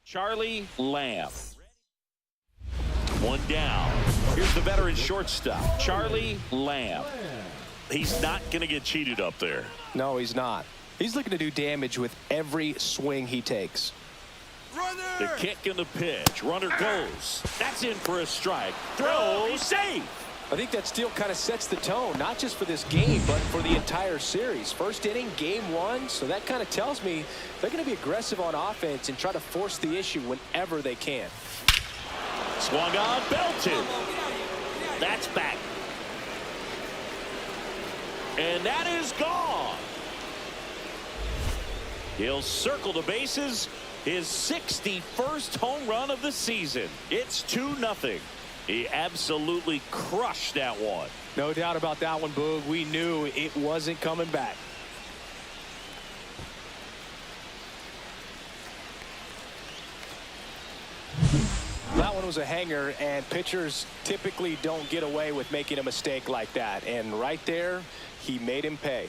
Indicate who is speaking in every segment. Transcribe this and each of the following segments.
Speaker 1: Charlie Lamb. One down. Here's the veteran shortstop, Charlie Lamb. He's not going to get cheated up there.
Speaker 2: No, he's not. He's looking to do damage with every swing he takes.
Speaker 1: The kick and the pitch. Runner goes. That's in for a strike. Throw, safe.
Speaker 2: I think that steal kind of sets the tone, not just for this game, but for the entire series. First inning, game one, so that kind of tells me they're going to be aggressive on offense and try to force the issue whenever they can.
Speaker 1: Swung on, belted. That's back. And that is gone. He'll circle the bases. His 61st home run of the season. It's 2-0. He absolutely crushed that one.
Speaker 2: No doubt about that one, Boog. We knew it wasn't coming back. That one was a hanger, and pitchers typically don't get away with making a mistake like that. And right there, he made him pay.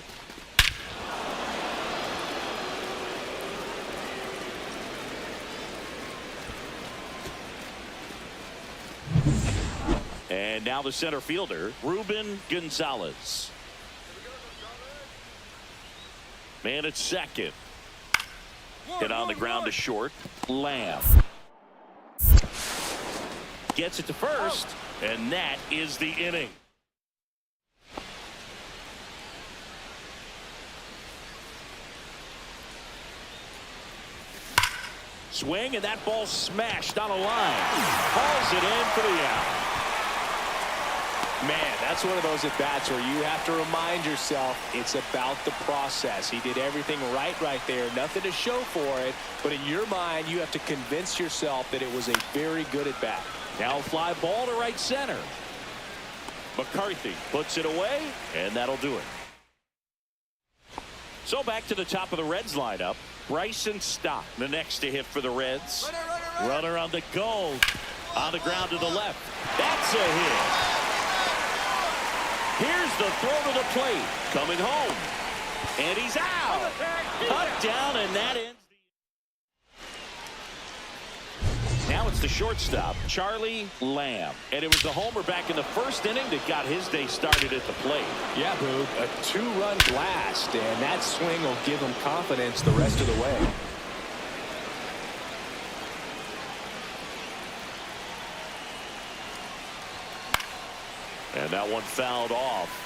Speaker 1: And now the center fielder, Ruben Gonzalez. Man at second. Hit on the ground to short. Lamb. Gets it to first, and that is the inning. Swing, and that ball smashed on a line. Hauls it in for the out.
Speaker 2: Man, that's one of those at-bats where you have to remind yourself it's about the process. He did everything right there. Nothing to show for it. But in your mind, you have to convince yourself that it was a very good at-bat.
Speaker 1: Now fly ball to right center. McCarthy puts it away, and that'll do it. So back to the top of the Reds lineup. Bryson Stott, the next to hit for the Reds. Runner on the go. On the ground to the left. That's a hit. Here's the throw to the plate. Coming home. And he's out. Cut down, and that ends. Now it's the shortstop, Charlie Lamb. And it was the homer back in the first inning that got his day started at the plate.
Speaker 2: Yeah, Boog, a 2-run blast, and that swing will give him confidence the rest of the way.
Speaker 1: And that one fouled off.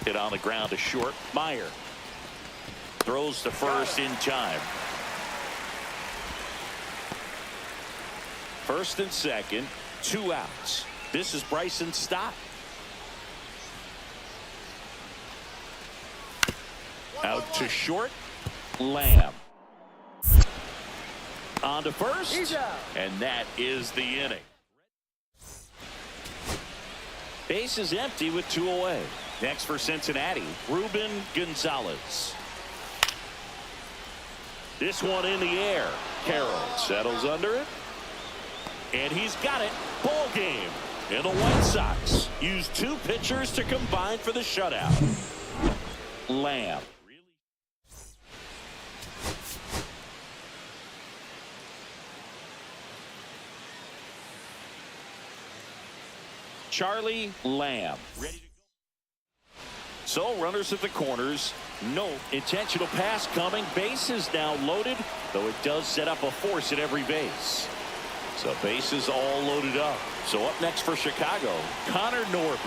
Speaker 1: Hit on the ground to short. Meyer throws to first in time. First and second, 2 outs. This is Bryson Stott. Out to short. Lamb. On to first, and that is the inning. Base is empty with 2 away. Next for Cincinnati, Ruben Gonzalez. This one in the air. Carroll settles under it, and he's got it. Ball game. And the White Sox use 2 pitchers to combine for the shutout. Lamb. Charlie Lamb. Ready to go. So runners at the corners. No intentional pass coming. Base is now loaded, though it does set up a force at every base. So base is all loaded up. So up next for Chicago, Connor Norby.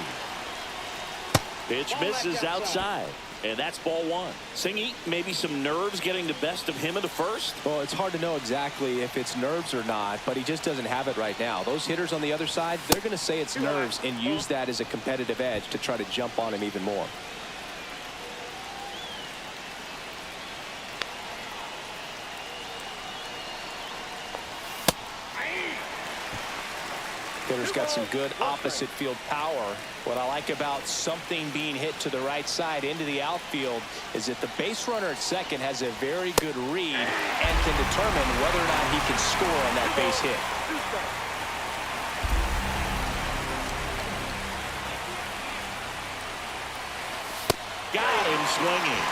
Speaker 1: Pitch misses outside. And that's ball 1. Singy, maybe some nerves getting the best of him in the first?
Speaker 2: Well, it's hard to know exactly if it's nerves or not, but he just doesn't have it right now. Those hitters on the other side, they're going to say it's nerves and use that as a competitive edge to try to jump on him even more. Hitter's got some good opposite field power. What I like about something being hit to the right side into the outfield is that the base runner at second has a very good read and can determine whether or not he can score on that base hit.
Speaker 1: swinging.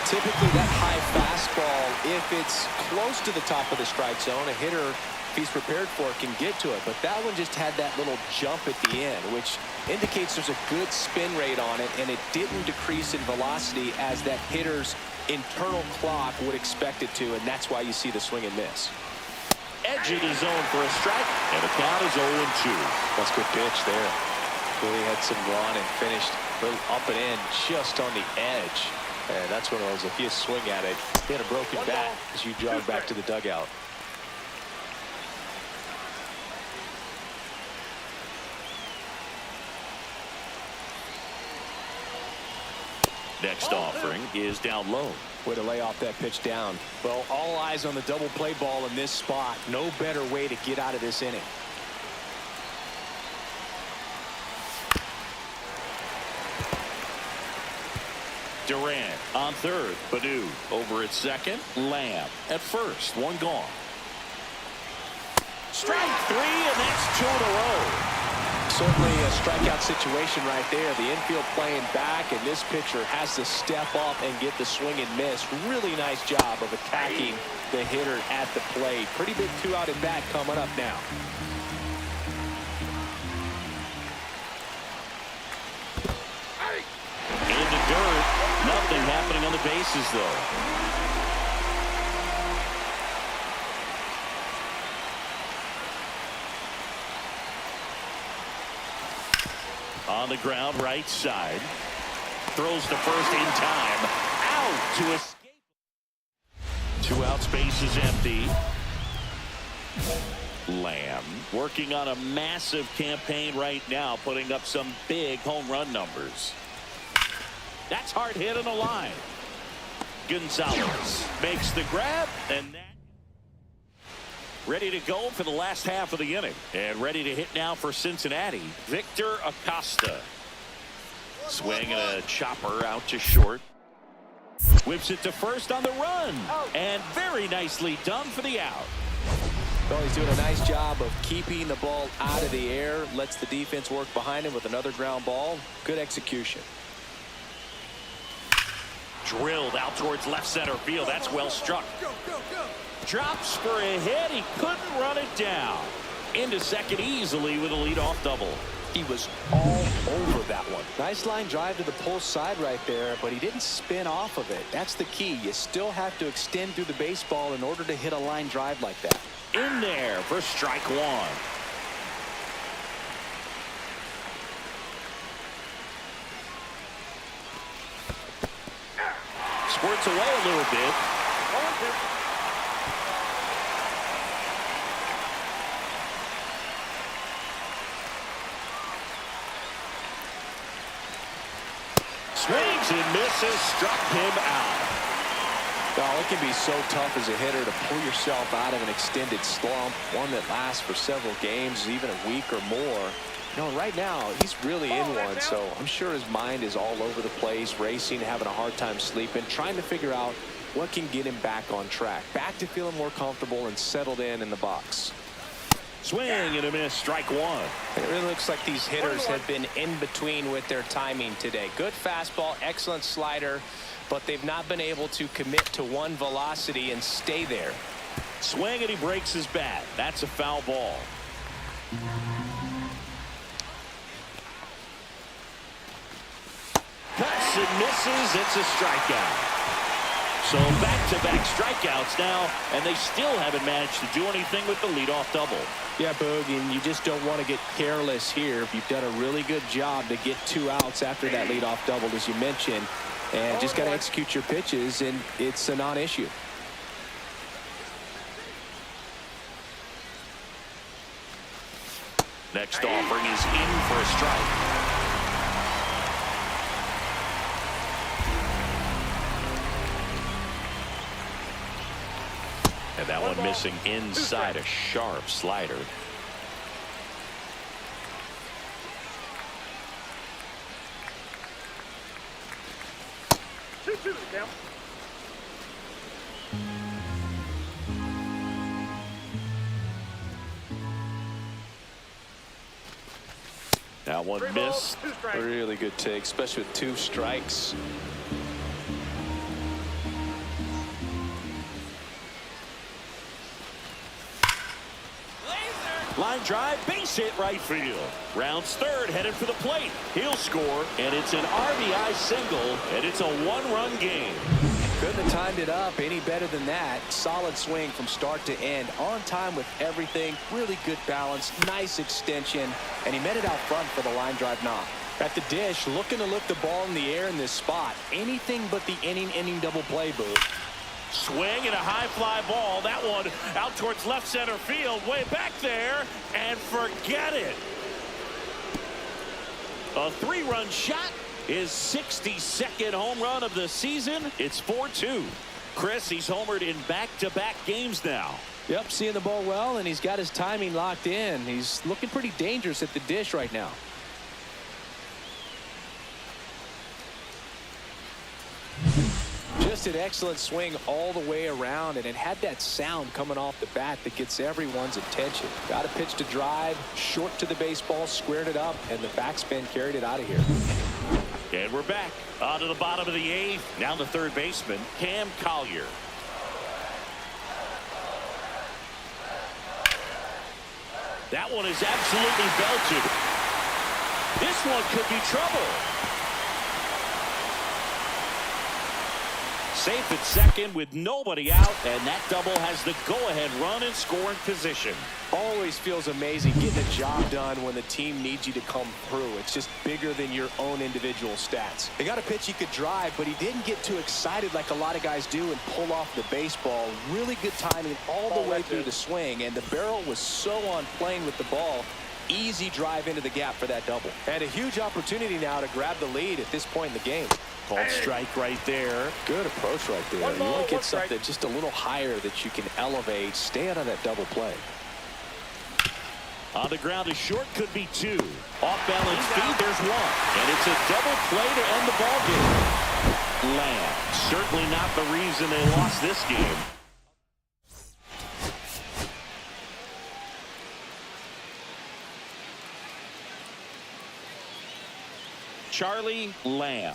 Speaker 2: Typically that high fastball, if it's close to the top of the strike zone, a hitter, if he's prepared for it, can get to it. But that one just had that little jump at the end, which indicates there's a good spin rate on it, and it didn't decrease in velocity as that hitter's internal clock would expect it to, and that's why you see the swing and miss.
Speaker 1: Edge of the zone for a strike, and the count is 0-2.
Speaker 2: That's a good pitch there. Really had some run and finished a little up and in just on the edge. And that's one of those, if you swing at it, he had a broken bat as you jog back to the dugout.
Speaker 1: Next offering is down low.
Speaker 2: Way to lay off that pitch down. Well, all eyes on the double play ball in this spot. No better way to get out of this inning.
Speaker 1: Durant on third. Badu over at second. Lamb at first. One gone. Strike three, and that's 2 in a row.
Speaker 2: Certainly a strikeout situation right there. The infield playing back, and this pitcher has to step up and get the swing and miss. Really nice job of attacking the hitter at the plate. Pretty big 2-out at bat coming up now.
Speaker 1: In the dirt. Nothing happening on the bases, though. On the ground, right side. Throws to first in time. Out to escape. 2 outs, base is empty. Lamb working on a massive campaign right now, putting up some big home run numbers. That's hard hit on the line. Gonzalez makes the grab, and that ready to go for the last half of the inning. And ready to hit now for Cincinnati, Victor Acosta. Swing and a chopper out to short. Whips it to first on the run. And very nicely done for the out.
Speaker 2: Well, he's doing a nice job of keeping the ball out of the air. Lets the defense work behind him with another ground ball. Good execution.
Speaker 1: Drilled out towards left center field. That's well struck. Drops for a hit. He couldn't run it down. Into second easily with a leadoff double.
Speaker 2: He was all over that one. Nice line drive to the pull side right there, but he didn't spin off of it. That's the key. You still have to extend through the baseball in order to hit a line drive like that.
Speaker 1: In there for strike one. Squirts away a little bit. Swings and misses, struck him out.
Speaker 2: Well, it can be so tough as a hitter to pull yourself out of an extended slump, one that lasts for several games, even a week or more. You know, right now, he's really in one, so I'm sure his mind is all over the place, racing, having a hard time sleeping, trying to figure out what can get him back on track, back to feeling more comfortable and settled in the box.
Speaker 1: Swing and a miss, strike one.
Speaker 2: It really looks like these hitters have been in between with their timing today. Good fastball, excellent slider, but they've not been able to commit to one velocity and stay there.
Speaker 1: Swing and he breaks his bat. That's a foul ball. Cuts and misses. It's a strikeout. So back-to-back strikeouts now, and they still haven't managed to do anything with the leadoff double.
Speaker 2: Yeah, Boog, and you just don't want to get careless here. You've done a really good job to get 2 outs after that leadoff double, as you mentioned, and just got to execute your pitches, and it's a non-issue.
Speaker 1: Next offering is in for a strike. And that one missing inside, a sharp slider. Now one missed.
Speaker 2: Really good take, especially with 2 strikes.
Speaker 1: Line drive, base hit right field. Rounds third, headed for the plate. He'll score, and it's an RBI single, and it's a 1-run game.
Speaker 2: Couldn't have timed it up any better than that. Solid swing from start to end. On time with everything. Really good balance. Nice extension. And he met it out front for the line drive knock. At the dish, looking to lift the ball in the air in this spot. Anything but the inning double play, Boo.
Speaker 1: Swing and a high fly ball. That one out towards left center field. Way back there. And forget it. A 3-run shot. His 62nd home run of the season. It's 4-2. Chris, he's homered in back-to-back games now.
Speaker 2: Yep, seeing the ball well, and he's got his timing locked in. He's looking pretty dangerous at the dish right now. Just an excellent swing all the way around, and it had that sound coming off the bat that gets everyone's attention. Got a pitch to drive, short to the baseball, squared it up, and the backspin carried it out of here.
Speaker 1: And we're back on to the bottom of the 8th. Now the third baseman, Cam Collier. That one is absolutely belted. This one could be trouble. Safe at second with nobody out, and that double has the go-ahead run in scoring position.
Speaker 2: Always feels amazing getting a job done when the team needs you to come through. It's just bigger than your own individual stats. They got a pitch he could drive, but he didn't get too excited like a lot of guys do and pull off the baseball. Really good timing all the way through the swing, and the barrel was so on plane with the ball. Easy drive into the gap for that double. And a huge opportunity now to grab the lead at this point in the game.
Speaker 1: Called strike right there.
Speaker 2: Good approach right there. You want to get something just a little higher that you can elevate. Stay out of that double play.
Speaker 1: On the ground, a short could be 2. Off balance feed, there's 1. And it's a double play to end the ball game. Lamb, certainly not the reason they lost this game. Charlie Lamb.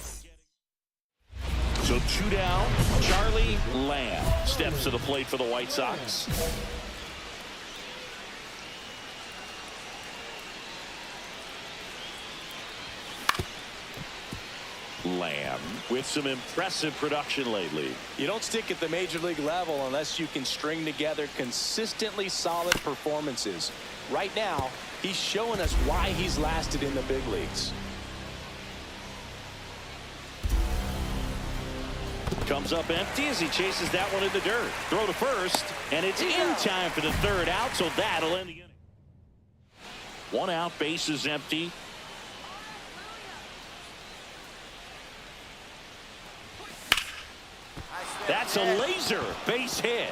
Speaker 1: So 2 down. Charlie Lamb steps to the plate for the White Sox. Lamb with some impressive production lately.
Speaker 2: You don't stick at the major league level unless you can string together consistently solid performances. Right now, he's showing us why he's lasted in the big leagues.
Speaker 1: Comes up empty as he chases that one in the dirt. Throw to first, and it's in time for the 3rd out, so that'll end the inning. 1 out, base is empty. That's a laser base hit.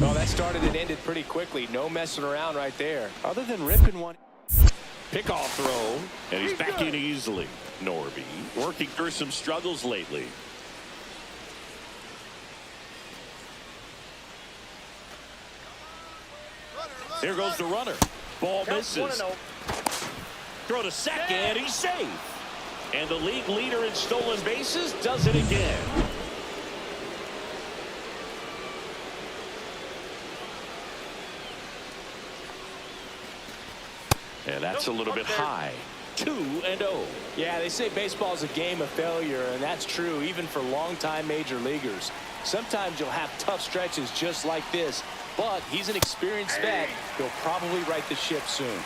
Speaker 2: Oh, that started and ended pretty quickly. No messing around right there. Other than ripping one.
Speaker 1: Pickoff throw, and he's back in easily. Norby working through some struggles lately. Here goes the runner. Ball misses. Throw to second. He's safe. And the league leader in stolen bases does it again. And that's a little bit high. 2-0.
Speaker 2: Yeah, they say baseball is a game of failure, and that's true even for longtime major leaguers. Sometimes you'll have tough stretches just like this, but he's an experienced vet. He'll probably right the ship soon.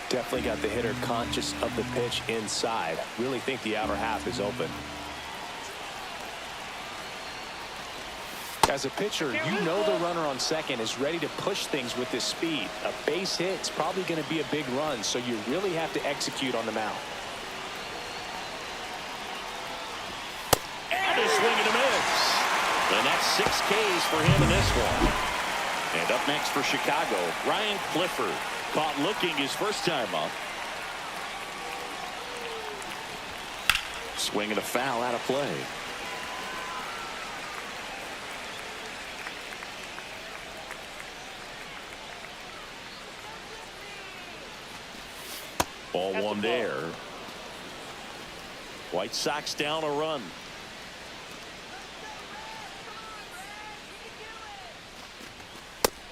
Speaker 2: Definitely got the hitter conscious of the pitch inside. Really think the outer half is open. As a pitcher, you know the runner on second is ready to push things with his speed. A base hit's probably going to be a big run, so you really have to execute on the mound.
Speaker 1: And a swing and a miss. And that's 6 Ks for him in this one. And up next for Chicago, Ryan Clifford. Caught looking his first time up. Swing and a foul out of play. Ball one there. White Sox down a run.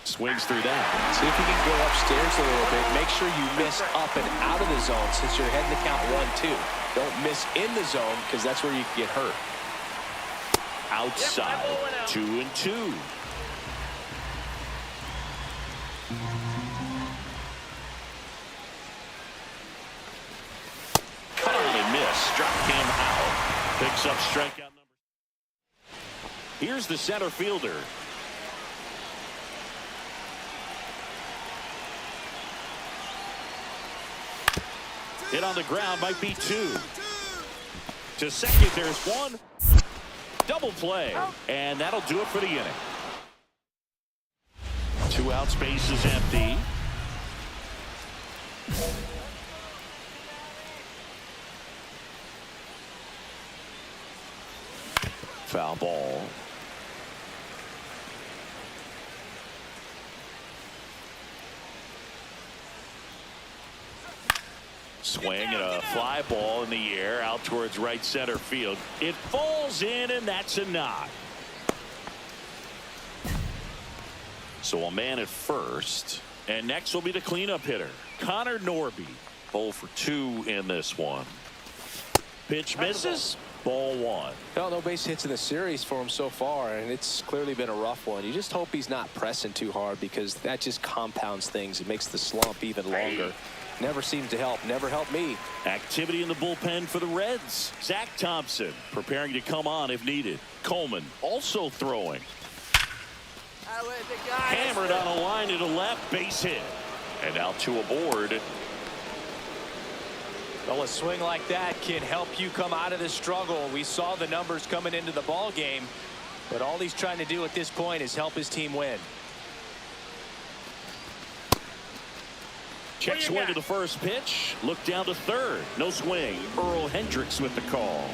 Speaker 1: Swings through that.
Speaker 2: See if you can go upstairs a little bit. Make sure you miss up and out of the zone since you're heading to count 1-2. Don't miss in the zone because that's where you can get hurt.
Speaker 1: Outside. 2-2. Cut on and miss. Struck him out. Picks up strikeout number. Here's the center fielder. Hit on the ground, might be 2. To second, there's 1. Double play. And that'll do it for the inning. 2 outs, base is empty. Foul ball. Swing and a fly ball in the air out towards right center field. It falls in, and that's a knock. So a man at first. And next will be the cleanup hitter, Connor Norby. 0 for 2 in this one. Pitch misses. Ball 1.
Speaker 2: Well, no base hits in the series for him so far, and it's clearly been a rough one. You just hope he's not pressing too hard because that just compounds things. It makes the slump even longer. Never seems to help. Never helped me.
Speaker 1: Activity in the bullpen for the Reds. Zach Thompson preparing to come on if needed. Coleman also throwing. Hammered on a line to the left. Base hit. And now 2 aboard.
Speaker 2: Well, a swing like that can help you come out of the struggle. We saw the numbers coming into the ball game, but all he's trying to do at this point is help his team win.
Speaker 1: Check swing to the first pitch. Look down to third. No swing. Earl Hendricks with the call.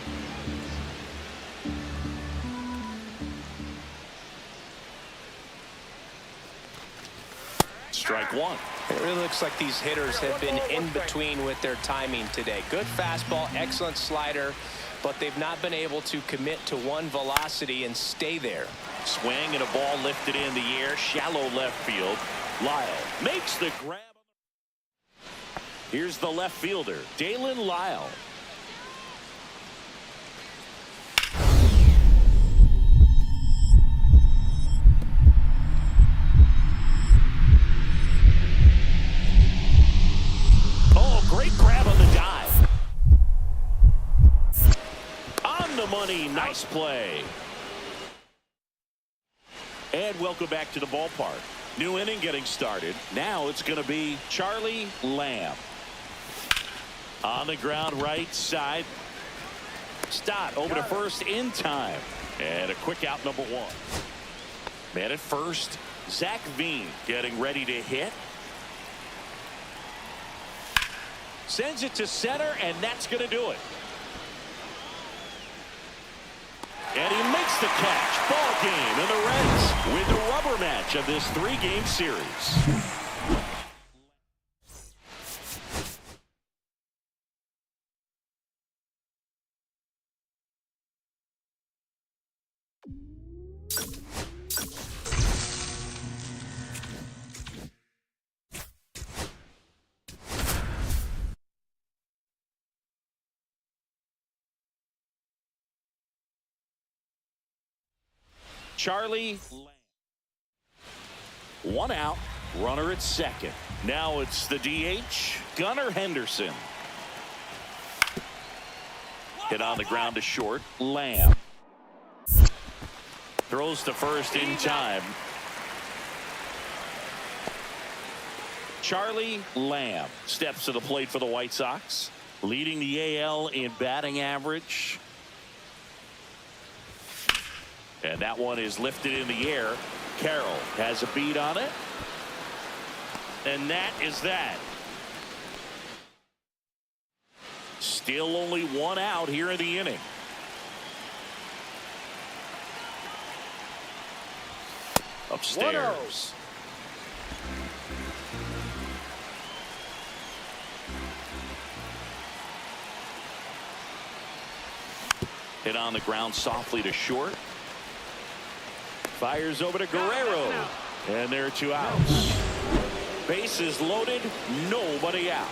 Speaker 1: Strike 1.
Speaker 2: It really looks like these hitters have been in between with their timing today. Good fastball, excellent slider, but they've not been able to commit to one velocity and stay there.
Speaker 1: Swing and a ball lifted in the air. Shallow left field. Lyle makes the grab. Here's the left fielder, Dalen Lyle. Oh, great grab on the dive. On the money, nice play. And welcome back to the ballpark. New inning getting started. Now it's going to be Charlie Lamb. On the ground, right side. Stott over to first in time. And a quick out, number 1. Man at first, Zach Veen getting ready to hit. Sends it to center, and that's going to do it. And he makes the catch. Ball game, and the Reds win the rubber match of this 3-game series. Charlie Lamb. 1 out, runner at second. Now it's the DH, Gunnar Henderson. Hit on the ground to short, Lamb. Throws to first in time. Charlie Lamb steps to the plate for the White Sox, leading the AL in batting average. And that one is lifted in the air. Carroll has a beat on it. And that is that. Still only one out here in the inning. Upstairs. Hit on the ground softly to short. Fires over to Guerrero. And there are 2 outs. Bases loaded, nobody out.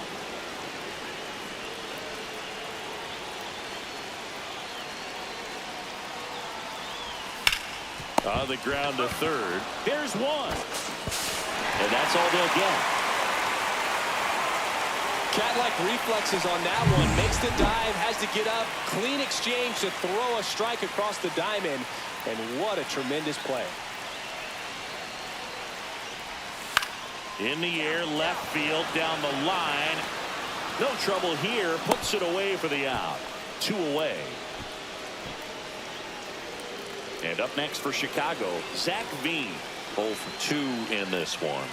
Speaker 1: On the ground to third. There's one. And that's all they'll get.
Speaker 2: Cat-like reflexes on that one. Makes the dive, has to get up. Clean exchange to throw a strike across the diamond. And what a tremendous play.
Speaker 1: In the air, left field, down the line. No trouble here. Puts it away for the out. 2 away. And up next for Chicago, Zach Veen. 0 for 2 in this one.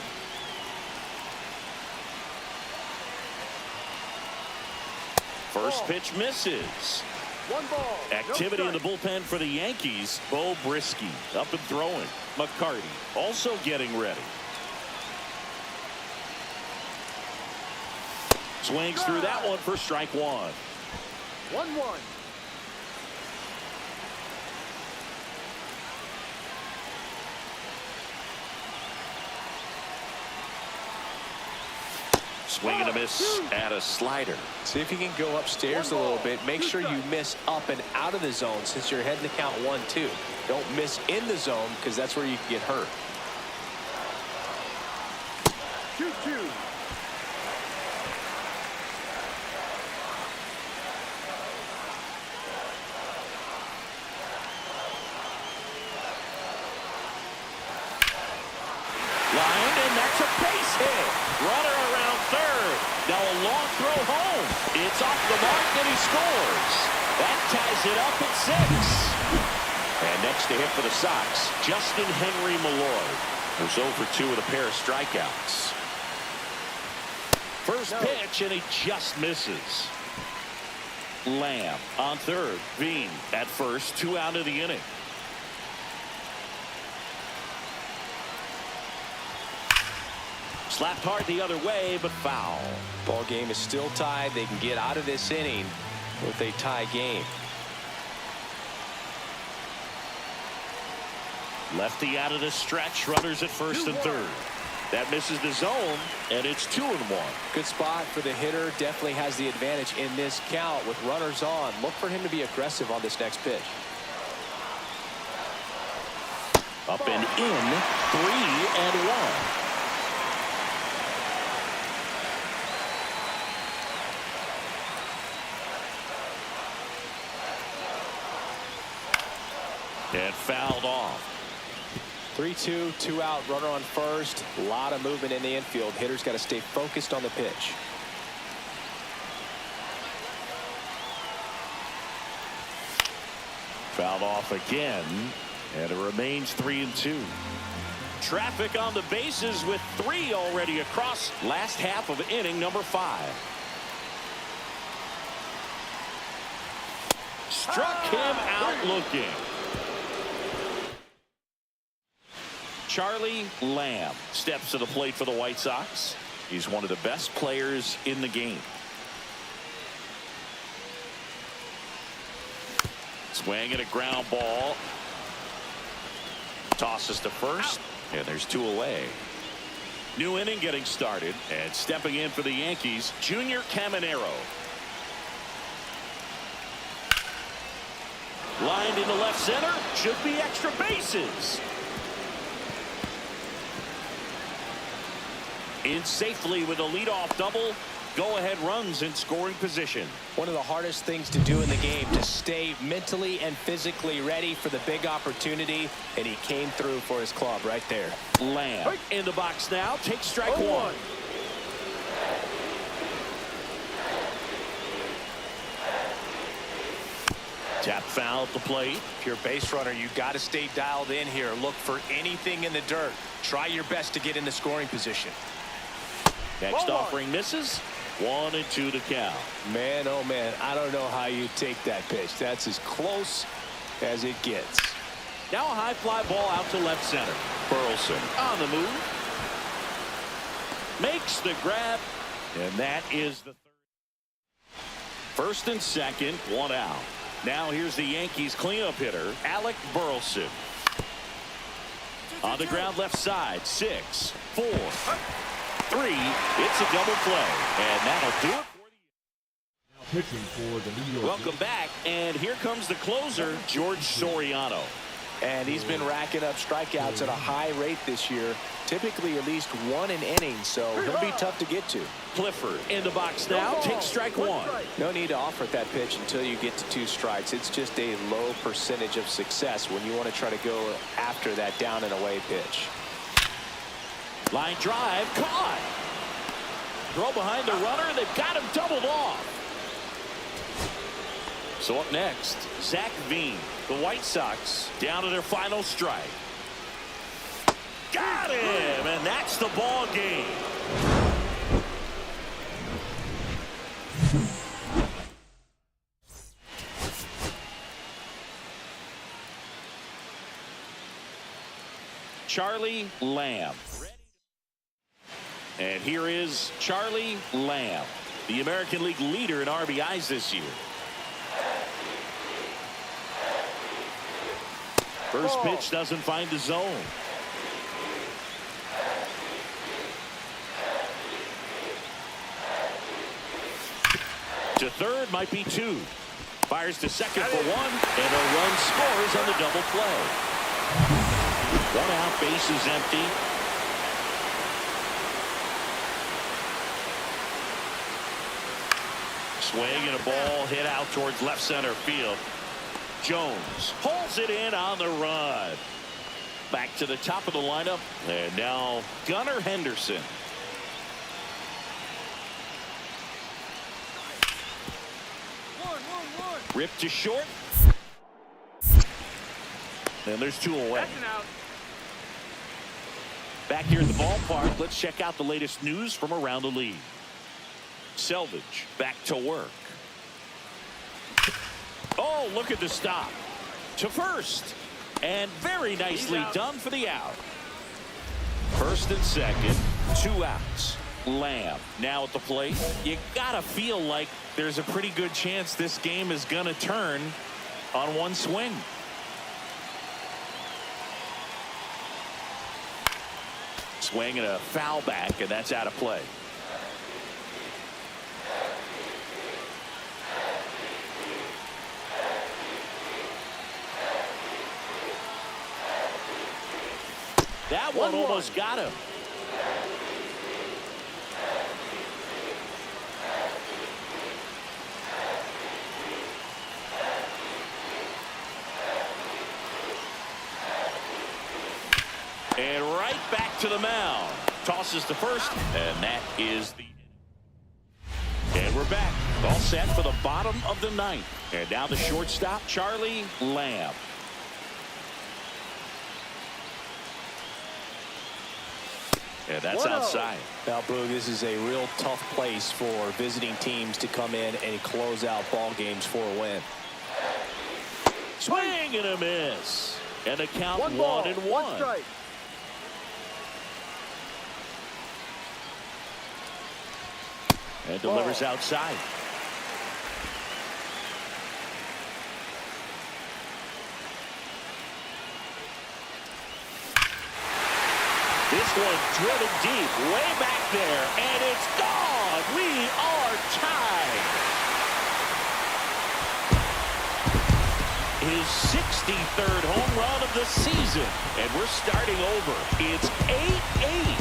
Speaker 1: First pitch misses.
Speaker 3: 1 ball.
Speaker 1: Activity in the bullpen for the Yankees. Bo Brisky up and throwing. McCarty also getting ready. Swings through that one for strike 1.
Speaker 3: 1-1.
Speaker 1: Swing and a miss at a slider.
Speaker 2: See if you can go upstairs a little bit. Make sure you miss up and out of the zone since you're heading to count 1-2. Don't miss in the zone because that's where you can get hurt.
Speaker 3: 2-2.
Speaker 1: Line, and that's a base hit. Runner around third. Now a long throw home. It's off the mark, and he scores. That ties it up at 6. And next to hit for the Sox, Justin Henry Malloy, who's 0 for 2 with a pair of strikeouts. First pitch, and he just misses. Lamb on third. Veen at first. 2 out of the inning. Slapped hard the other way, but foul.
Speaker 2: Ball game is still tied. They can get out of this inning with a tie game.
Speaker 1: Lefty out of the stretch. Runners at first and third. That misses the zone, and it's 2-1.
Speaker 2: Good spot for the hitter. Definitely has the advantage in this count with runners on. Look for him to be aggressive on this next pitch.
Speaker 1: Up and in. 3-1. And fouled off.
Speaker 2: 3-2, 2 out, runner on first. A lot of movement in the infield. Hitter's got to stay focused on the pitch.
Speaker 1: Fouled off again, and it remains 3-2. Traffic on the bases with 3 already across last half of inning number 5. Struck him out looking. Charlie Lamb steps to the plate for the White Sox. He's one of the best players in the game. Swing and a ground ball. Tosses to first, and there's 2 away. New inning getting started, and stepping in for the Yankees, Junior Caminero. Lined into left center, should be extra bases. In safely with a leadoff double. Go-ahead runs in scoring position.
Speaker 2: One of the hardest things to do in the game, to stay mentally and physically ready for the big opportunity, and he came through for his club right there.
Speaker 1: Lamb in the box now. Takes strike 1. Tap foul at the plate.
Speaker 2: If you're a base runner, you got to stay dialed in here. Look for anything in the dirt. Try your best to get in the scoring position.
Speaker 1: Next
Speaker 3: Ball one.
Speaker 1: offering misses. 1-2 to count.
Speaker 2: Man, oh man, I don't know how you take that pitch. That's as close as it gets.
Speaker 1: Now a high fly ball out to left center. Burleson on the move. Makes the grab. And that is the third. First and second, one out. Now here's the Yankees cleanup hitter, Alec Burleson. On the ground left side, 6, 4, 3. It's a double play. And that'll do it for the
Speaker 4: Now pitching for the New York
Speaker 1: Welcome back, and here comes the closer, George Soriano.
Speaker 2: And he's been racking up strikeouts at a high rate this year, typically at least one an inning, so he'll be tough to get to.
Speaker 1: Clifford in the box now, takes strike one.
Speaker 2: No need to offer at that pitch until you get to 2 strikes. It's just a low percentage of success when you want to try to go after that down and away pitch.
Speaker 1: Line drive, caught. Throw behind the runner, they've got him doubled off. So up next, Zach Veen. The White Sox down to their final strike. Got him, and that's the ball game. Charlie Lamb. And here is Charlie Lamb, the American League leader in RBIs this year. First pitch doesn't find the zone. To third, might be 2. Fires to second for 1, and a run scores on the double play. 1 out, base is empty. Swing and a ball hit out towards left center field. Jones pulls it in on the run. Back to the top of the lineup, and now Gunnar Henderson. Ripped to short. And there's 2 away. Back here at the ballpark, let's check out the latest news from around the league. Selvage back to work. Oh, look at the stop. To first. And very nicely done for the out. First and second, 2 outs. Lamb now at the plate. You gotta feel like there's a pretty good chance this game is gonna turn on one swing. Swing and a foul back, and that's out of play. That one almost got him. And right back to the mound. Tosses to first, and that is the... And we're back. All set for the bottom of the 9th. And now the shortstop, Charlie Lamb. And that's outside.
Speaker 2: Now, Boog, this is a real tough place for visiting teams to come in and close out ball games for a win.
Speaker 1: Swing and a miss. And a count
Speaker 3: 1 ball,
Speaker 1: 1-1.
Speaker 3: strike.
Speaker 1: And delivers outside. This one driven deep, way back there, and it's gone. We are tied. His 63rd home run of the season, and we're starting over. It's 8-8.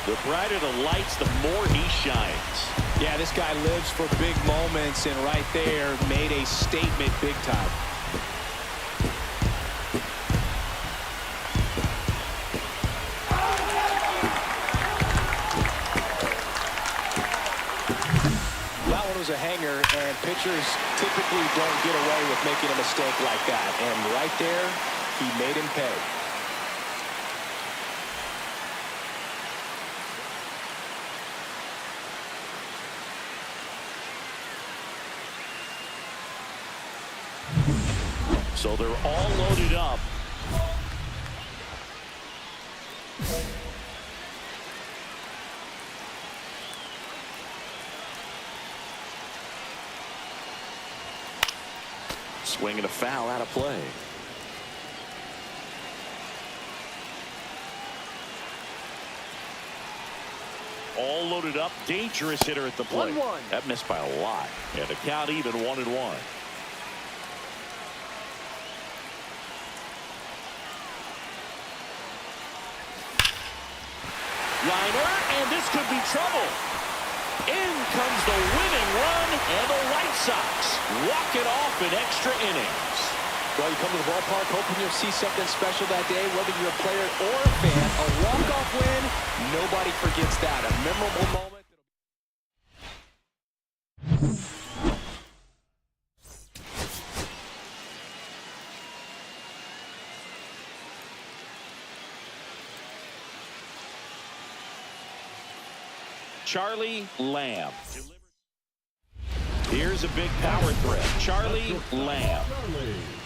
Speaker 1: The brighter the lights, the more he shines.
Speaker 2: Yeah, this guy lives for big moments, and right there made a statement big time. That one was a hanger, and pitchers typically don't get away with making a mistake like that. And right there, he made him pay.
Speaker 1: So they're all loaded up. Swinging a foul out of play. All loaded up. Dangerous hitter at the plate.
Speaker 3: 1-1.
Speaker 1: That missed by a lot. And the count even 1-1. Liner, and this could be trouble. In comes the winning run, and the White Sox walk it off in extra innings.
Speaker 2: Well, you come to the ballpark hoping you'll see something special that day, whether you're a player or a fan. A walk-off win, nobody forgets that. A memorable moment.
Speaker 1: Charlie Lamb. Here's a big power threat. Charlie Lamb.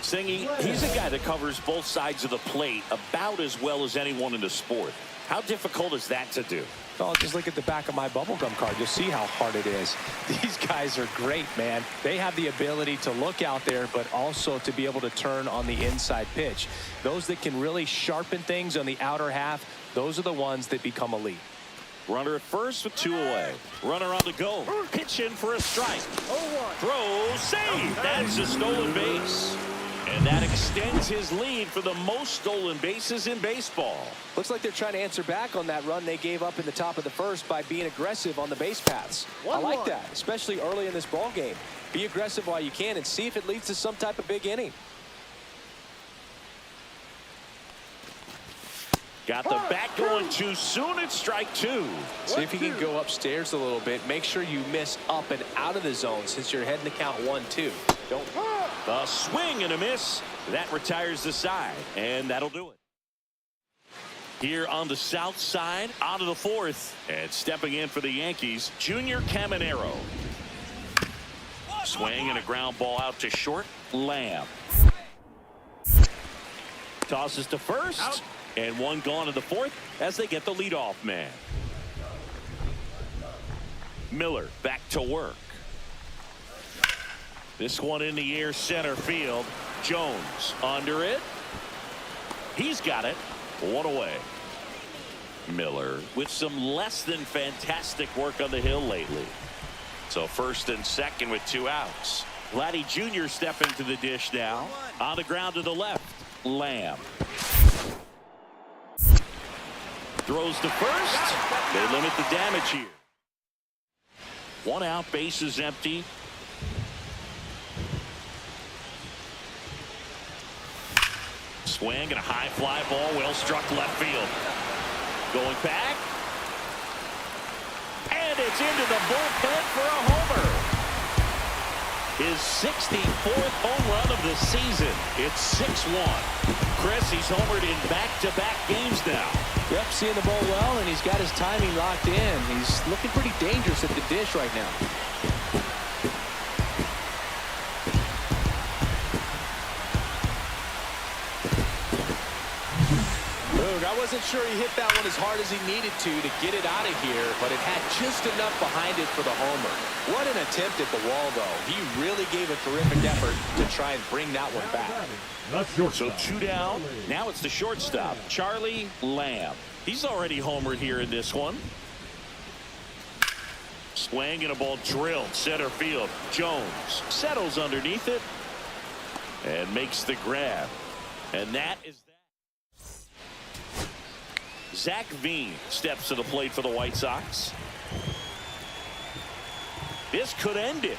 Speaker 1: Singy, he's a guy that covers both sides of the plate about as well as anyone in the sport. How difficult is that to do?
Speaker 2: Oh, just look at the back of my bubblegum card. You'll see how hard it is. These guys are great, man. They have the ability to look out there, but also to be able to turn on the inside pitch. Those that can really sharpen things on the outer half, those are the ones that become elite.
Speaker 1: Runner at first with 2 away. Runner on the go. Pitch in for a strike.
Speaker 3: 0-1.
Speaker 1: Throw, save. That's a stolen base. And that extends his lead for the most stolen bases in baseball.
Speaker 2: Looks like they're trying to answer back on that run they gave up in the top of the first by being aggressive on the base paths. I like that, especially early in this ball game. Be aggressive while you can and see if it leads to some type of big inning.
Speaker 1: Got the bat going too soon. It's strike 2.
Speaker 2: See if you can go upstairs a little bit. Make sure you miss up and out of the zone since you're heading to count 1-2. Don't.
Speaker 1: A swing and a miss. That retires the side, and that'll do it. Here on the south side, out of the 4th, and stepping in for the Yankees, Junior Caminero. Swing and a ground ball out to short. Lamb. Tosses to first. Out. And one gone in the 4th as they get the leadoff man. Miller back to work. This one in the air center field. Jones under it. He's got it. 1 away. Miller with some less than fantastic work on the hill lately. So first and second with 2 outs. Vladdy Jr. stepping to the dish now. On the ground to the left. Lamb. Throws to first. They limit the damage here. 1 out, bases empty. Swing and a high fly ball, well struck left field. Going back. And it's into the bullpen for a homer. His 64th home run of the season. It's 6-1. Chris, he's homered in back-to-back games now.
Speaker 2: Yep, seeing the ball well, and he's got his timing locked in. He's looking pretty dangerous at the dish right now. Look, I wasn't sure he hit that one as hard as he needed to get it out of here, but it had just enough behind it for the homer. What an attempt at the wall, though. He really gave a terrific effort to try and bring that one back.
Speaker 1: So 2 down. Now it's the shortstop, Charlie Lamb. He's already homered here in this one. Swing and a ball drilled center field. Jones settles underneath it and makes the grab. And that is that. Zach Veen steps to the plate for the White Sox. This could end it.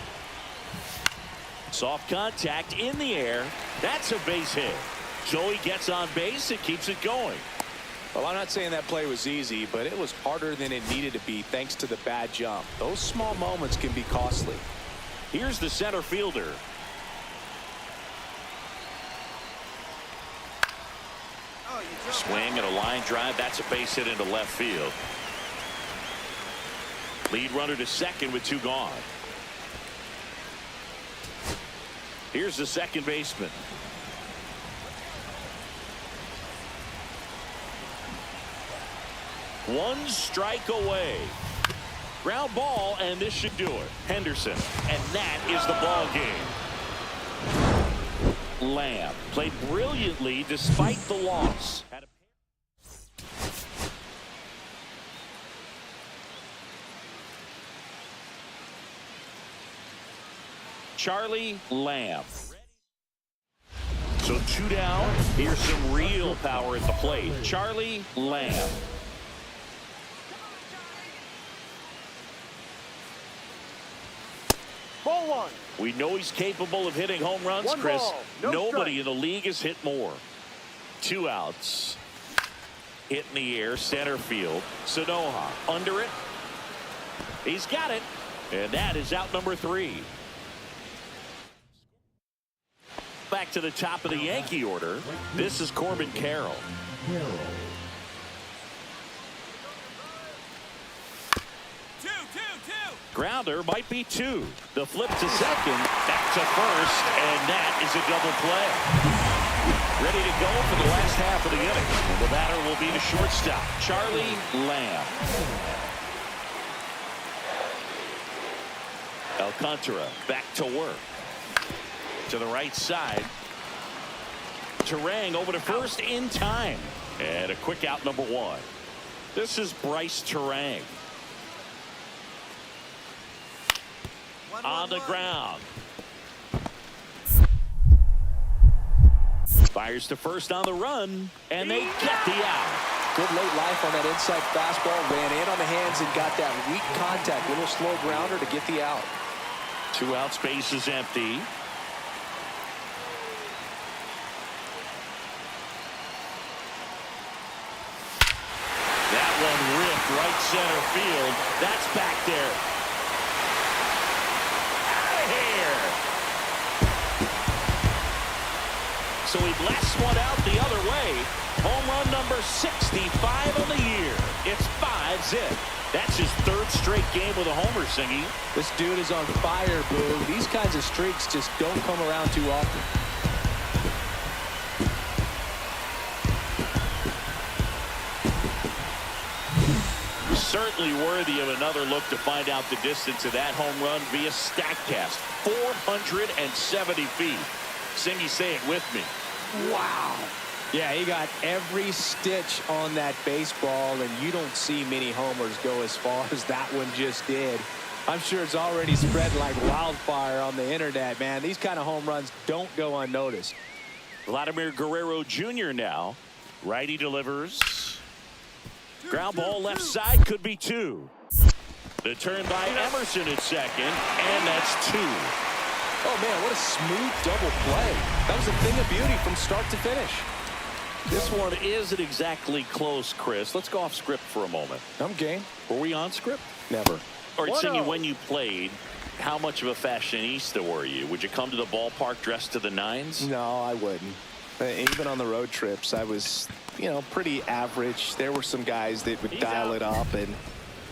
Speaker 1: Soft contact in the air. That's a base hit. Joey gets on base. It keeps it going.
Speaker 2: Well, I'm not saying that play was easy, but it was harder than it needed to be thanks to the bad jump. Those small moments can be costly.
Speaker 1: Here's the center fielder. Swing and a line drive. That's a base hit into left field. Lead runner to second with 2 gone. Here's the second baseman. One strike away. Ground ball, and this should do it. Henderson, and that is the ball game. Lamb played brilliantly despite the loss. Charlie Lamb. So 2 down. Here's some real power at the plate. Charlie Lamb.
Speaker 3: Ball 1.
Speaker 1: We know he's capable of hitting home runs,
Speaker 3: One
Speaker 1: Chris.
Speaker 3: ball, no
Speaker 1: Nobody
Speaker 3: strike.
Speaker 1: in the league has hit more. 2 outs. Hit in the air, center field. Sanoha under it. He's got it. And that is out number 3. Back to the top of the Yankee order. This is Corbin Carroll. Grounder might be 2. The flip to second. Back to first. And that is a double play. Ready to go for the last half of the inning. And the batter will be the shortstop, Charlie Lamb. Alcantara back to work. To the right side. Terang over to first in time. And a quick out number 1. This is Bryce Terang. On the ground. Fires to first on the run, and they get the out.
Speaker 2: Good late life on that inside fastball. Ran in on the hands and got that weak contact. Little slow grounder to get the out.
Speaker 1: 2 outs, base is empty. That one ripped right center field. That's back there. So he blasts one out the other way. Home run number 65 on the year. It's 5 zip. That's his 3rd straight game with a homer, Singy.
Speaker 2: This dude is on fire, Boo. These kinds of streaks just don't come around too often.
Speaker 1: Certainly worthy of another look to find out the distance of that home run via StatCast. 470 feet. Singy, say it with me.
Speaker 2: Wow. Yeah, he got every stitch on that baseball, and you don't see many homers go as far as that one just did. I'm sure it's already spread like wildfire on the internet, man. These kind of home runs don't go unnoticed.
Speaker 1: Vladimir Guerrero Jr. now. Righty delivers. Ground ball left side, could be 2. The turn by Emerson at second, and that's 2.
Speaker 2: Oh, man, what a smooth double play. That was a thing of beauty from start to finish.
Speaker 1: This one isn't exactly close, Chris. Let's go off script for a moment.
Speaker 2: I'm game.
Speaker 1: Were we on script?
Speaker 2: Never.
Speaker 1: All right, Singy, when you played, how much of a fashionista were you? Would you come to the ballpark dressed to the nines?
Speaker 2: No, I wouldn't. Even on the road trips, I was, pretty average. There were some guys that would dial it up, and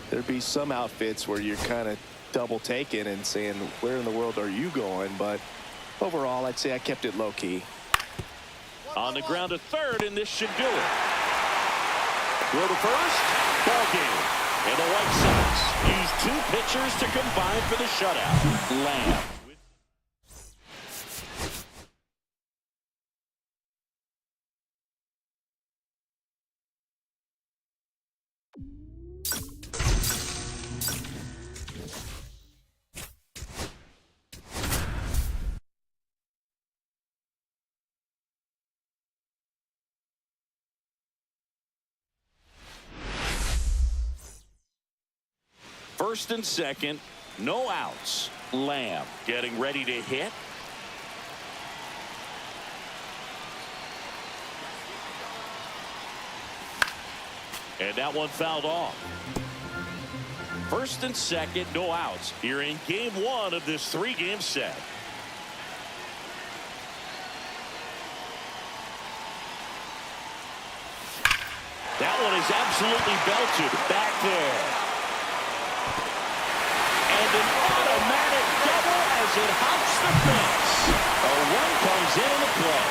Speaker 2: there'd be some outfits where you're kind of double taking and saying, where in the world are you going? But overall, I'd say I kept it low key.
Speaker 1: On the ground to third, and this should do it. Throw to first, ball game. And the White Sox use 2 pitchers to combine for the shutout. Lamb. First and second, no outs. Lamb getting ready to hit. And that one fouled off. First and second, no outs here in game 1 of this 3-game set. That one is absolutely belted back there. And an automatic double as it hops the fence. A run comes in the play.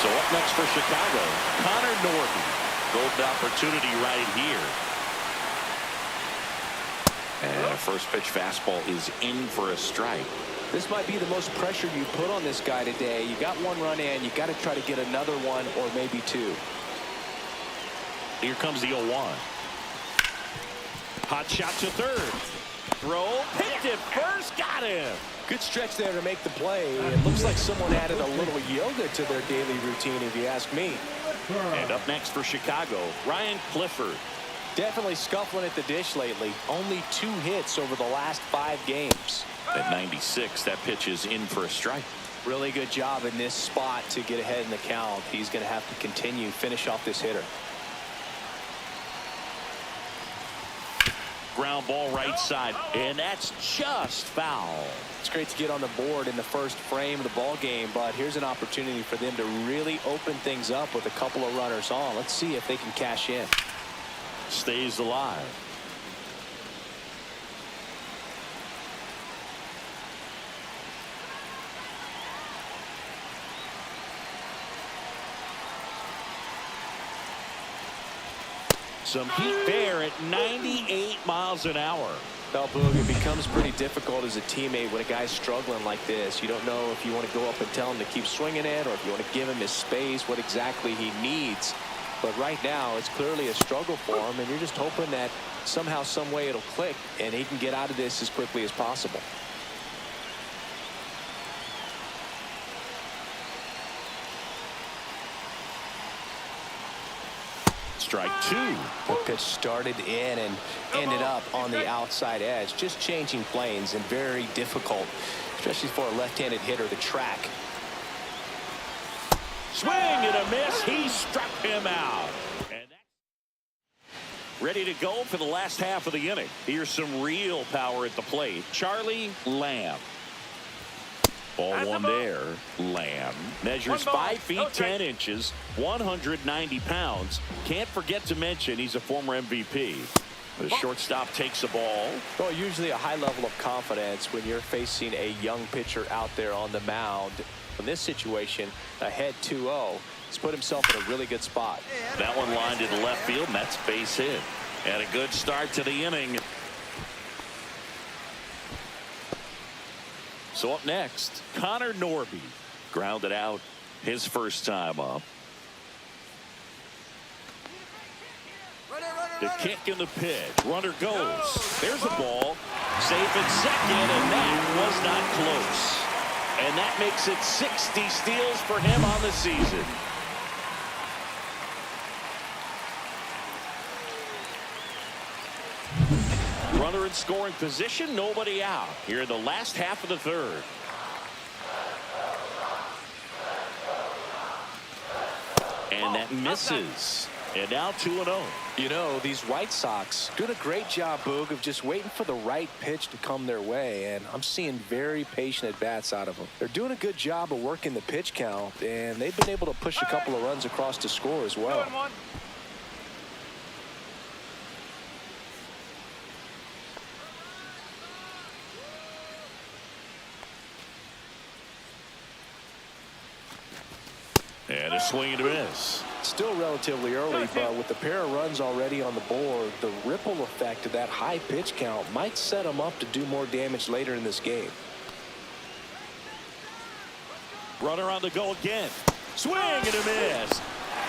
Speaker 1: So up next for Chicago, Connor Norton. Golden opportunity right here. And a first pitch fastball is in for a strike.
Speaker 2: This might be the most pressure you put on this guy today. You got one run in. You got to try to get another one or maybe two.
Speaker 1: Here comes the 0-1. Hot shot to third. Throw, picked it first, got him.
Speaker 2: Good stretch there to make the play. It looks like someone added a little yoga to their daily routine, if you ask me.
Speaker 1: And up next for Chicago, Ryan Clifford.
Speaker 2: Definitely scuffling at the dish lately. Only 2 hits over the last 5 games.
Speaker 1: At 96, that pitch is in for a strike.
Speaker 2: Really good job in this spot to get ahead in the count. He's going to have to finish off this hitter.
Speaker 1: Ground ball right side, and that's just foul.
Speaker 2: It's great to get on the board in the first frame of the ball game, but here's an opportunity for them to really open things up with a couple of runners on. Let's see if they can cash in.
Speaker 1: Stays alive. Some heat there at 98 miles an hour.
Speaker 2: Well, Boog, it becomes pretty difficult as a teammate when a guy's struggling like this. You don't know if you want to go up and tell him to keep swinging it or if you want to give him his space, what exactly he needs. But right now, it's clearly a struggle for him, and you're just hoping that somehow, some way it'll click, and he can get out of this as quickly as possible.
Speaker 1: Strike 2.
Speaker 2: The pitch started in and ended up on the outside edge. Just changing planes and very difficult, especially for a left-handed hitter to track.
Speaker 1: Swing and a miss. He struck him out. And ready to go for the last half of the inning. Here's some real power at the plate. Charlie Lamb. Ball one there. Lamb measures 5 feet 10 inches, 190 pounds. Can't forget to mention he's a former MVP. The shortstop takes the ball.
Speaker 2: Well, usually a high level of confidence when you're facing a young pitcher out there on the mound. In this situation, ahead 2-0. He's put himself in a really good spot.
Speaker 1: That one lined to the left field, and that's base hit. And a good start to the inning. So up next, Connor Norby grounded out his first time up. The kick in the pitch. Runner goes. There's the ball. Safe at second, and that was not close. And that makes it 60 steals for him on the season. Runner in scoring position, nobody out here in the last half of the third. And that misses. And now 2-0.
Speaker 2: You know, these White Sox doing a great job, Boog, of just waiting for the right pitch to come their way. And I'm seeing very patient at-bats out of them. They're doing a good job of working the pitch count, and they've been able to push a couple of runs across to score as well.
Speaker 1: And a swing and a miss.
Speaker 2: Still relatively early, but with the pair of runs already on the board, the ripple effect of that high pitch count might set them up to do more damage later in this game.
Speaker 1: Runner on the go again. Swing and a miss.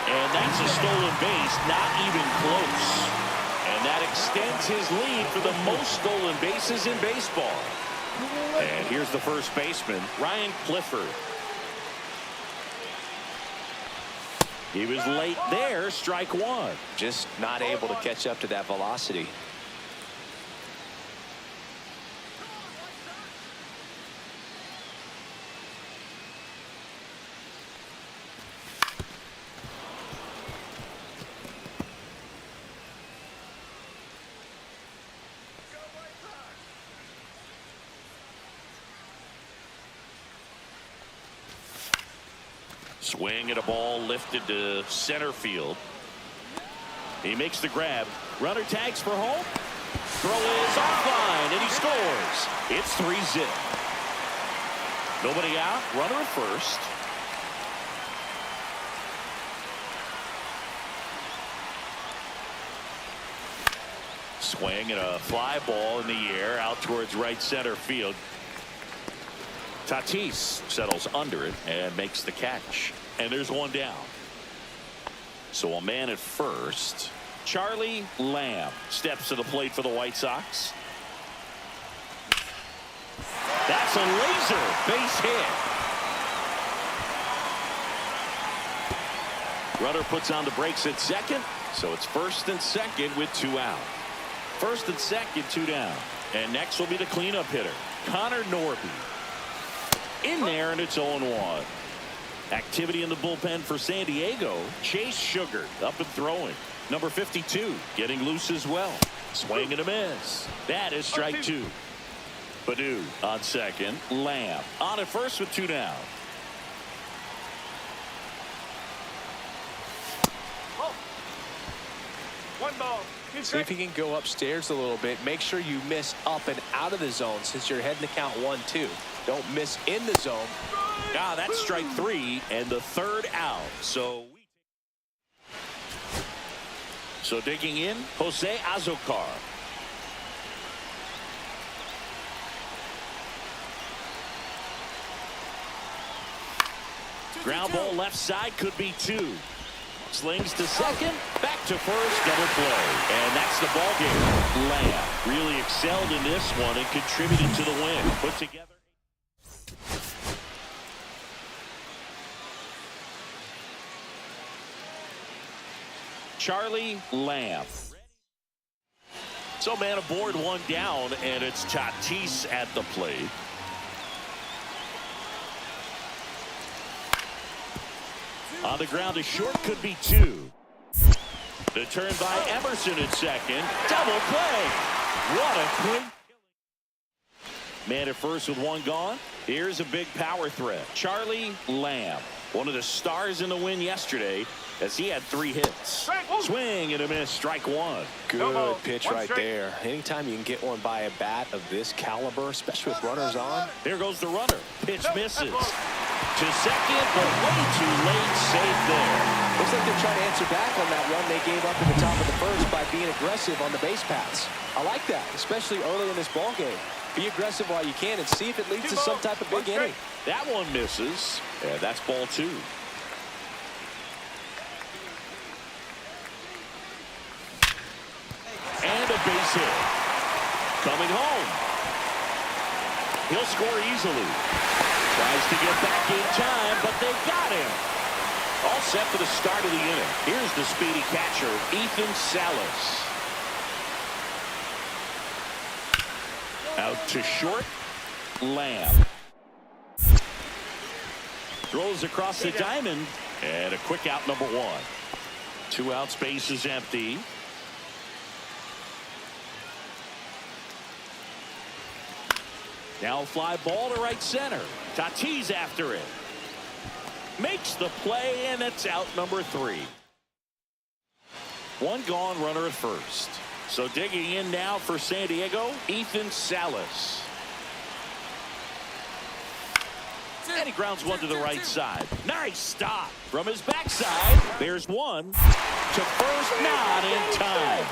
Speaker 1: And that's a stolen base, not even close. And that extends his lead for the most stolen bases in baseball. And here's the first baseman, Ryan Clifford. He was late there, strike one.
Speaker 2: Just not able to catch up to that velocity.
Speaker 1: Swing and a ball lifted to center field. He makes the grab. Runner tags for home. Throw is offline, and he scores. It's 3-0. Nobody out. Runner at first. Swing and a fly ball in the air out towards right center field. Tatis settles under it and makes the catch. And there's one down. So a man at first. Charlie Lamb steps to the plate for the White Sox. That's a laser base hit. Runner puts on the brakes at second. So it's first and second with 2 out. First and second, 2 down. And next will be the cleanup hitter, Connor Norby. In there, and it's 0-1. Activity in the bullpen for San Diego. Chase Sugar up and throwing. Number 52 getting loose as well. Swing and a miss. That is strike 2. Baду on second. Lamb on at first with 2 down.
Speaker 3: One ball.
Speaker 2: See if you can go upstairs a little bit. Make sure you miss up and out of the zone since you're heading to count 1-2. Don't miss in the zone.
Speaker 1: Ah, that's strike 3 and the 3rd out. So digging in, Jose Azocar. Ground ball left side, could be 2. Slings to second, back to first, double play. And that's the ball game. Lamb really excelled in this one and contributed to the win. Put together. Charlie Lamb. So man aboard, 1 down, and it's Tatis at the plate. On the ground to short, could be 2. The turn by Emerson at second. Double play. What a quick. Man at first with 1 gone. Here's a big power threat. Charlie Lamb, one of the stars in the win yesterday, as he had 3 hits. Swing and a miss, strike 1.
Speaker 2: Good pitch right there. Anytime you can get one by a bat of this caliber, especially with runners on.
Speaker 1: There goes the runner. Pitch misses. To second, but way too late. Safe there.
Speaker 2: Looks like they're trying to answer back on that run they gave up at the top of the first by being aggressive on the base paths. I like that, especially early in this ball game. Be aggressive while you can and see if it leads to some type of big inning.
Speaker 1: That one misses. Yeah, that's ball 2. And a base hit. Coming home. He'll score easily. Tries to get back in time, but they got him. All set for the start of the inning. Here's the speedy catcher, Ethan Salas. Out to short, Lamb. Throws across the diamond, and a quick out, number 1. 2 outs, base is empty. Now a fly ball to right center. Tatis after it. Makes the play, and it's out, number 3. 1 gone, runner at first. So digging in now for San Diego, Ethan Salas. And he grounds 1 to the right side. Nice stop from his backside. There's 1 to first, not in time.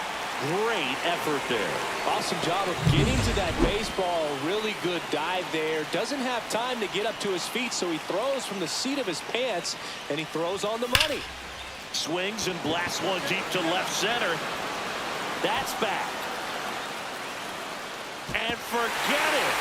Speaker 1: Great effort there.
Speaker 2: Awesome job of getting to that baseball. Really good dive there. Doesn't have time to get up to his feet, so he throws from the seat of his pants, and he throws on the money.
Speaker 1: Swings and blasts 1 deep to left center. That's back. And forget it.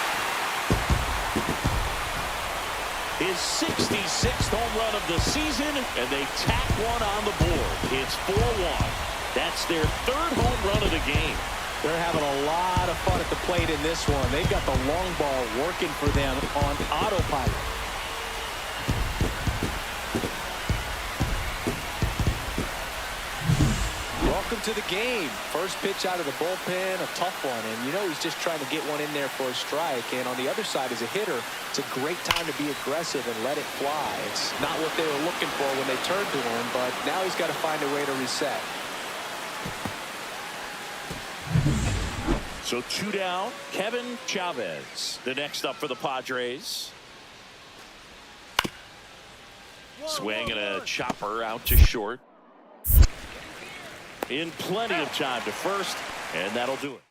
Speaker 1: His 66th home run of the season, and they tack 1 on the board. It's 4-1. That's their 3rd home run of the game.
Speaker 2: They're having a lot of fun at the plate in this one. They've got the long ball working for them on autopilot. Welcome to the game. First pitch out of the bullpen, a tough one. And you know he's just trying to get one in there for a strike. And on the other side, as a hitter, it's a great time to be aggressive and let it fly. It's not what they were looking for when they turned to him, but now he's got to find a way to reset.
Speaker 1: So 2 down, Kevin Chavez, the next up for the Padres. Swing and a chopper out to short. In plenty of time to first, And that'll do it.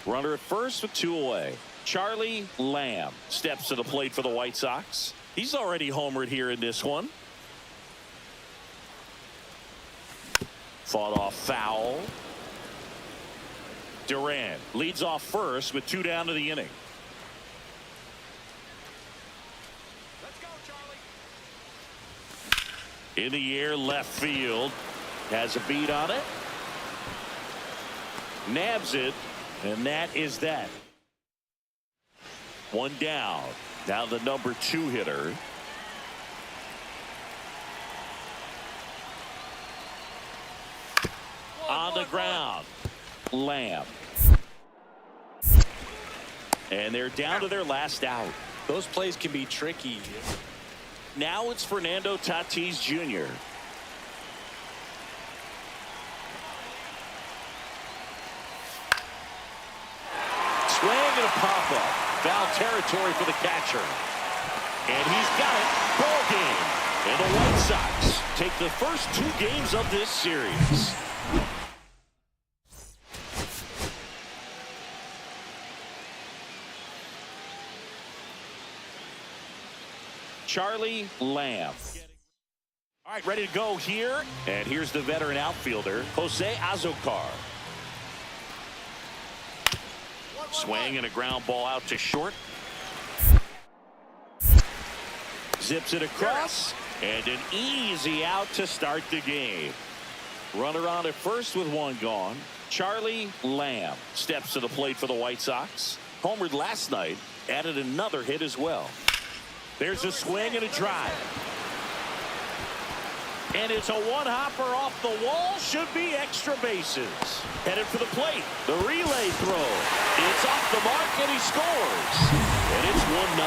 Speaker 1: Runner at first with 2 away. Charlie Lamb steps to the plate for the White Sox. He's already homered here in this one. Fought off foul. Durant leads off first with 2 down to the inning.
Speaker 2: Let's go, Charlie.
Speaker 1: In the air, left field. Has a beat on it. Nabs it, and that is that. 1 down. Now the number 2 hitter. On the ground. Lamb. And they're down to their last out.
Speaker 2: Those plays can be tricky.
Speaker 1: Now it's Fernando Tatis Jr. Swing and a pop-up. Foul territory for the catcher. And he's got it. Ball game. And the White Sox take the first 2 games of this series. Charlie Lamb. All right, ready to go here. And here's the veteran outfielder, Jose Azocar. Swing and a ground ball out to short. Zips it across. And an easy out to start the game. Runner on at first with 1 gone. Charlie Lamb steps to the plate for the White Sox. Homered last night. Added another hit as well. There's a swing and a drive. And it's a 1-hopper off the wall. Should be extra bases. Headed for the plate. The relay throw. It's off the mark and he scores. And it's 1-0.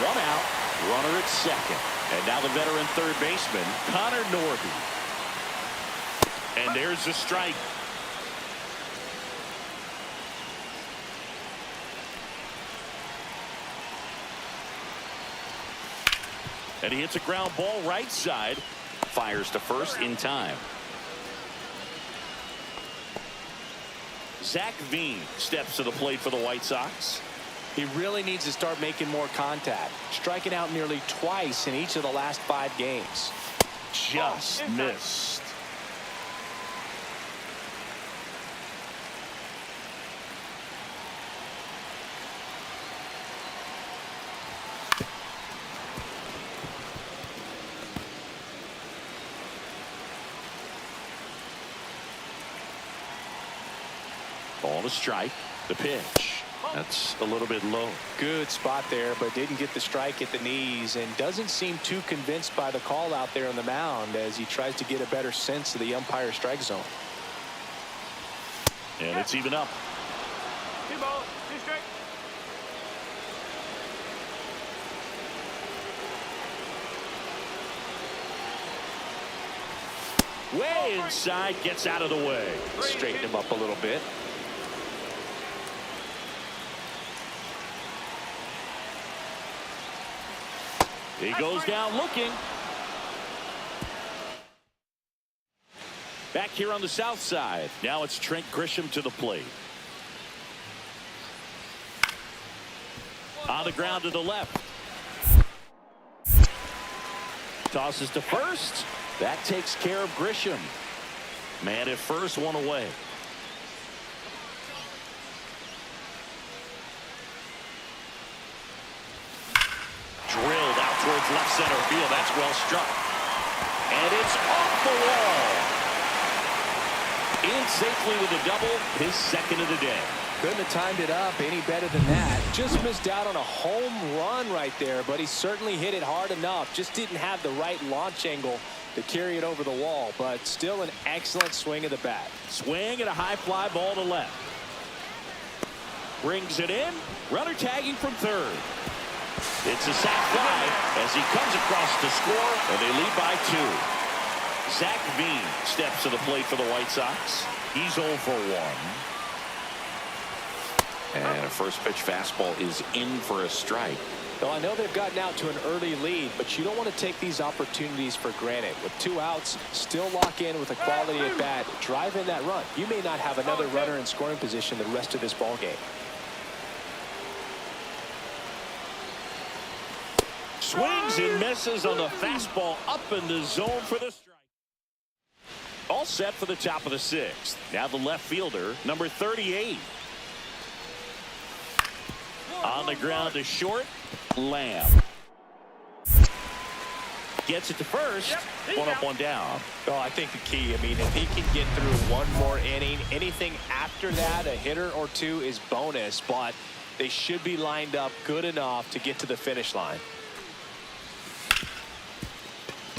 Speaker 1: 1 out. Runner at second. And now the veteran third baseman, Connor Norby. And there's the strike. And he hits a ground ball right side. Fires to first in time. Zach Veen steps to the plate for the White Sox.
Speaker 2: He really needs to start making more contact. Striking out nearly twice in each of the last 5 games.
Speaker 1: Just missed. Ball to strike. The pitch. That's a little bit low.
Speaker 2: Good spot there, but didn't get the strike at the knees and doesn't seem too convinced by the call out there on the mound as he tries to get a better sense of the umpire strike zone.
Speaker 1: And it's even up.
Speaker 3: 2 balls, 2 strikes.
Speaker 1: Way inside, gets out of the way.
Speaker 2: Straighten him up a little bit.
Speaker 1: He goes down looking. Back here on the south side. Now it's Trent Grisham to the plate. On the ground to the left. Tosses to first. That takes care of Grisham. Man at first, 1 away. Drilled out towards left center field. That's well struck. And it's off the wall. In safely with a double, his second of the day.
Speaker 2: Couldn't have timed it up any better than that. Just missed out on a home run right there, but he certainly hit it hard enough. Just didn't have the right launch angle to carry it over the wall, but still an excellent swing of the bat.
Speaker 1: Swing and a high fly ball to left. Brings it in. Runner tagging from third. It's a sac fly as he comes across to score, and they lead by 2. Zach Veen steps to the plate for the White Sox. He's 0 for 1. And a first pitch fastball is in for a strike.
Speaker 2: Well, I know they've gotten out to an early lead, but you don't want to take these opportunities for granted. With 2 outs, still lock in with a quality at bat, drive in that run. You may not have another runner in scoring position the rest of this ball game.
Speaker 1: Swings and misses on the fastball up in the zone for the strike. All set for the top of the 6th. Now the left fielder, number 38. On the ground to short, Lamb. Gets it to first. One up, one down.
Speaker 2: Well, I think the key, I mean, if he can get through one more inning, anything after that, a hitter or 2 is bonus, but they should be lined up good enough to get to the finish line.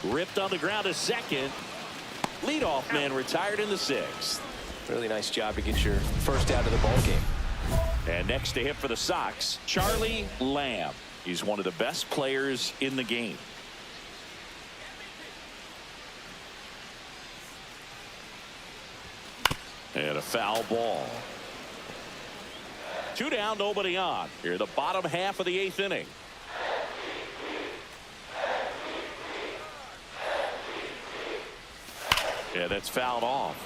Speaker 1: Ripped on the ground to second. Leadoff man retired in the 6th.
Speaker 2: Really nice job to get your first out of the ball game.
Speaker 1: And next to hit for the Sox, Charlie Lamb. He's one of the best players in the game. And a foul ball. 2 down, nobody on. Here in the bottom half of the 8th inning. Yeah, that's fouled off.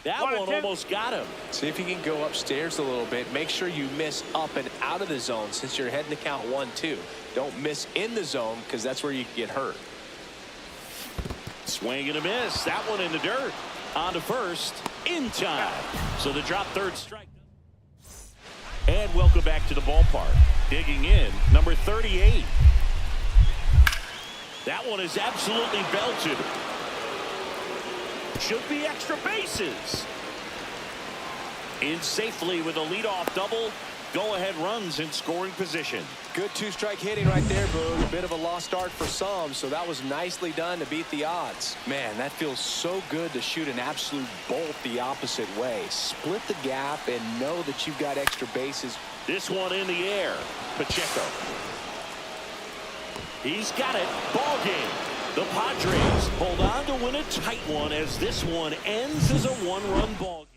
Speaker 1: That one almost got him.
Speaker 2: See if you can go upstairs a little bit. Make sure you miss up and out of the zone since you're heading to count 1-2. Don't miss in the zone because that's where you can get hurt.
Speaker 1: Swing and a miss. That one in the dirt. On to first in time. So the drop third strike. And welcome back to the ballpark. Digging in, number 38. That one is absolutely belted. Should be extra bases. In safely with a leadoff double. Go-ahead runs in scoring position.
Speaker 2: Good 2-strike hitting right there, Boog. A bit of a lost start for some, so that was nicely done to beat the odds. Man, that feels so good to shoot an absolute bolt the opposite way. Split the gap and know that you've got extra bases.
Speaker 1: This one in the air. Pacheco. He's got it. Ball game. The Padres hold on to win a tight one as this one ends as a 1-run ball game.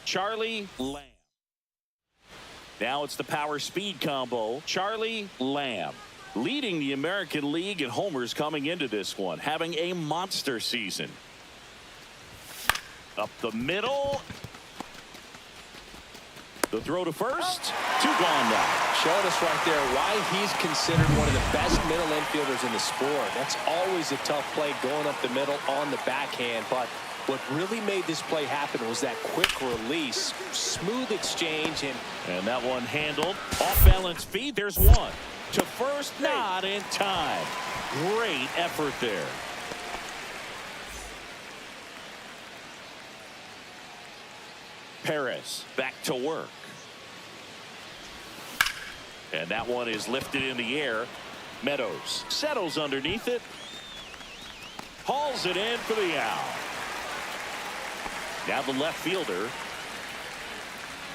Speaker 1: Charlie Lamb. Now it's the power speed combo. Charlie Lamb leading the American League in homers coming into this one, having a monster season. Up the middle. The throw to first. 2 gone now.
Speaker 2: Showing us right there why he's considered one of the best middle infielders in the sport. That's always a tough play going up the middle on the backhand, but what really made this play happen was that quick release, smooth exchange,
Speaker 1: and that one handled. Off-balance feed. There's one. To first, not in time. Great effort there. Perez back to work. And that one is lifted in the air. Meadows settles underneath it. Hauls it in for the out. Now the left fielder.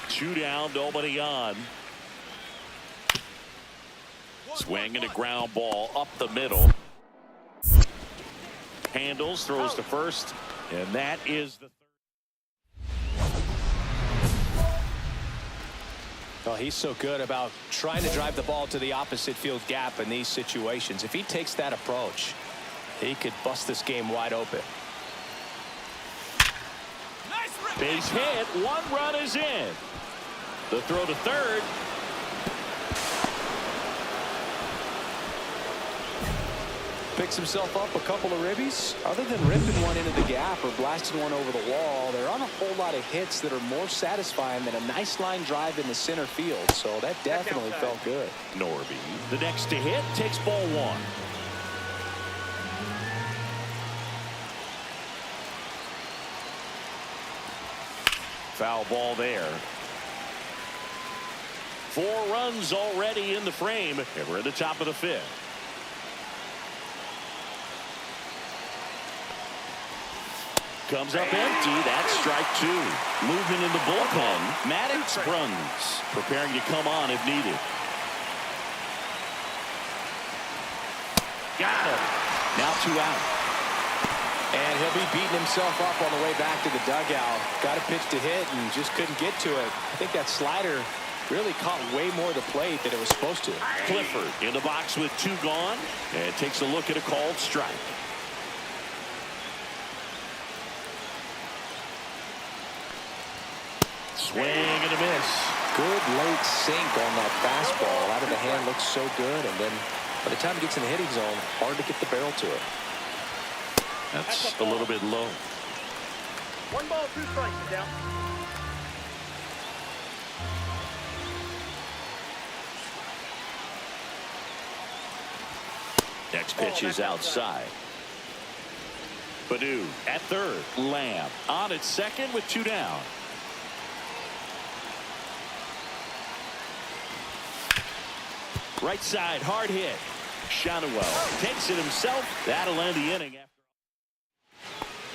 Speaker 1: 2 down, nobody on. Swing and a ground ball up the middle. Handles, throws to first, and that is the third.
Speaker 2: Well, he's so good about trying to drive the ball to the opposite field gap in these situations. If he takes that approach, he could bust this game wide open.
Speaker 1: Base hit, 1 run is in. The throw to third.
Speaker 2: Picks himself up a couple of ribbies. Other than ripping one into the gap or blasting one over the wall, there aren't a whole lot of hits that are more satisfying than a nice line drive in the center field. So that definitely felt good.
Speaker 1: Norby, the next to hit, takes ball 1. Foul ball there. 4 runs already in the frame, and we're at the top of the 5th. Comes up empty. That's strike 2. Movement in the bullpen. Maddox runs, preparing to come on if needed. Got him. Now 2 out.
Speaker 2: And he'll be beating himself up on the way back to the dugout. Got a pitch to hit and just couldn't get to it. I think that slider really caught way more of the plate than it was supposed to.
Speaker 1: Clifford in the box with 2 gone, and takes a look at a called strike. Swing and a miss.
Speaker 2: Good late sink on that fastball. Out of the hand, looks so good. And then by the time it gets in the hitting zone, hard to get the barrel to it.
Speaker 1: That's a little bit low.
Speaker 3: 1 ball, 2 strikes. Down.
Speaker 1: Next pitch is outside. Badu at third. Lamb on at second with 2 down. Right side, hard hit. Shanoel takes it himself. That'll end the inning.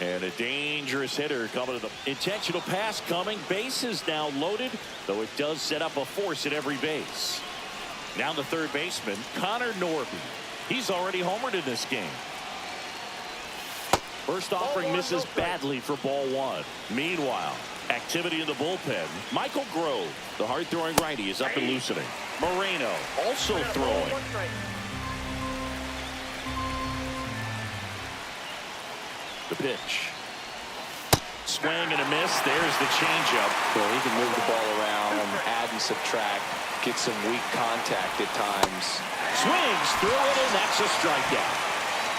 Speaker 1: And a dangerous hitter coming to the intentional pass coming. Bases now loaded, though it does set up a force at every base. Now the third baseman, Connor Norby. He's already homered in this game. First offering misses badly for ball 1. Meanwhile, activity in the bullpen. Michael Grove, the hard-throwing righty, is up and loosening. Moreno also throwing. The pitch. Swing and a miss. There's the changeup.
Speaker 2: Well, he can move the ball around, add and subtract, get some weak contact at times.
Speaker 1: Swings through it, and that's a strikeout.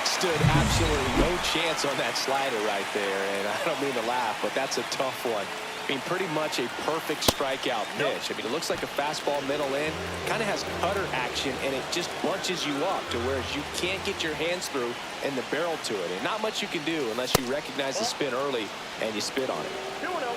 Speaker 2: Stood absolutely no chance on that slider right there, and I don't mean to laugh, but that's a tough one. I mean, pretty much a perfect strikeout pitch. I mean, it looks like a fastball middle in, kind of has cutter action, and it just bunches you up to where you can't get your hands through and the barrel to it. And not much you can do unless you recognize the spin early and you spit on it.
Speaker 3: 2-0.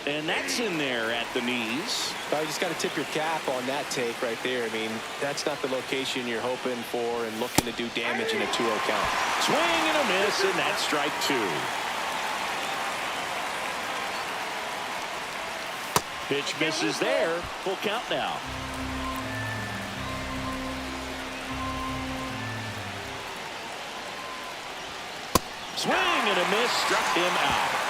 Speaker 1: And that's in there at the knees.
Speaker 2: You just got to tip your cap on that take right there. I mean, that's not the location you're hoping for and looking to do damage in a 2-0 count.
Speaker 1: Swing and a miss, and that's strike 2. Pitch misses there. Full count now. Swing and a miss, struck him out.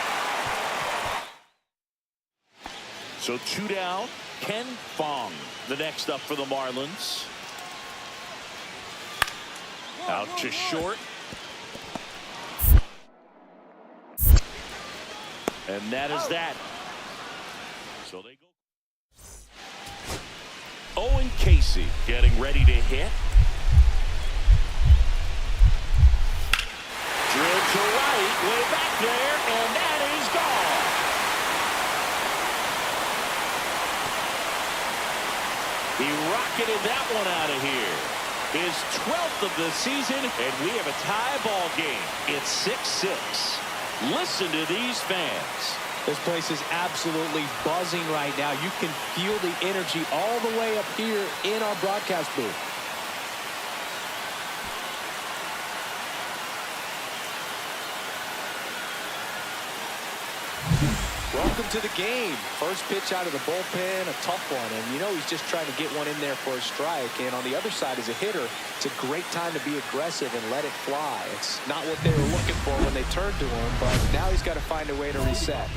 Speaker 1: So 2 down. Ken Fong, the next up for the Marlins. Out to short. And that is that. So they go. Owen Casey getting ready to hit. Drilled to right, way back there, and that is gone. He rocketed that one out of here. His 12th of the season, and we have a tie ball game. It's 6-6. Listen to these fans.
Speaker 2: This place is absolutely buzzing right now. You can feel the energy all the way up here in our broadcast booth. Welcome to the game. First pitch out of the bullpen, a tough one. And you know he's just trying to get one in there for a strike. And on the other side, as a hitter, it's a great time to be aggressive and let it fly. It's not what they were looking for when they turned to him, but now he's got to find a way to reset.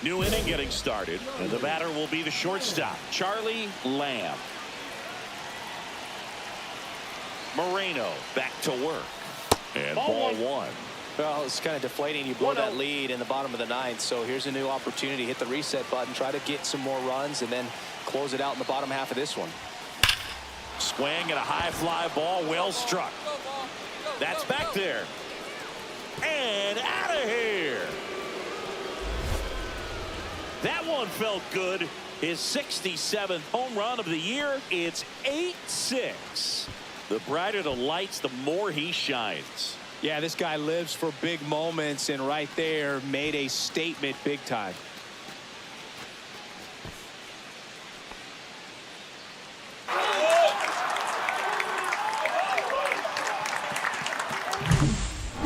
Speaker 1: New inning getting started, and the batter will be the shortstop, Charlie Lamb. Moreno back to work. And ball one.
Speaker 2: Well, it's kind of deflating. You blow that lead in the bottom of the ninth. So here's a new opportunity. Hit the reset button. Try to get some more runs and then close it out in the bottom half of this one.
Speaker 1: Swing and a high fly ball. Well struck. That's back there. And out of here. That one felt good. His 67th home run of the year. It's 8-6. The brighter the lights, the more he shines.
Speaker 2: Yeah, this guy lives for big moments, and right there made a statement big time.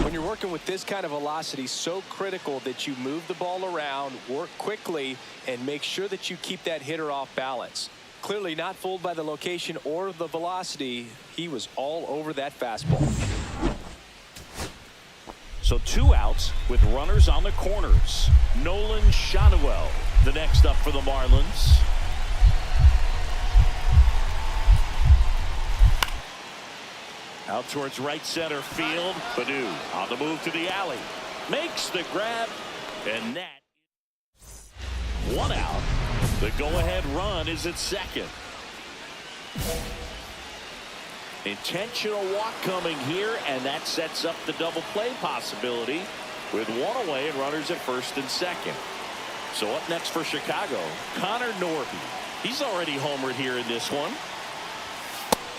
Speaker 2: When you're working with this kind of velocity, so critical that you move the ball around, work quickly, and make sure that you keep that hitter off balance. Clearly not fooled by the location or the velocity. He was all over that fastball.
Speaker 1: So 2 outs with runners on the corners. Nolan Shanuel, the next up for the Marlins. Out towards right center field. Badu on the move to the alley. Makes the grab. And that. 1 out. The go-ahead run is at second. Intentional walk coming here, and that sets up the double play possibility with 1 away and runners at first and second. So up next for Chicago, Connor Norby. He's already homered here in this one.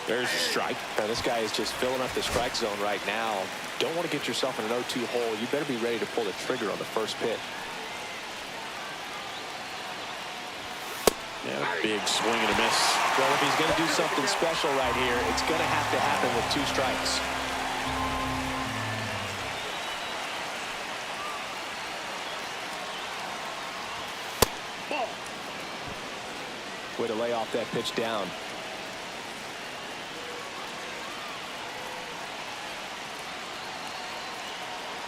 Speaker 1: There's a strike.
Speaker 2: Now, this guy is just filling up the strike zone right now. Don't want to get yourself in an 0-2 hole. You better be ready to pull the trigger on the first pitch.
Speaker 1: Yeah, big swing and a miss.
Speaker 2: Well, if he's going to do something special right here, it's going to have to happen with 2 strikes.
Speaker 3: Ball.
Speaker 2: Way to lay off that pitch down.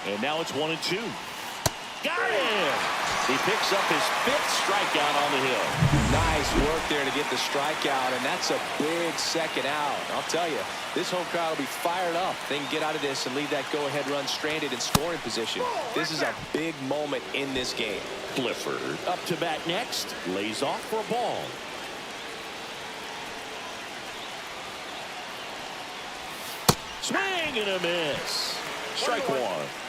Speaker 1: And now it's 1-2. Got him! He picks up his 5th strikeout on the hill.
Speaker 2: Nice work there to get the strikeout, and that's a big second out. I'll tell you, this home crowd will be fired up. They can get out of this and leave that go-ahead run stranded in scoring position. This is a big moment in this game.
Speaker 1: Clifford up to bat next. Lays off for a ball. Swing and a miss. Strike 1.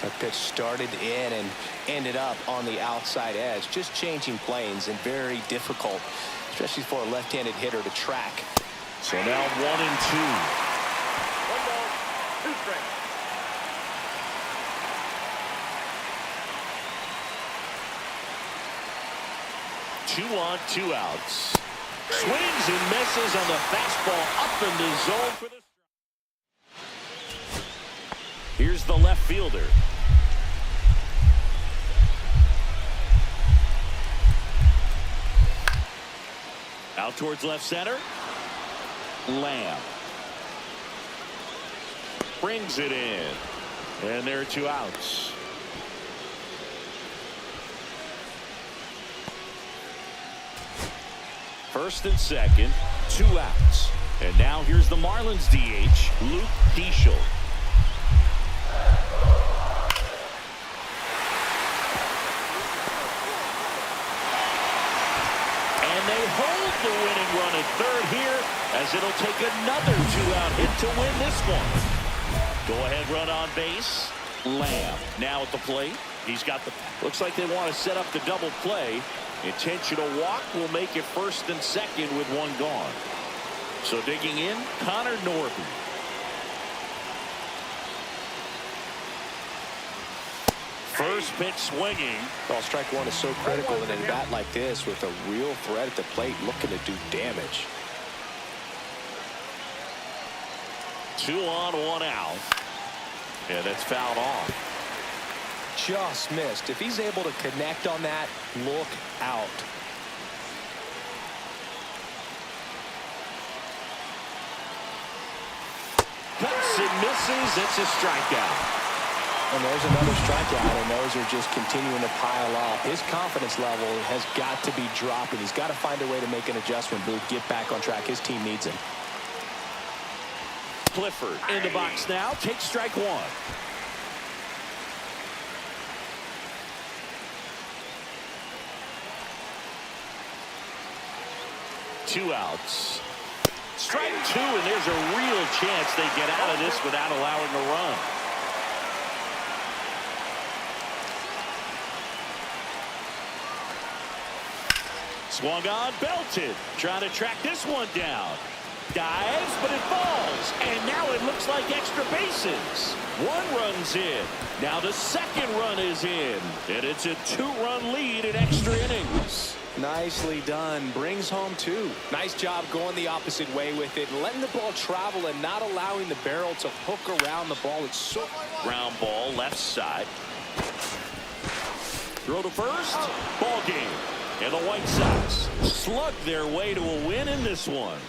Speaker 2: That pitch started in and ended up on the outside edge. Just changing planes and very difficult, especially for a left-handed hitter to track.
Speaker 1: So now 1-2.
Speaker 3: 1 ball, 2 strikes.
Speaker 1: Two on, 2 outs. Swings and misses on the fastball up in the zone for the. Here's the left fielder. Out towards left center. Lamb. Brings it in. And there are 2 outs. First and second, 2 outs. And now here's the Marlins DH, Luke Diesel. They hold the winning run at third here as it'll take another 2-out hit to win this one. Go-ahead run on base. Lamb now at the plate. He's got the. Looks like they want to set up the double play. Intentional walk will make it first and second with 1 gone. So digging in, Connor Norby. First pitch swinging.
Speaker 2: Well, strike one is so critical in a bat like this with a real threat at the plate looking to do damage.
Speaker 1: 2 on, 1 out. And it's fouled off.
Speaker 2: Just missed. If he's able to connect on that, look out.
Speaker 1: Cuts and misses. It's a strikeout.
Speaker 2: And there's another strikeout, and those are just continuing to pile up. His confidence level has got to be dropping. He's got to find a way to make an adjustment, Booth, get back on track. His team needs him.
Speaker 1: Clifford in the box now. Takes strike 1. Two outs. Strike 2, and there's a real chance they get out of this without allowing a run. Swung on, belted. Trying to track this one down. Dives, but it falls. And now it looks like extra bases. 1 run's in. Now the second run is in. And it's a 2-run lead in extra innings.
Speaker 2: Nicely done. Brings home 2. Nice job going the opposite way with it. Letting the ball travel and not allowing the barrel to hook around the ball. It's so...
Speaker 1: Ground ball, left side. Throw to first. Ball game. And the White Sox slug their way to a win in this one.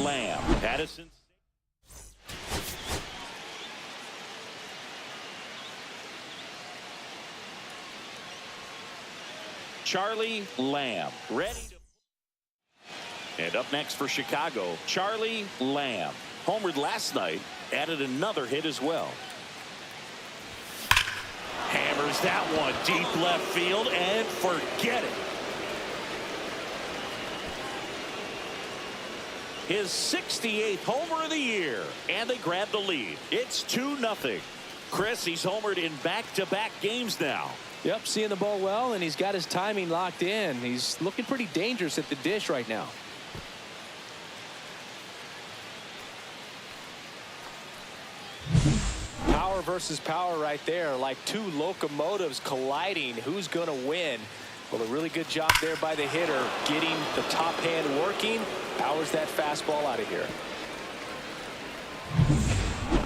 Speaker 1: Lamb. Addison. Charlie Lamb. Ready to... And up next for Chicago, Charlie Lamb. Homered last night. Added another hit as well. Hammers that one deep left field and forget it. His 68th homer of the year, and they grab the lead. It's 2-0. Chris, he's homered in back-to-back games now.
Speaker 2: Yep, seeing the ball well, and he's got his timing locked in. He's looking pretty dangerous at the dish right now. Power versus power right there, like 2 locomotives colliding. Who's going to win? Well, a really good job there by the hitter, getting the top hand working. Powers that fastball out of here.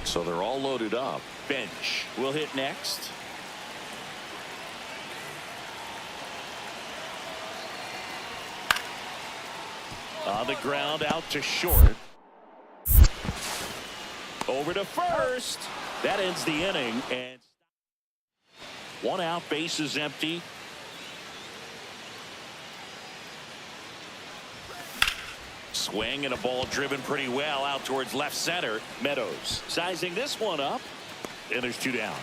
Speaker 1: So they're all loaded up. Bench will hit next. On the ground, out to short. Over to first. That ends the inning. And 1 out, bases empty. Swing and a ball driven pretty well out towards left center. Meadows sizing this one up. And there's 2 down.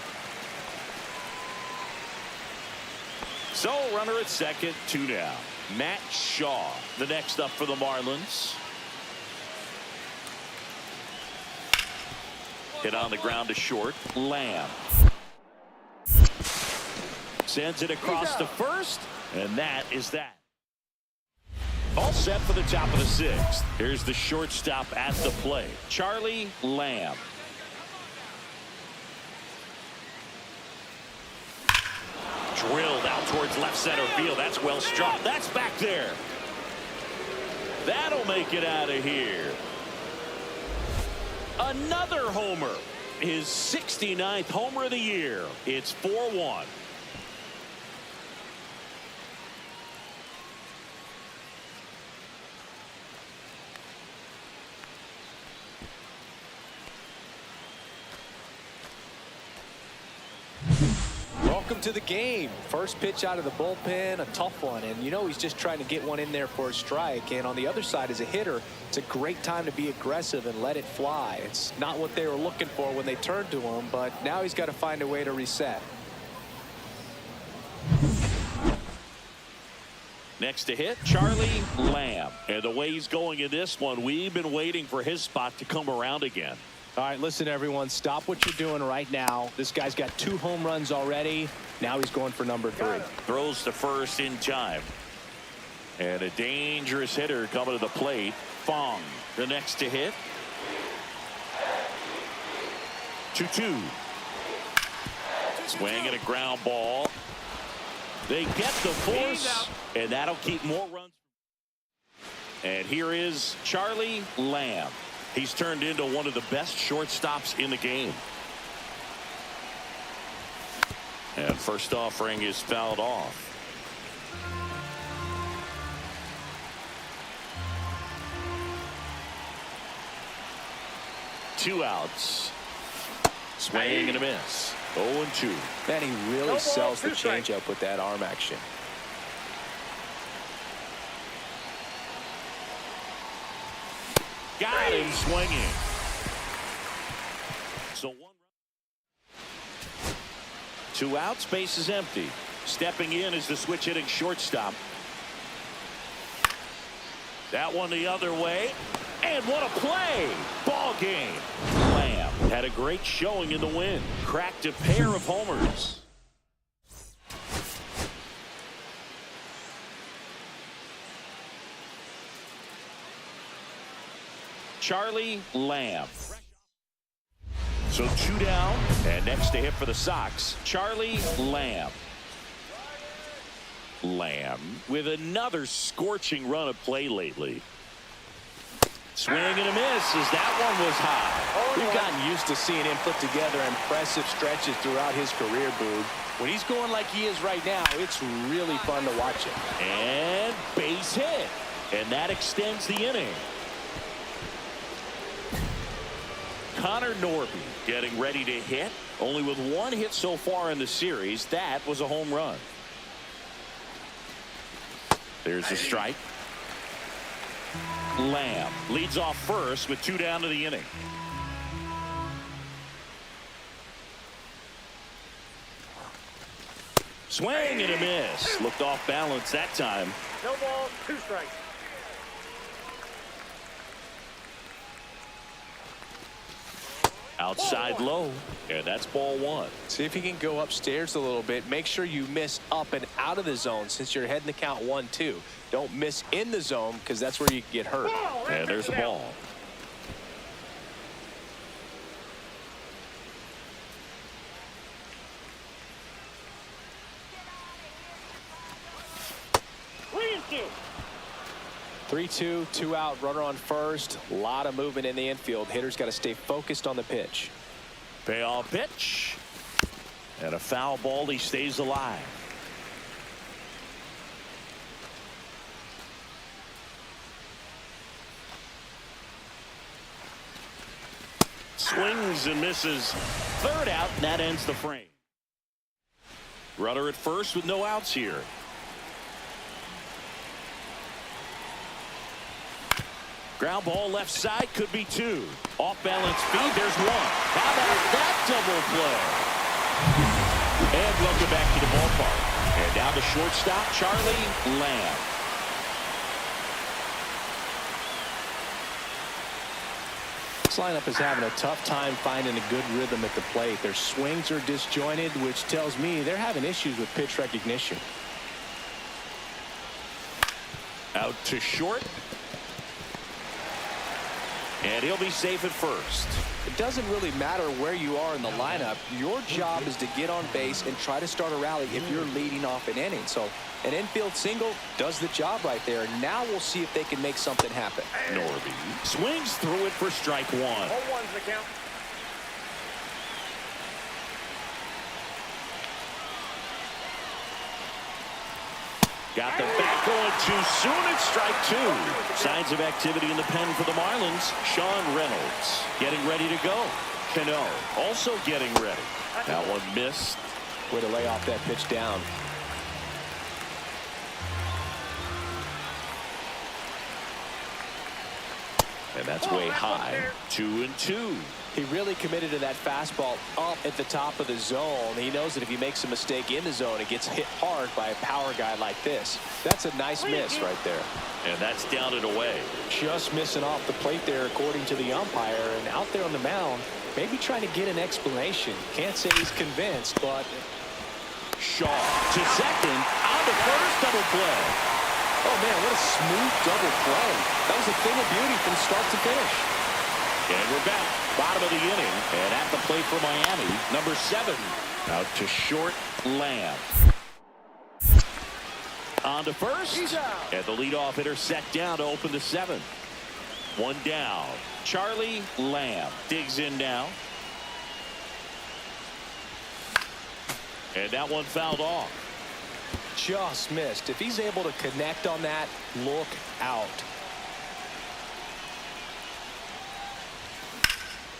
Speaker 1: So runner at second, 2 down. Matt Shaw, the next up for the Marlins. Hit on the ground to short. Lamb sends it across to first, and that is that. All set for the top of the 6th. Here's the shortstop at the plate, Charlie Lamb. Drilled out towards left center field. That's well struck. That's back there. That'll make it out of here. Another homer. His 69th homer of the year. It's 4-1.
Speaker 2: Welcome to the game. First pitch out of the bullpen, a tough one, and you know he's just trying to get one in there for a strike. And on the other side, as a hitter, it's a great time to be aggressive and let it fly. It's not what they were looking for when they turned to him, but now he's got to find a way to reset.
Speaker 1: Next to hit, Charlie Lamb. And the way he's going in this one, we've been waiting for his spot to come around again.
Speaker 2: All right, listen, everyone, stop what you're doing right now. This guy's got 2 home runs already. Now he's going for number 3.
Speaker 1: Throws to first in time. And a dangerous hitter coming to the plate. Fong, the next to hit. 2-2. Swing and a ground ball. They get the force, and that'll keep more runs. And here is Charlie Lamb. He's turned into one of the best shortstops in the game. And first offering is fouled off. Two outs. Swing and a miss. 0-2.
Speaker 2: Man, he really sells the changeup with that arm action.
Speaker 1: Got him swinging. So one run. Two outs, base is empty. Stepping in is the switch hitting shortstop. That one the other way. And what a play! Ball game. Lamb had a great showing in the win. Cracked a pair of homers. Charlie Lamb. So two down, and next to hit for the Sox, Charlie Lamb. Lamb with another scorching run of play lately. Swing and a miss as that one was high.
Speaker 2: We've gotten used to seeing him put together impressive stretches throughout his career, Boog. When he's going like he is right now, it's really fun to watch him.
Speaker 1: And base hit. And that extends the inning. Connor Norby getting ready to hit. Only with one hit so far in the series. That was a home run. There's a strike. Lamb leads off first with two down to the inning. Swing and a miss. Looked off balance that time.
Speaker 3: No ball, two strikes.
Speaker 1: Outside low, and that's ball one.
Speaker 2: See if you can go upstairs a little bit. Make sure you miss up and out of the zone since you're heading to count 1-2. Don't miss in the zone because that's where you get hurt.
Speaker 1: And there's a ball.
Speaker 2: 3-2, two out, runner on first. A lot of movement in the infield. Hitter's got to stay focused on the pitch.
Speaker 1: Payoff pitch. And a foul ball. He stays alive. Swings and misses. Third out, and that ends the frame. Runner at first with no outs here. Ground ball left side, could be two. Off balance feed, there's one. How about that double play? And welcome back to the ballpark. And down to shortstop, Charlie Lamb.
Speaker 2: This lineup is having a tough time finding a good rhythm at the plate. Their swings are disjointed, which tells me they're having issues with pitch recognition.
Speaker 1: Out to short. And he'll be safe at first.
Speaker 2: It doesn't really matter where you are in the lineup. Your job is to get on base and try to start a rally if you're leading off an inning. So an infield single does the job right there. Now we'll see if they can make something happen.
Speaker 1: Norby swings through it for strike one.
Speaker 3: 0-1's the count.
Speaker 1: Got the bat going too soon. It's strike two. Signs of activity in the pen for the Marlins. Sean Reynolds getting ready to go. Cano also getting ready. That one missed.
Speaker 2: Way to lay off that pitch down.
Speaker 1: And that's way high. 2-2.
Speaker 2: He really committed to that fastball up at the top of the zone. He knows that if he makes a mistake in the zone, it gets hit hard by a power guy like this. That's a nice miss right there.
Speaker 1: And that's down and away.
Speaker 2: Just missing off the plate there, according to the umpire. And out there on the mound, maybe trying to get an explanation. Can't say he's convinced, but...
Speaker 1: Shaw to second. On to first, double play.
Speaker 2: Oh, man, what a smooth double play. That was a thing of beauty from start to finish.
Speaker 1: And we're back. Bottom of the inning. And at the plate for Miami, number 7, Out to short, Lamb. On to first. And the leadoff hitter set down to open the 7th. One down. Charlie Lamb digs in now. And that one fouled off.
Speaker 2: Just missed. If he's able to connect on that, look out.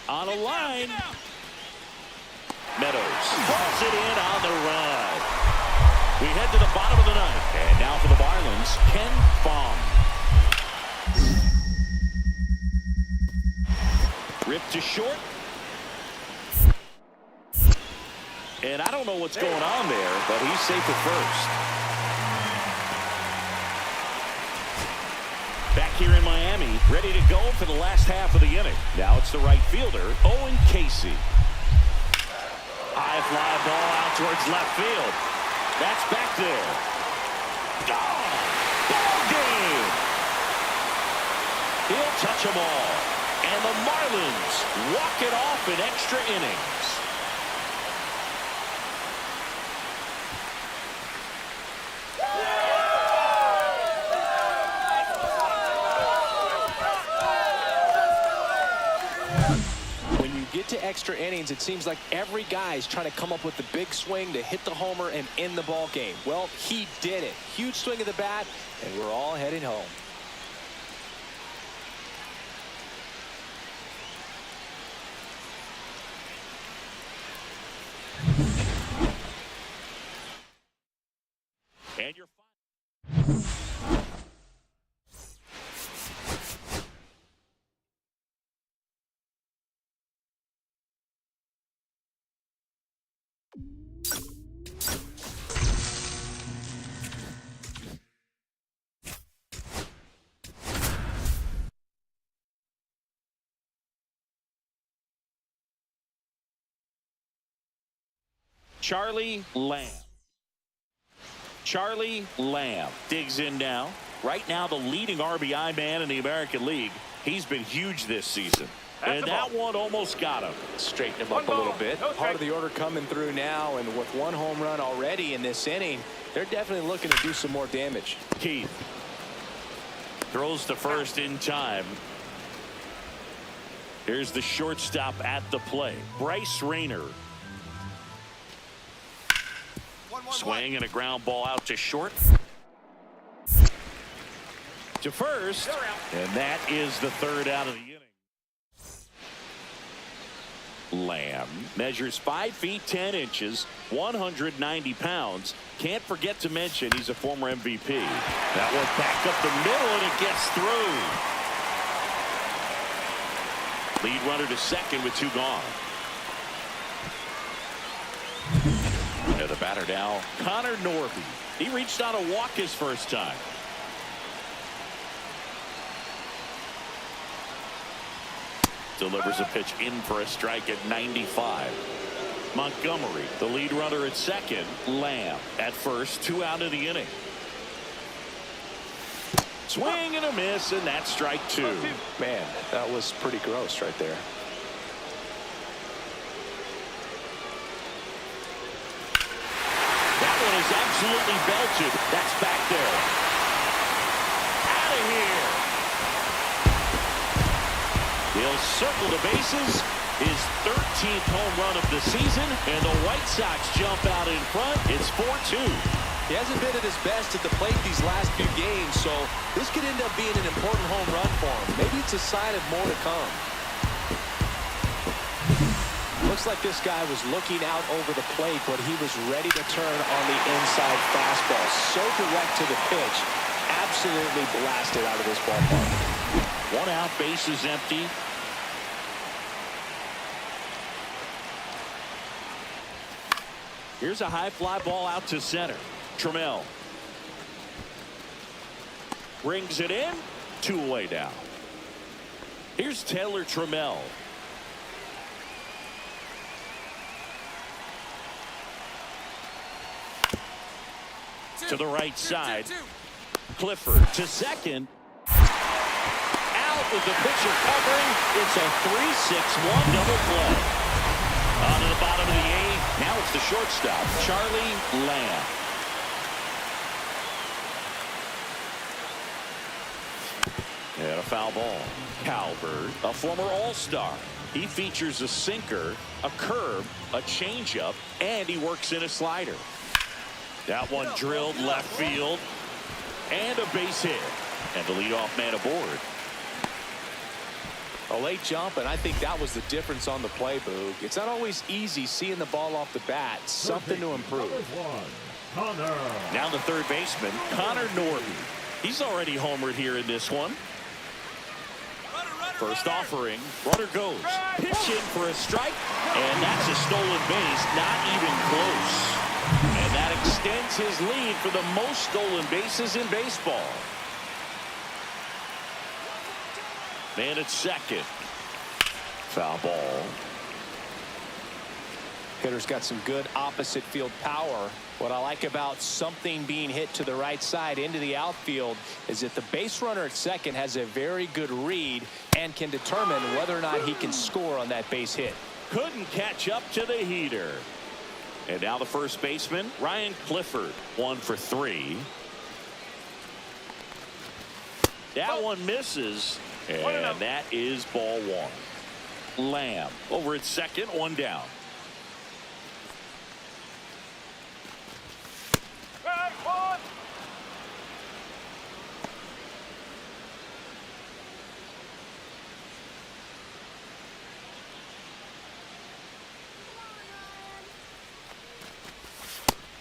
Speaker 1: On a line. Meadows pulls it in on the run. We head to the bottom of the 9th. And now for the Marlins, Ken Fong. Ripped to short. And I don't know what's going on there, but he's safe at first. Back here in Miami, ready to go for the last half of the inning. Now it's the right fielder, Owen Casey. High fly ball out towards left field. That's back there. Gone! Ball game! He'll touch them all. And the Marlins walk it off in extra innings.
Speaker 2: To extra innings, it seems like every guy is trying to come up with the big swing to hit the homer and end the ball game. Well, he did it. Huge swing of the bat, and we're all heading home.
Speaker 1: And you're Charlie Lamb. Charlie Lamb digs in now. Right now, the leading RBI man in the American League. He's been huge this season. And that one almost got him.
Speaker 2: Straighten him up a little bit. Part of the order coming through now, and with one home run already in this inning, they're definitely looking to do some more damage.
Speaker 1: Keith throws to first in time. Here's the shortstop at the plate, Bryce Rayner. Swing and a ground ball out to short. To first. And that is the 3rd out of the inning. Lamb measures 5 feet 10 inches, 190 pounds. Can't forget to mention he's a former MVP. That one back up the middle, and it gets through. Lead runner to second with 2 gone. And the batter now, Connor Norby. He reached on a walk his first time. Delivers a pitch in for a strike at 95. Montgomery, the lead runner at second. Lamb at first, 2 out of the inning. Swing and a miss, and that's strike 2.
Speaker 2: Man, that was pretty gross right there.
Speaker 1: Is absolutely belted. That's back there. Out of here. He'll circle the bases. His 13th home run of the season, and the White Sox jump out in front. It's 4-2.
Speaker 2: He hasn't been at his best at the plate these last few games, so this could end up being an important home run for him. Maybe it's a sign of more to come. Looks like this guy was looking out over the plate, but he was ready to turn on the inside fastball. So direct to the pitch. Absolutely blasted out of this ballpark.
Speaker 1: 1 out, base is empty. Here's a high fly ball out to center. Trammell brings it in. 2 away now. Here's Taylor Trammell. To the right side. Clifford to second. Out with the pitcher covering. It's a 3-6-1 double play. On to the bottom of the 8th. Now it's the shortstop, Charlie Lamb. And a foul ball. Calvert, a former All-Star. He features a sinker, a curve, a changeup, and he works in a slider. That one drilled left field. And a base hit. And the leadoff man aboard.
Speaker 2: A late jump, and I think that was the difference on the play, Boog. It's not always easy seeing the ball off the bat. Something to improve.
Speaker 1: Now the third baseman, Connor Norton. He's already homered here in this one. First offering, runner goes. Pitch in for a strike, and that's a stolen base, not even close. And that extends his lead for the most stolen bases in baseball. Man at second. Foul ball.
Speaker 2: Hitter's got some good opposite field power. What I like about something being hit to the right side into the outfield is that the base runner at second has a very good read and can determine whether or not he can score on that base hit.
Speaker 1: Couldn't catch up to the heater. And now the first baseman, Ryan Clifford, 1 for 3. That one misses, and that is ball 1. Lamb over at second, 1 down.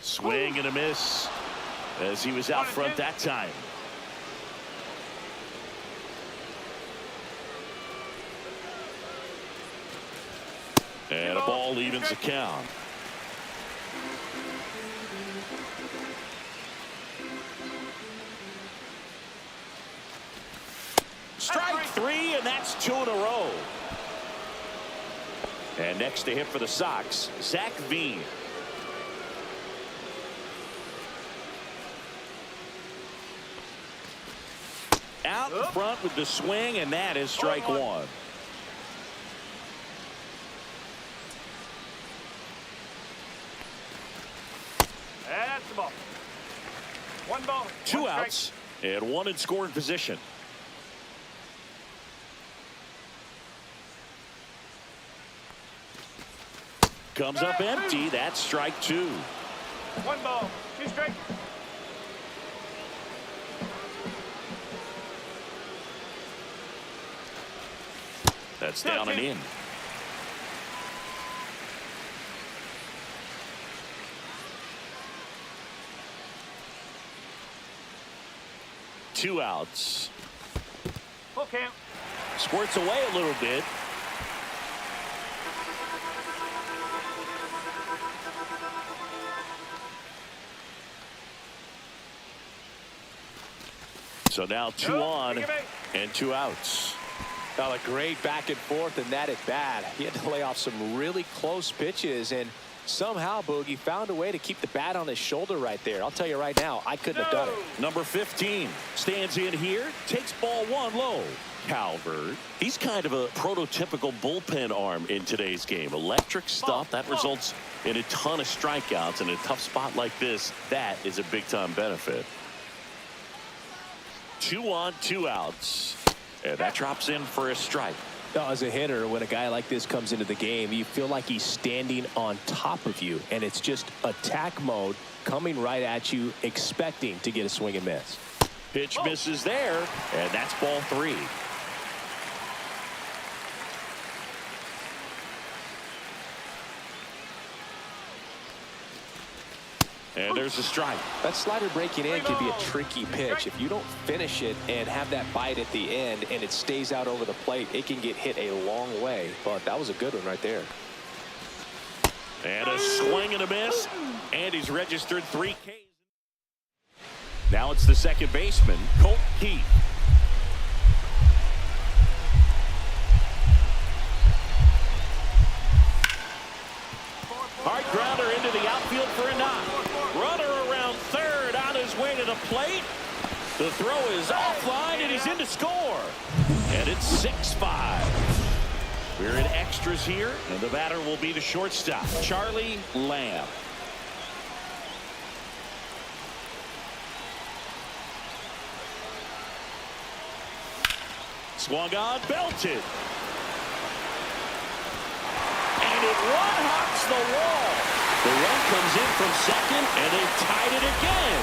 Speaker 1: Swing and a miss as he was out front that time. And a ball evens the count. Strike 3, and that's 2 in a row. And next to hit for the Sox, Zach Veen. Out in front with the swing, and that is strike 1.
Speaker 3: That's the ball. 1 ball.
Speaker 1: 2 outs and 1 in scoring position. Comes up empty. That's strike 2.
Speaker 3: 1 ball. 2 strikes.
Speaker 1: That's down and in. Two outs.
Speaker 3: Full count.
Speaker 1: Squirts away a little bit. So now 2 on and 2 outs.
Speaker 2: Well, a great back and forth in that at bat. He had to lay off some really close pitches, and somehow Boogie found a way to keep the bat on his shoulder right there. I'll tell you right now, I couldn't have done it.
Speaker 1: Number 15 stands in here, takes ball 1 low. Calvert. He's kind of a prototypical bullpen arm in today's game. Electric stuff that results in a ton of strikeouts in a tough spot like this. That is a big time benefit. 2 on, 2 outs. And that drops in for a strike.
Speaker 2: Now, as a hitter, when a guy like this comes into the game, you feel like he's standing on top of you, and it's just attack mode coming right at you, expecting to get a swing and miss.
Speaker 1: Pitch misses there, and that's ball 3. And there's a strike.
Speaker 2: That slider breaking in can be a tricky pitch. If you don't finish it and have that bite at the end and it stays out over the plate, it can get hit a long way. But that was a good one right there.
Speaker 1: And a swing and a miss. And he's registered 3 Ks. Now it's the second baseman, Colt Keith. Hard grounder into the outfield for a knock. Runner around third on his way to the plate. The throw is offline and he's in to score. And it's 6-5. We're in extras here, and the batter will be the shortstop, Charlie Lamb. Swung on, belted. And it one-hops the wall. The run comes in from second, and they've tied it again.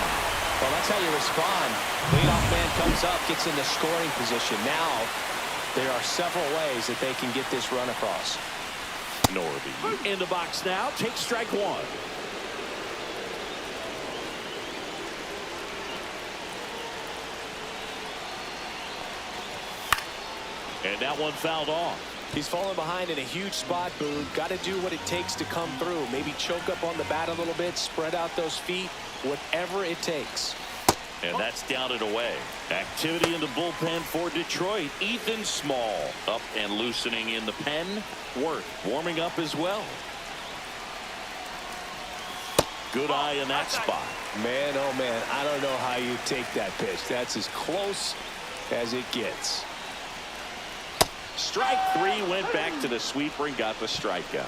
Speaker 2: Well, that's how you respond. Leadoff man comes up, gets in the scoring position. Now, there are several ways that they can get this run across.
Speaker 1: Norby in the box now, takes strike one. And that one fouled off.
Speaker 2: He's fallen behind in a huge spot, Boone. Got to do what it takes to come through. Maybe choke up on the bat a little bit, spread out those feet, whatever it takes.
Speaker 1: And that's down and away. Activity in the bullpen for Detroit. Ethan Small up and loosening in the pen. Worth warming up as well. Good eye in that spot.
Speaker 2: Man, oh man, I don't know how you take that pitch. That's as close as it gets.
Speaker 1: Strike three, went back to the sweeper and got the strikeout.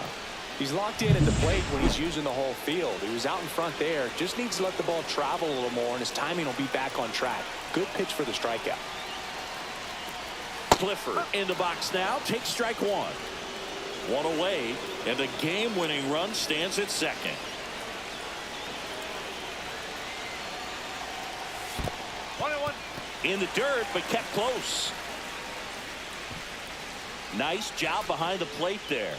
Speaker 2: He's locked in at the plate when he's using the whole field. He was out in front there. Just needs to let the ball travel a little more, and his timing will be back on track. Good pitch for the strikeout.
Speaker 1: Clifford in the box now, takes strike one. One away, and the game-winning run stands at second.
Speaker 3: One.
Speaker 1: In the dirt, but kept close. Nice job behind the plate there.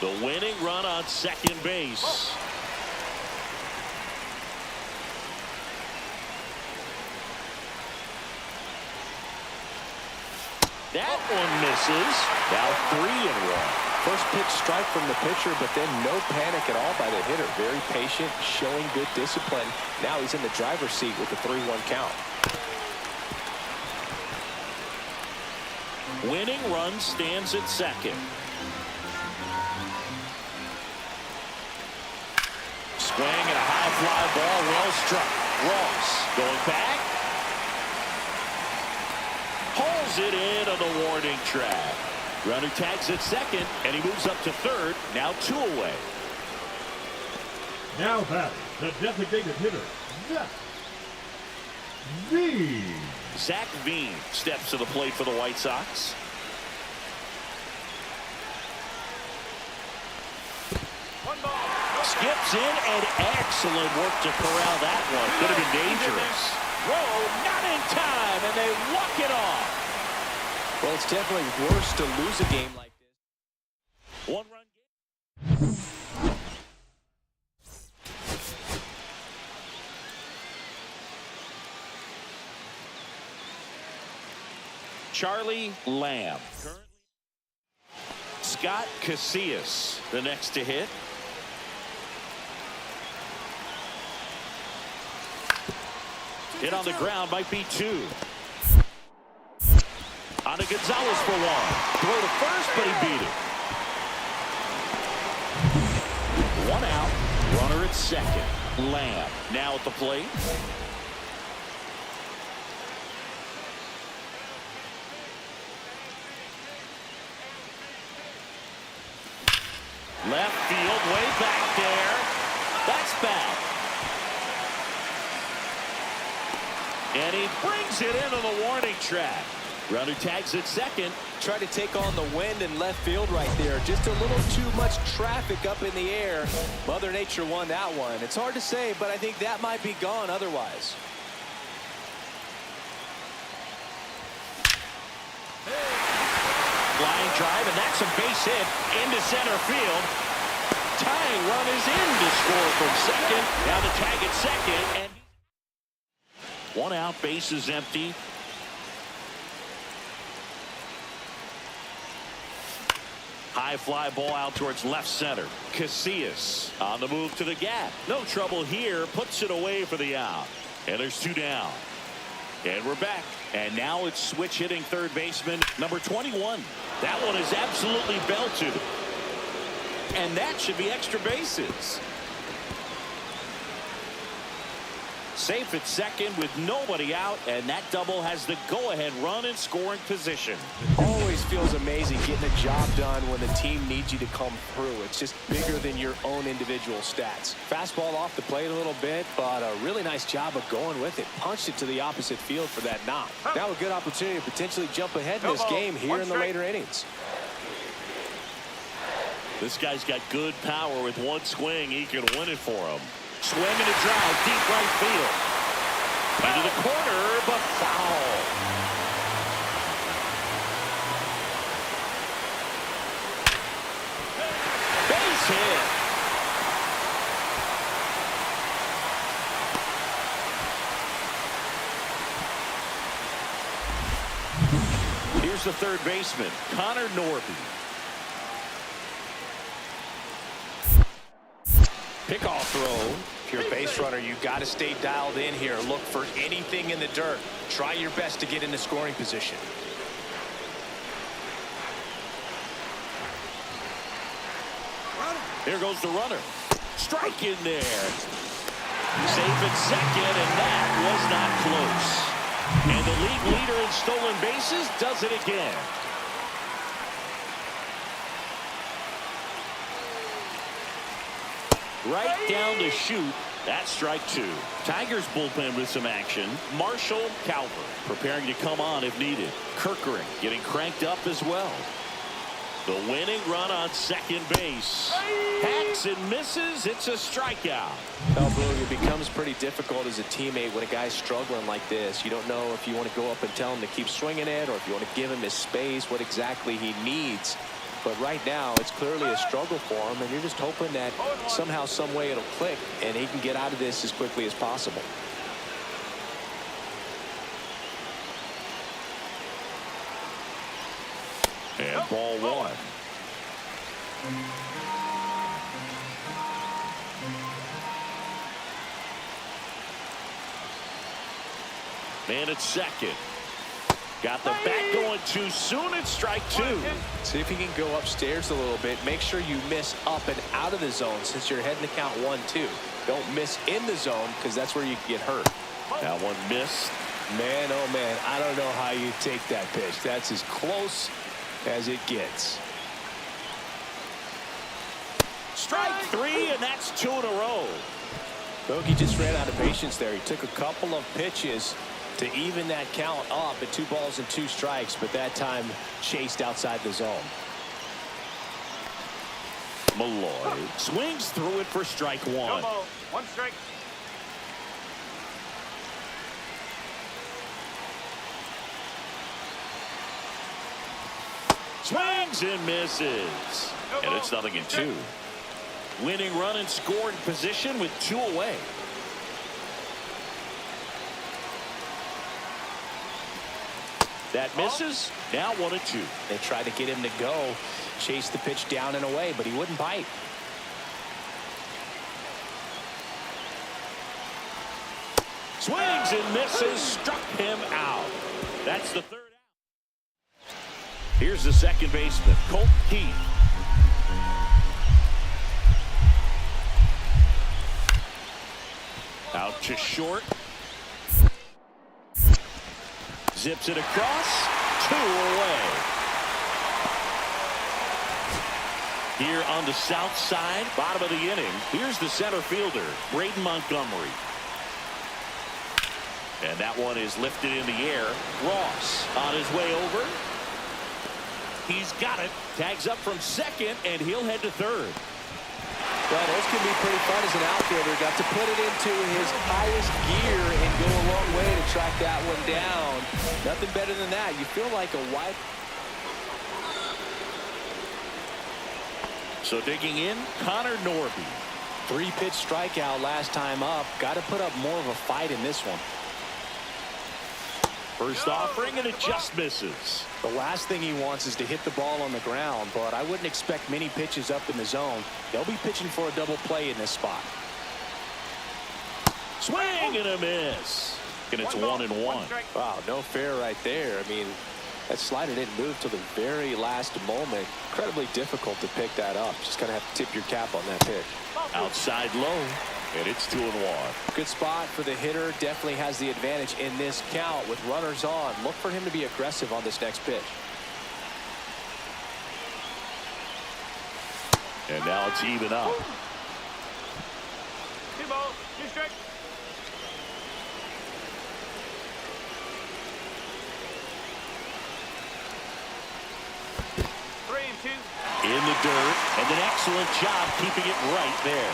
Speaker 1: The winning run on second base. That one misses. Now 3-1.
Speaker 2: First pitch strike from the pitcher, but then no panic at all by the hitter. Very patient, showing good discipline. Now he's in the driver's seat with the 3-1 count.
Speaker 1: Winning run stands at second. Swing and a high fly ball, well struck. Ross going back. Pulls it in on the warning track. Runner tags at second, and he moves up to third. Now 2 away.
Speaker 4: Now batting, the designated hitter, Zach Veen.
Speaker 1: Zach Veen steps to the plate for the White Sox.
Speaker 3: One ball.
Speaker 1: Skips in, and excellent work to corral that one. Could have been dangerous. Rowe not in time, and they walk it off.
Speaker 2: Well, it's definitely worse to lose a game like this.
Speaker 1: One-run game. Charlie Lamb. Scott Casillas, the next to hit. Hit on the ground, might be 2. On to Gonzalez for 1. Throw to first, but he beat it. 1 out. Runner at second. Lamb now at the plate. Left field, way back there. That's back. And he brings it into the warning track. Runner tags at second.
Speaker 2: Tried to take on the wind in left field right there. Just a little too much traffic up in the air. Mother Nature won that one. It's hard to say, but I think that might be gone otherwise.
Speaker 1: Line drive, and that's a base hit into center field. Tying run is in to score from second. Now the tag at second, and 1 out, base is empty. High fly ball out towards left center. Casillas on the move to the gap. No trouble here. Puts it away for the out. And there's 2 down. And we're back. And now it's switch hitting third baseman number 21. That one is absolutely belted. And that should be extra bases. Safe at second with nobody out, and that double has the go-ahead run in scoring position.
Speaker 2: Always feels amazing getting a job done when the team needs you to come through. It's just bigger than your own individual stats. Fastball off the plate a little bit, but a really nice job of going with it. Punched it to the opposite field for that knock. Now a good opportunity to potentially jump ahead in this game here in the later innings.
Speaker 1: This guy's got good power. With one swing, he can win it for him. Swing and a drive, deep right field. Into the corner, but foul. Base hit. Here's the third baseman, Connor Norby. Pickoff throw.
Speaker 2: If you're a base runner, you got to stay dialed in here. Look for anything in the dirt. Try your best to get into scoring position.
Speaker 1: Here goes the runner. Strike in there. Safe at second, and that was not close. And the league leader in stolen bases does it again. Right down to shoot. That's strike two. Tigers bullpen with some action. Marshall, Calvert preparing to come on if needed. Kirkering getting cranked up as well. The winning run on second base. Hacks and misses. It's a strikeout.
Speaker 2: Well, Boog, it becomes pretty difficult as a teammate when a guy's struggling like this. You don't know if you want to go up and tell him to keep swinging it or if you want to give him his space, what exactly he needs. But right now, it's clearly a struggle for him, and you're just hoping that somehow, some way it'll click, and he can get out of this as quickly as possible.
Speaker 1: And ball one. Man at second. Got the bat going too soon. It's strike two.
Speaker 2: See if you can go upstairs a little bit. Make sure you miss up and out of the zone since you're heading to count 1-2. Don't miss in the zone because that's where you can get hurt.
Speaker 1: That one missed.
Speaker 2: Man, oh man, I don't know how you take that pitch. That's as close as it gets.
Speaker 1: Strike three, and that's two in a row.
Speaker 2: Bogey just ran out of patience there. He took a couple of pitches to even that count up at 2 balls and 2 strikes, but that time chased outside the zone.
Speaker 1: Malloy swings through it for strike one.
Speaker 3: One strike.
Speaker 1: Swings and misses. And it's 0-2. Winning run in scoring position with 2 away. That misses. Now 1-2.
Speaker 2: They tried to get him to go, chase the pitch down and away, but he wouldn't bite.
Speaker 1: Swings and misses. Struck him out. That's the third out. Here's the second baseman, Colt Keith. Out to short. Zips it across. 2 away. Here on the south side, bottom of the inning, here's the center fielder, Braden Montgomery. And that one is lifted in the air. Ross on his way over. He's got it. Tags up from second, and he'll head to third.
Speaker 2: Well, those can be pretty fun as an outfielder. Got to put it into his highest gear and go a long way to track that one down. Nothing better than that. You feel like a wide.
Speaker 1: So digging in, Connor Norby.
Speaker 2: 3-pitch strikeout last time up. Got to put up more of a fight in this one.
Speaker 1: First offering, and it just misses.
Speaker 2: The last thing he wants is to hit the ball on the ground, but I wouldn't expect many pitches up in the zone. They'll be pitching for a double play in this spot.
Speaker 1: Swing and a miss. And it's 1-1.
Speaker 2: Wow, no fair right there. I mean, that slider didn't move till the very last moment. Incredibly difficult to pick that up. Just going to have to tip your cap on that pitch.
Speaker 1: Outside low. and it's 2-1.
Speaker 2: Good spot for the hitter. Definitely has the advantage in this count with runners on. Look for him to be aggressive on this next pitch.
Speaker 1: And now it's even up.
Speaker 3: 2 balls, 2 strikes.
Speaker 1: In the dirt, and an excellent job keeping it right there.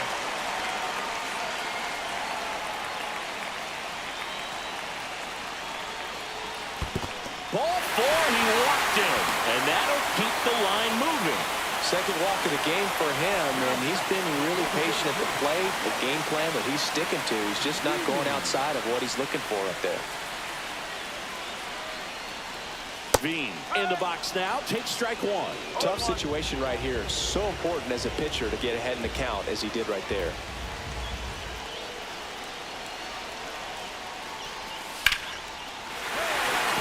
Speaker 1: Ball 4, he walked in, and that'll keep the line moving.
Speaker 2: Second walk of the game for him, and he's been really patient at the plate. The game plan that he's sticking to, he's just not going outside of what he's looking for up there.
Speaker 1: Veen in the box now, takes strike 1.
Speaker 2: Tough situation right here. So important as a pitcher to get ahead in the count as he did right there.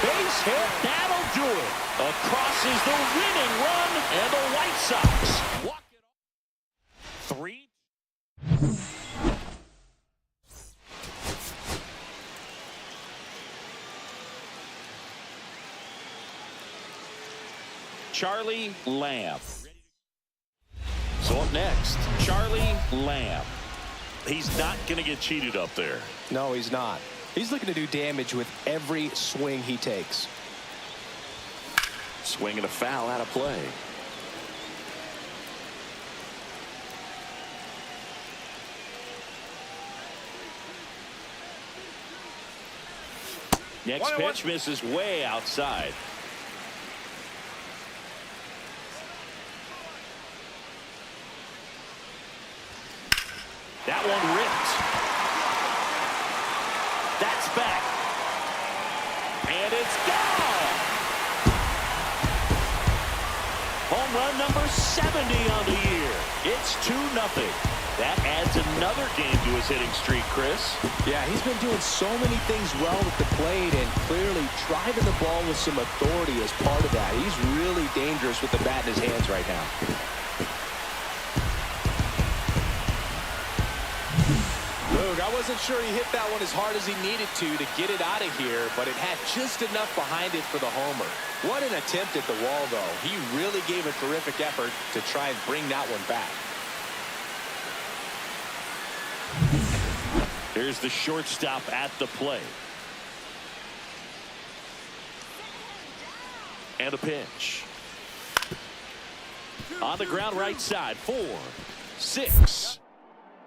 Speaker 1: Base hit, that'll do it. Across is the winning run, and the White Sox walk it off. 3. Charlie Lamb. So up next, Charlie Lamb. He's not going to get cheated up there.
Speaker 2: No, he's not. He's looking to do damage with every swing he takes.
Speaker 1: Swing and a foul out of play. Next pitch misses way outside. That one ripped. That's back. And it's gone. Home run number 70 on the year. It's 2-0. That adds another game to his hitting streak, Chris.
Speaker 2: Yeah, he's been doing so many things well at the plate and clearly driving the ball with some authority as part of that. He's really dangerous with the bat in his hands right now. I wasn't sure he hit that one as hard as he needed to get it out of here, but it had just enough behind it for the homer. What an attempt at the wall, though. He really gave a terrific effort to try and bring that one back.
Speaker 1: Here's the shortstop at the plate. And a pitch. On the ground right side, 4, 6,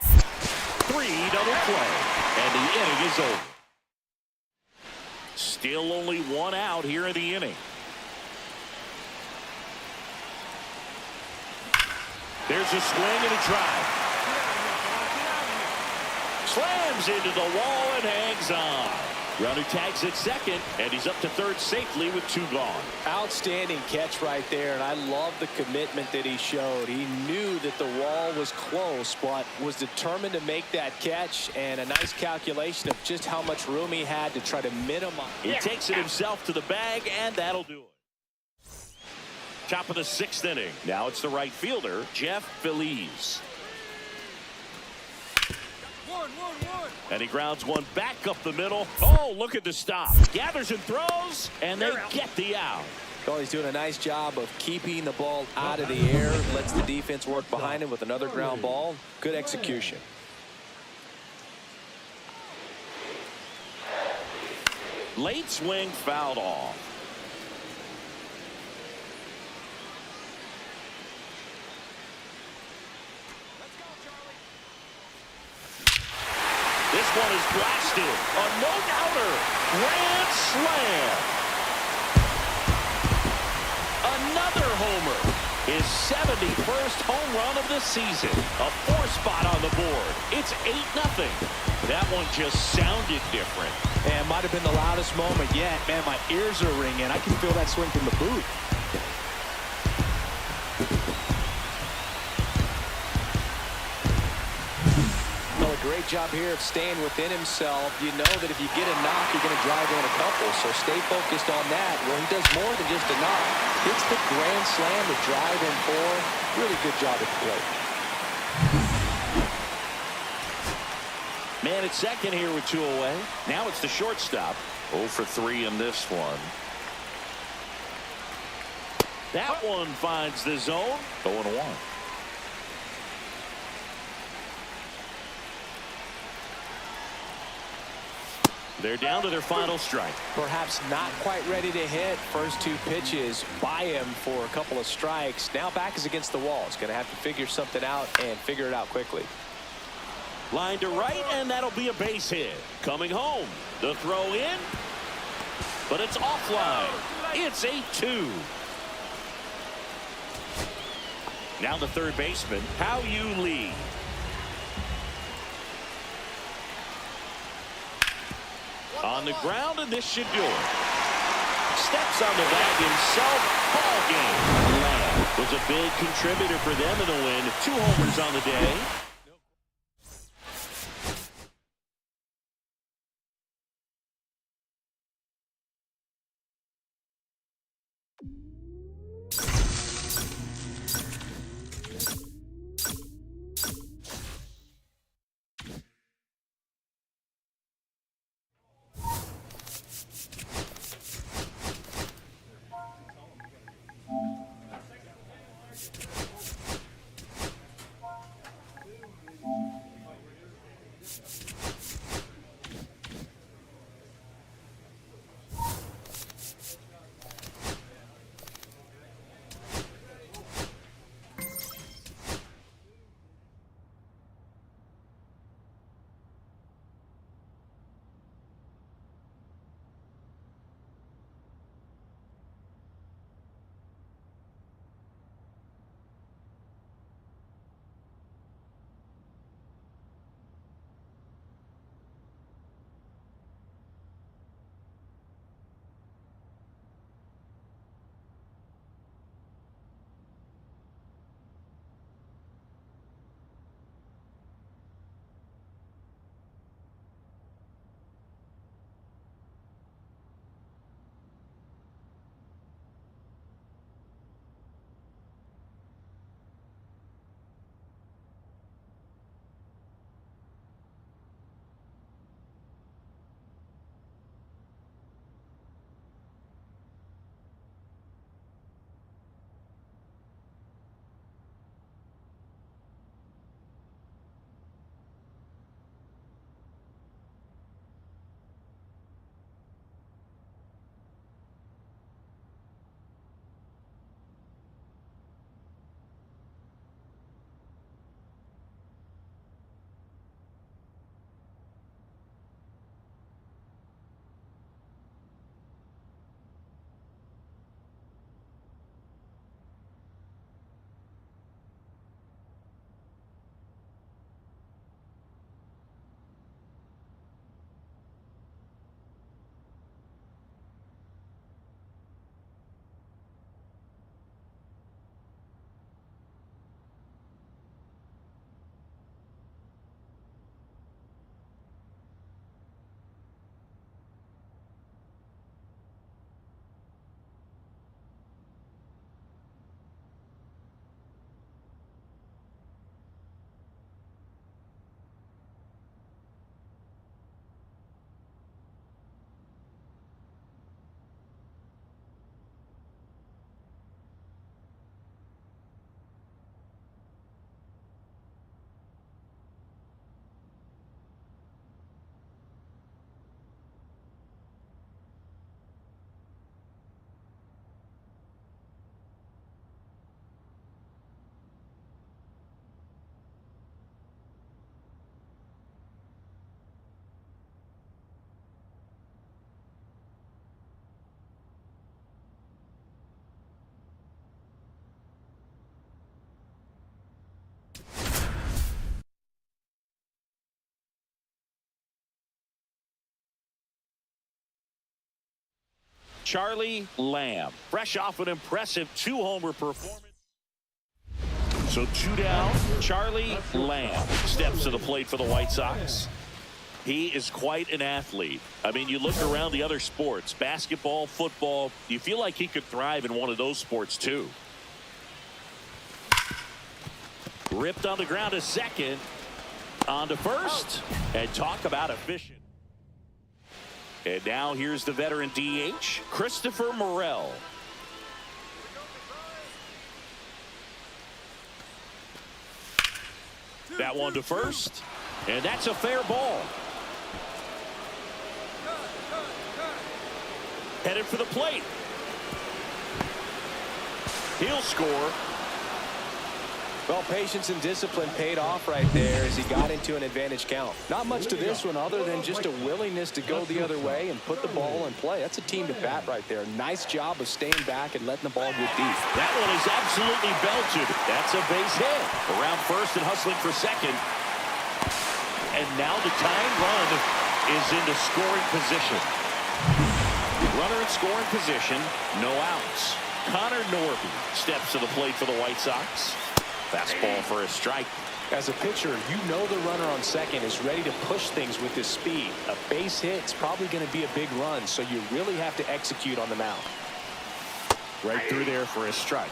Speaker 1: 3, double play, and the inning is over. Still only 1 out here in the inning. There's a swing and a drive. Slams into the wall and hangs on. Runner tags at second, and he's up to third safely with 2 gone.
Speaker 2: Outstanding catch right there, and I love the commitment that he showed. He knew that the wall was close, but was determined to make that catch, and a nice calculation of just how much room he had to try to minimize.
Speaker 1: He takes it himself to the bag, and that'll do it. Top of the 6th inning. Now it's the right fielder, Jeff Feliz. And he grounds one back up the middle. Oh, look at the stop. Gathers and throws, and they get the out.
Speaker 2: Well, he's doing a nice job of keeping the ball out of the air. Lets the defense work behind him with another ground ball. Good execution.
Speaker 1: Late swing fouled off. This one is blasted. A no-doubter. Grand slam. Another homer. His 71st home run of the season. A 4 spot on the board. It's 8-0. That one just sounded different.
Speaker 2: And might have been the loudest moment yet. Man, my ears are ringing. I can feel that swing from the booth. Great job here of staying within himself. You know that if you get a knock, you're going to drive in a couple. So stay focused on that. Well, he does more than just a knock. Hits the grand slam to drive in 4. Really good job at the plate.
Speaker 1: Man at second here with 2 away. Now it's the shortstop.
Speaker 5: 0 for 3 in this one.
Speaker 1: That one finds the zone.
Speaker 5: 0-1.
Speaker 1: They're down to their final strike.
Speaker 2: Perhaps not quite ready to hit. First 2 pitches by him for a couple of strikes. Now back is against the wall. He's going to have to figure something out and figure it out quickly.
Speaker 1: Line to right, and that'll be a base hit. Coming home. The throw in. But it's offline. It's 8-2. Now the third baseman, How You Lee. On the ground, and this should do it. Steps on the bag himself. Ball game. Lamb was a big contributor for them in the win. 2 homers on the day. Charlie Lamb, fresh off an impressive 2-homer performance. So 2 down, Charlie Lamb steps to the plate for the White Sox. He is quite an athlete. I mean, you look around the other sports, basketball, football, you feel like he could thrive in one of those sports too. Ripped on the ground to second. On to first. And talk about efficient. And now here's the veteran DH, Christopher Morel. That one to first. And that's a fair ball. Headed for the plate. He'll score.
Speaker 2: Well, patience and discipline paid off right there as he got into an advantage count. Not much to this one other than just a willingness to go the other way and put the ball in play. That's a team to bat right there. Nice job of staying back and letting the ball get deep.
Speaker 1: That one is absolutely belted. That's a base hit. Around first and hustling for second. And now the tying run is into scoring position. Runner in scoring position, no outs. Connor Norby steps to the plate for the White Sox. Fastball for a strike.
Speaker 2: As a pitcher, you know the runner on second is ready to push things with his speed. A base hit's probably going to be a big run, so you really have to execute on the mound.
Speaker 1: Right through there for a strike.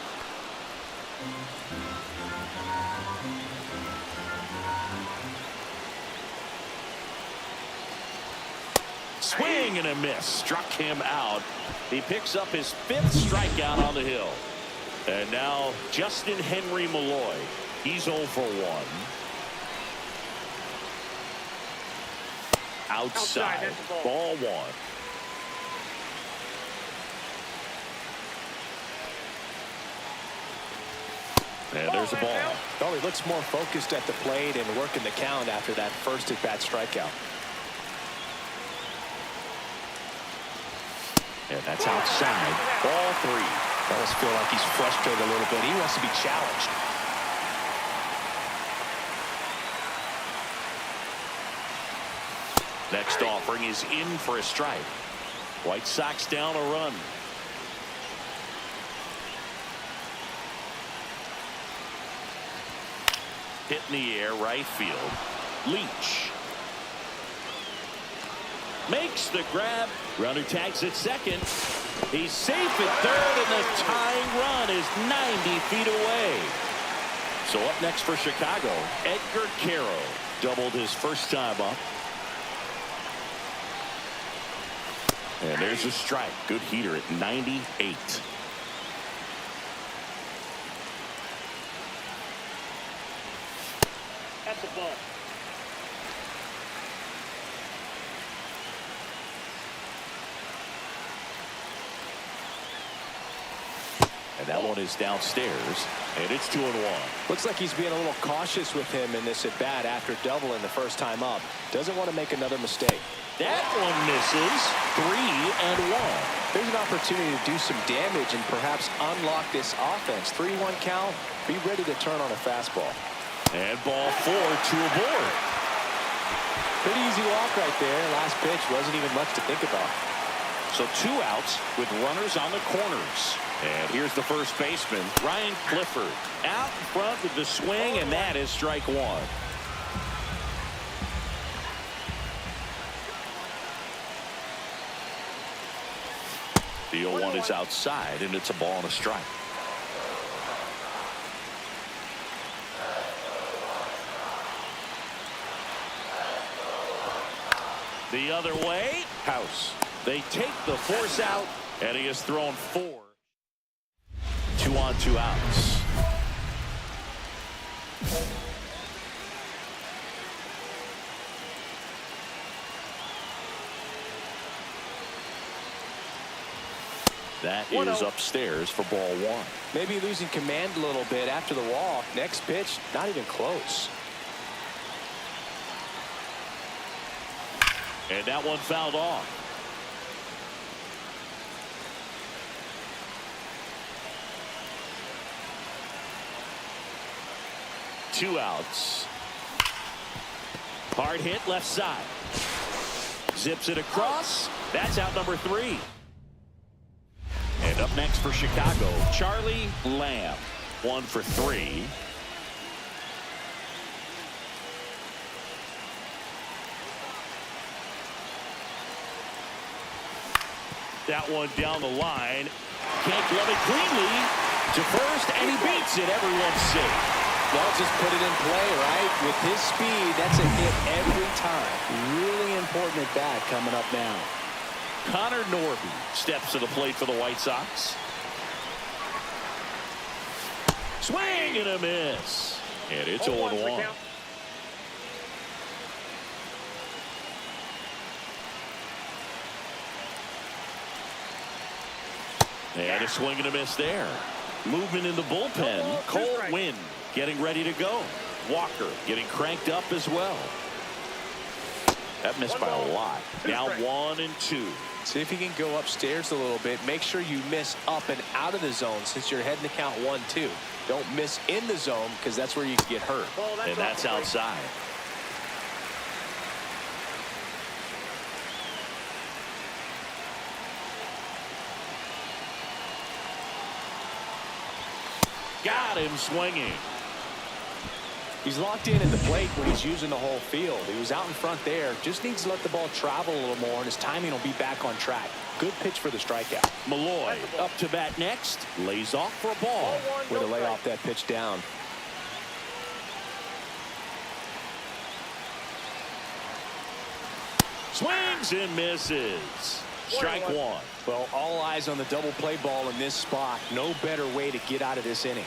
Speaker 1: Swing and a miss. Struck him out. He picks up his 5th strikeout on the hill. And now Justin Henry Malloy. He's 0 for 1. Outside. Ball 1. And there's a ball.
Speaker 2: Well, he looks more focused at the plate and working the count after that first at-bat strikeout.
Speaker 1: And that's outside. Ball 3.
Speaker 2: I almost feel like he's frustrated a little bit. He wants to be challenged.
Speaker 1: Next offering is in for a strike. White Sox down a run. Hit in the air, right field. Leach makes the grab. Runner tags at second. He's safe at third, and the tying run is 90 feet away. So up next for Chicago, Edgar Caro doubled his first time up. And there's a strike. Good heater at 98. That's a ball. And that one is downstairs, and it's 2-1.
Speaker 2: Looks like he's being a little cautious with him in this at-bat after doubling the first time up. Doesn't want to make another mistake.
Speaker 1: That one misses. 3-1.
Speaker 2: There's an opportunity to do some damage and perhaps unlock this offense. 3-1 count. Be ready to turn on a fastball.
Speaker 1: And ball 4, 2 aboard.
Speaker 2: Pretty easy walk right there. Last pitch wasn't even much to think about.
Speaker 1: So 2 outs with runners on the corners. And here's the first baseman, Ryan Clifford. Out in front with the swing, and that is strike 1. The 0-1 is outside, and it's a ball and a strike. The other way, House. They take the force out, and he has thrown 4. 2 on, 2 outs. That is upstairs for ball 1.
Speaker 2: Maybe losing command a little bit after the walk. Next pitch, not even close.
Speaker 1: And that one fouled off. Two outs. Hard hit left side. Zips it across. That's out number 3. And up next for Chicago, Charlie Lamb. 1 for 3. That one down the line. Can't glove it cleanly to first, and he beats it. Everyone's safe.
Speaker 2: They'll just put it in play, right? With his speed, that's a hit every time. Really important at bat coming up now.
Speaker 1: Connor Norby steps to the plate for the White Sox. Swing and a miss. And it's 0-1. And a swing and a miss there. Movement in the bullpen. Cole Winn getting ready to go. Walker getting cranked up as well. That missed by a lot. Now 1-2.
Speaker 2: See if you can go upstairs a little bit. Make sure you miss up and out of the zone since you're heading to count 1-2. Don't miss in the zone because that's where you can get hurt.
Speaker 1: And that's outside. Got him swinging.
Speaker 2: He's locked in at the plate when he's using the whole field. He was out in front there. Just needs to let the ball travel a little more, and his timing will be back on track. Good pitch for the strikeout.
Speaker 1: Malloy up to bat next. Lays off for a ball.
Speaker 2: Way to lay off that pitch down.
Speaker 1: Swings and misses. Strike one.
Speaker 2: Well, all eyes on the double play ball in this spot. No better way to get out of this inning.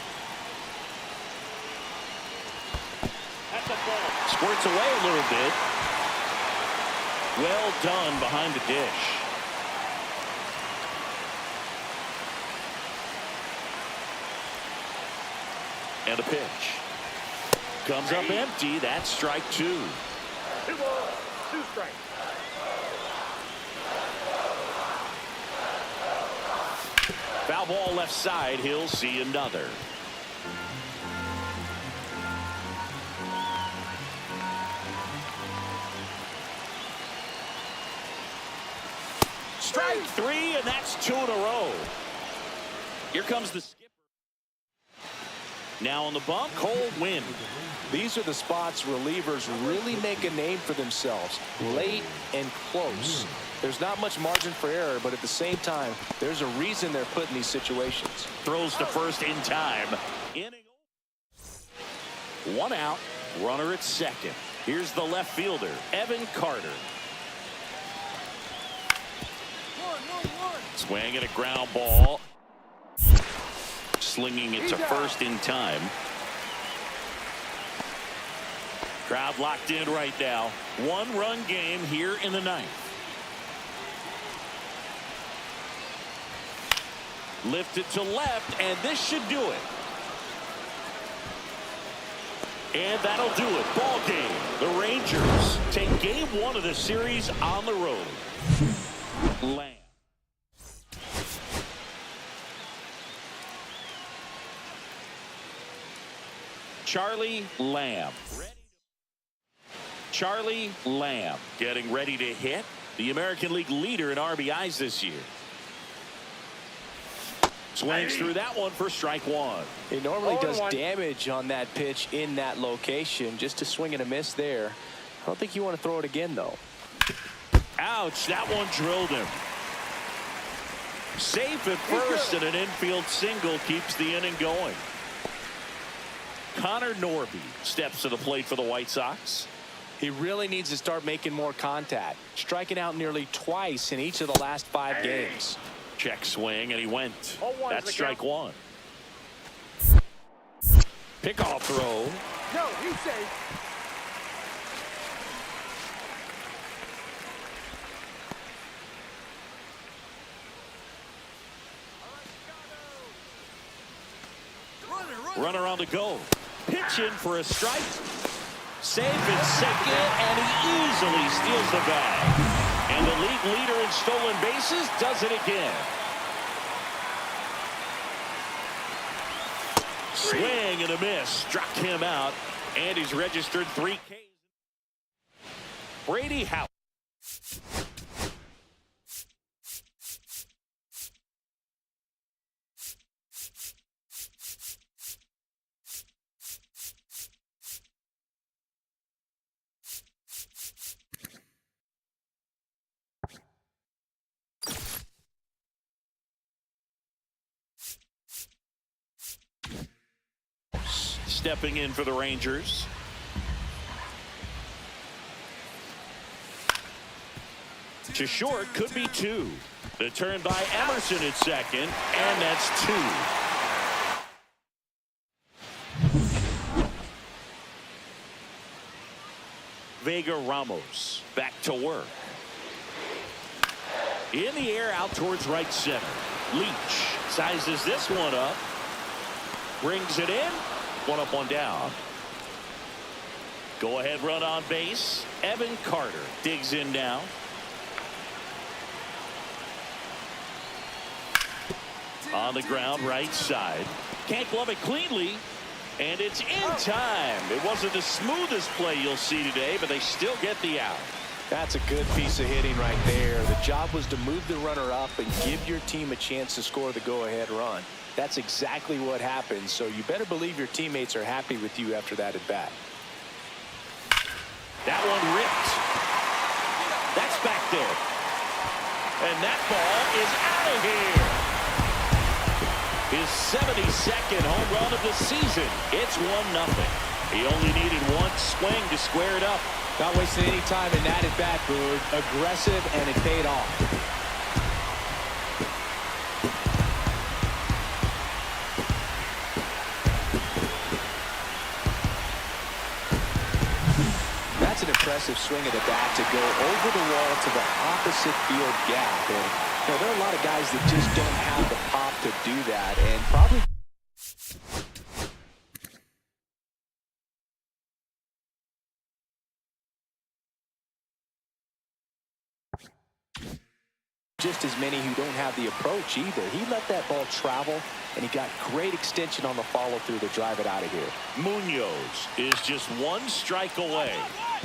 Speaker 1: Squirts away a little bit. Well done behind the dish. And a pitch. Comes up empty. That's strike two.
Speaker 3: 2 strikes.
Speaker 1: Foul ball left side. He'll see another. Strike three, and that's 2 in a row. Here comes the skipper. Now on the bump, Cole Winn.
Speaker 2: These are the spots relievers really make a name for themselves. Late and close. There's not much margin for error, but at the same time, there's a reason they're put in these situations.
Speaker 1: Throws to first in time. One out. Runner at second. Here's the left fielder, Evan Carter. Swing at a ground ball. Slinging it to first in time. Crowd locked in right now. 1-run game here in the ninth. Lifted to left, and this should do it. And that'll do it. Ball game. The Rangers take game 1 of the series on the road. Lamb. Charlie Lamb. Charlie Lamb getting ready to hit. The American League leader in RBIs this year. Swings through that one for strike one.
Speaker 2: He normally does damage on that pitch in that location. Just to swing and a miss there. I don't think you want to throw it again, though.
Speaker 1: Ouch, that one drilled him. Safe at first, and an infield single keeps the inning going. Connor Norby steps to the plate for the White Sox.
Speaker 2: He really needs to start making more contact. Striking out nearly twice in each of the last 5 games.
Speaker 1: Check swing, and he went. That's strike one. Pickoff throw.
Speaker 3: No, he's safe.
Speaker 1: Runner on the go. Pitch in for a strike. Safe at second, and he easily steals the bag. And the league leader in stolen bases does it again. Swing and a miss. Struck him out, and he's registered 3 Ks. Brady House. stepping in for the Rangers. To short, could be 2. The turn by Emerson at second, and that's 2. Vega Ramos back to work. In the air out towards right center. Leach sizes this one up. Brings it in. 1 up, 1 down. Go ahead run on base. Evan Carter digs in now. On the ground right side. Can't glove it cleanly. And it's in time. It wasn't the smoothest play you'll see today, but they still get the out.
Speaker 2: That's a good piece of hitting right there. The job was to move the runner up and give your team a chance to score the go-ahead run. That's exactly what happened, so you better believe your teammates are happy with you after that at bat.
Speaker 1: That one ripped. That's back there. And that ball is out of here. His 72nd home run of the season. It's 1-0. He only needed 1 swing to square it up.
Speaker 2: Not wasting any time in that at bat, Boog. Aggressive, and it paid off. That's an impressive swing of the bat to go over the wall to the opposite field gap. And you know, there are a lot of guys that just don't have the pop to do that, and probably just as many who don't have the approach either. He let that ball travel, and he got great extension on the follow-through to drive it out of here.
Speaker 1: Munoz is just 1 strike away.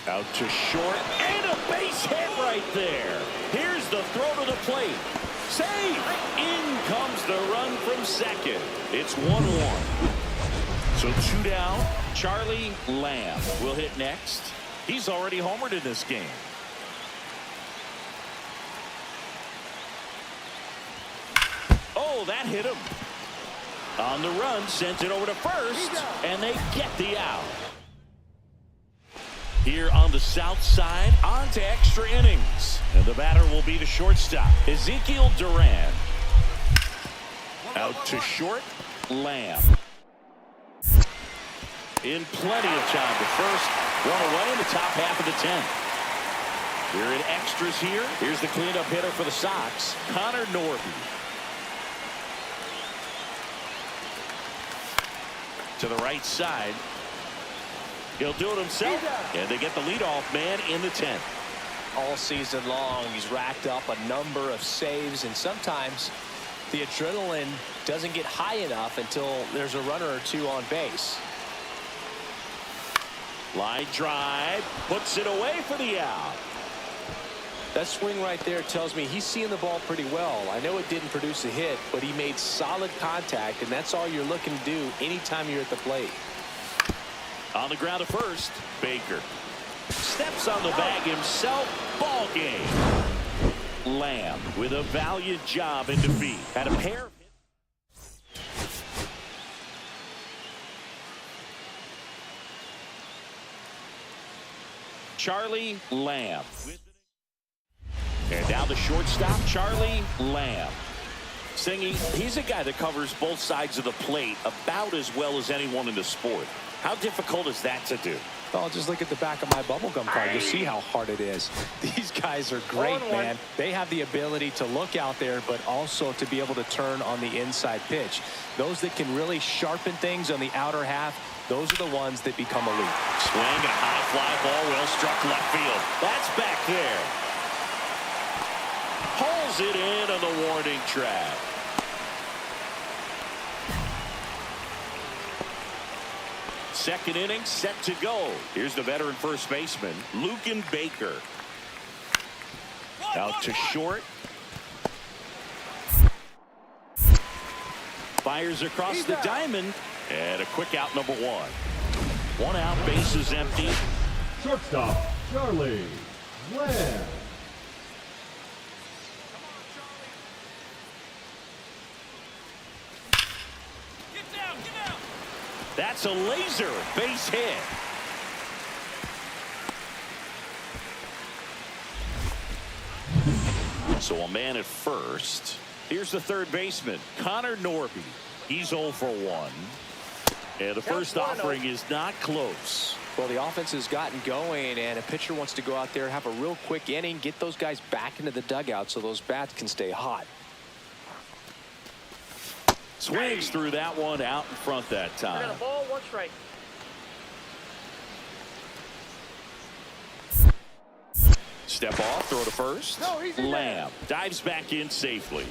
Speaker 1: Out to short, and a base hit right there. Here's the throw to the plate. Save! In comes the run from second. It's 1-1. So 2 down. Charlie Lamb will hit next. He's already homered in this game. Oh, that hit him. On the run, sends it over to first, and they get the out. Here on the south side, on to extra innings. And the batter will be the shortstop, Ezekiel Duran. Out to short, Lamb. In plenty of time to first. 1 away in the top half of the 10th. We're in extras here. Here's the cleanup hitter for the Sox, Connor Norby. To the right side. He'll do it himself. And they get the leadoff man in the 10th.
Speaker 2: All season long, he's racked up a number of saves, and sometimes the adrenaline doesn't get high enough until there's a runner or 2 on base.
Speaker 1: Line drive, puts it away for the out.
Speaker 2: That swing right there tells me he's seeing the ball pretty well. I know it didn't produce a hit, but he made solid contact, and that's all you're looking to do anytime you're at the plate.
Speaker 1: On the ground to first, Baker. Steps on the bag himself. Ball game. Lamb with a valiant job in defeat. Had a pair of Charlie Lamb. And now the shortstop, Charlie Lamb. Singing, he's a guy that covers both sides of the plate about as well as anyone in the sport. How difficult is that to do?
Speaker 2: Oh, just look at the back of my bubblegum card. You'll see how hard it is. These guys are great, man. They have the ability to look out there, but also to be able to turn on the inside pitch. Those that can really sharpen things on the outer half, those are the ones that become elite.
Speaker 1: Swing and a high fly ball, well struck left field. That's back there. Pulls it in on the warning track. Second inning set to go. Here's the veteran first baseman, Lucan Baker. Out to short. Fires across the diamond. And a quick out, number 1. 1 out, bases empty.
Speaker 4: Shortstop, Charlie Lamb.
Speaker 1: That's a laser base hit. So a man at first. Here's the third baseman, Connor Norby. He's 0 for 1. And the first offering is not close.
Speaker 2: Well, the offense has gotten going, and a pitcher wants to go out there, have a real quick inning, get those guys back into the dugout so those bats can stay hot.
Speaker 1: Swings through that one out in front that time.
Speaker 3: I got a ball, 1 strike.
Speaker 1: Step off, throw to first.
Speaker 3: No, he's in there.
Speaker 1: Lamb dives back in safely.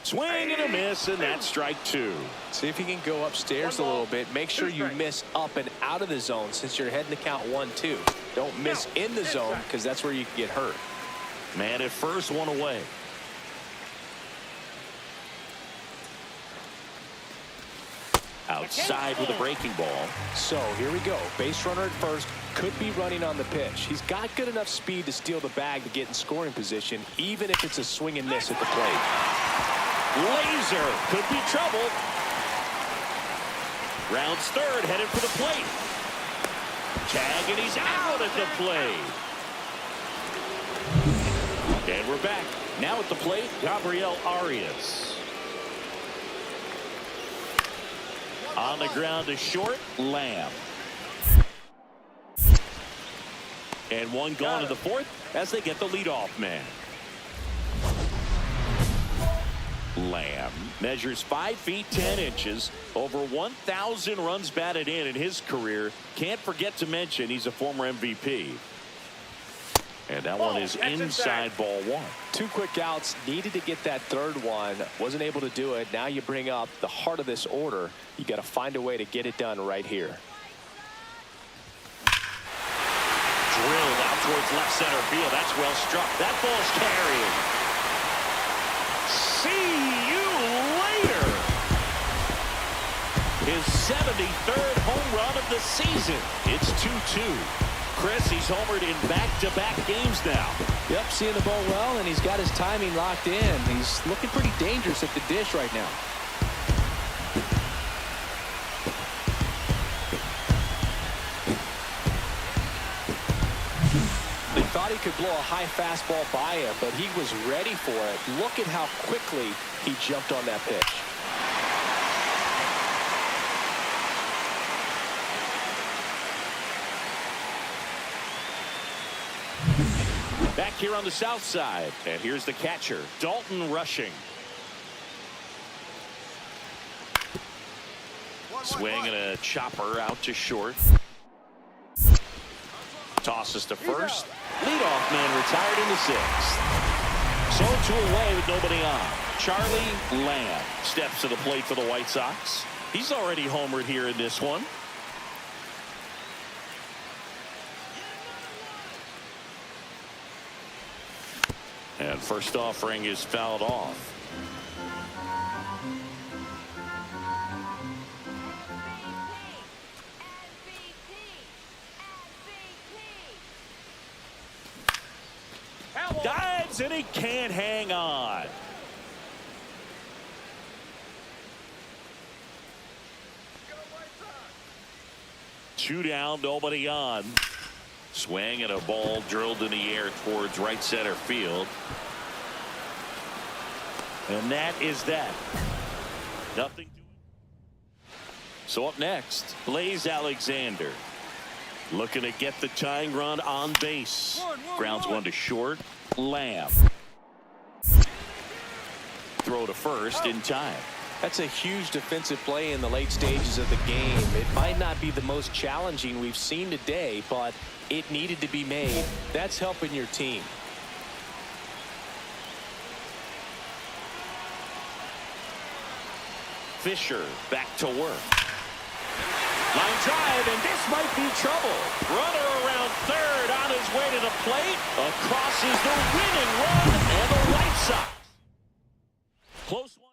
Speaker 1: Swing and a miss, and that's strike 2.
Speaker 2: See if you can go upstairs a little bit. Make sure you miss up and out of the zone since you're heading to count 1-2. Don't miss in the zone because that's where you can get hurt.
Speaker 1: Man at first, 1 away. Outside with a breaking ball.
Speaker 2: So here we go. Base runner at first. Could be running on the pitch. He's got good enough speed to steal the bag to get in scoring position, even if it's a swing and miss at the plate.
Speaker 1: Laser could be trouble. Rounds third, headed for the plate. Tag, and he's out at the plate. And we're back. Now at the plate, Gabriel Arias. On the ground to short, Lamb. And one gone to the fourth as they get the leadoff man. Lamb measures 5 feet 10 inches, over 1,000 runs batted in his career. Can't forget to mention he's a former MVP. And that one is inside ball 1.
Speaker 2: 2 quick outs. Needed to get that third one. Wasn't able to do it. Now you bring up the heart of this order. You got to find a way to get it done right here.
Speaker 1: Drilled out towards left center field. That's well struck. That ball's carried. See you later. His 73rd home run of the season. It's 2-2. Chris, he's homered in back-to-back games now.
Speaker 2: Yep, seeing the ball well, and he's got his timing locked in. He's looking pretty dangerous at the dish right now. They thought he could blow a high fastball by him, but he was ready for it. Look at how quickly he jumped on that pitch.
Speaker 1: Back here on the south side. And here's the catcher, Dalton Rushing. Swing and a chopper out to short. Tosses to first. Leadoff man retired in the 6th. So 2 away with nobody on. Charlie Lamb steps to the plate for the White Sox. He's already homered here in this one. And first offering is fouled off. Dives and he can't hang on. Two down, nobody on. Swing and a ball drilled in the air towards right center field. And that is that. Nothing to it. So up next, Blaze Alexander. Looking to get the tying run on base. Grounds one to short. Lamb. Throw to first in time.
Speaker 2: That's a huge defensive play in the late stages of the game. It might not be the most challenging we've seen today, but it needed to be made. That's helping your team.
Speaker 1: Fisher back to work. Line drive, and this might be trouble. Runner around third on his way to the plate. Across is the winning run, and the White Sox. Close one.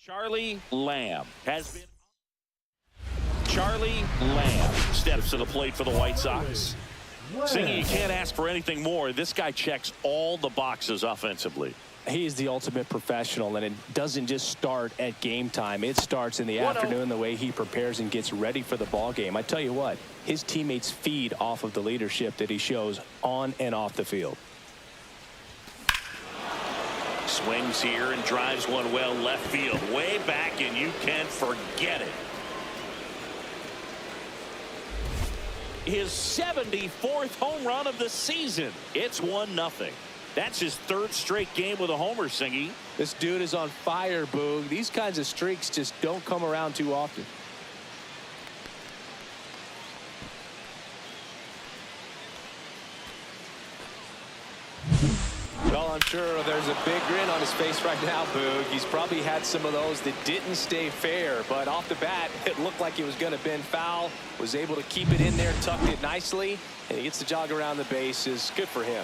Speaker 1: Charlie Lamb steps to the plate for the White Sox. Singy, you can't ask for anything more. This guy checks all the boxes offensively.
Speaker 2: He's the ultimate professional, and it doesn't just start at game time. It starts in the afternoon, the way he prepares and gets ready for the ball game. I tell you what, his teammates feed off of the leadership that he shows on and off the field.
Speaker 1: Swings here and drives one well left field, way back, and you can forget it. His 74th home run of the season. It's 1-0. That's his third straight game with a homer, Singy.
Speaker 2: This dude is on fire, Boog. These kinds of streaks just don't come around too often. Well, I'm sure there's a big grin on his face right now, Boog. He's probably had some of those that didn't stay fair, but off the bat, it looked like it was going to bend foul. Was able to keep it in there, tucked it nicely, and he gets the jog around the bases. Good for him.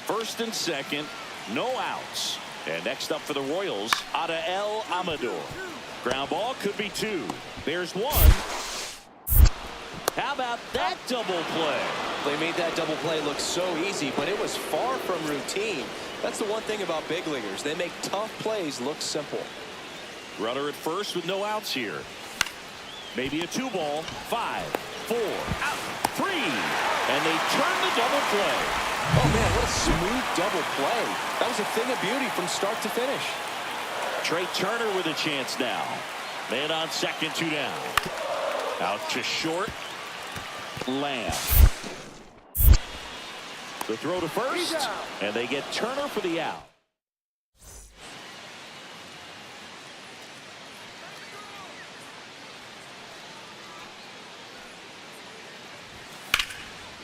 Speaker 1: First and second, no outs. And next up for the Royals, Adael Amador. Ground ball could be 2. There's 1. How about that double play?
Speaker 2: They made that double play look so easy, but it was far from routine. That's the one thing about big leaguers. They make tough plays look simple.
Speaker 1: Runner at first with no outs here. Maybe a 2-ball. 5, 4, out, 3. And they turn the double play.
Speaker 2: Oh, man, what a smooth double play. That was a thing of beauty from start to finish.
Speaker 1: Trey Turner with a chance now. Man on second, 2 down. Out to short. Lamb. The throw to first, and they get Turner for the out.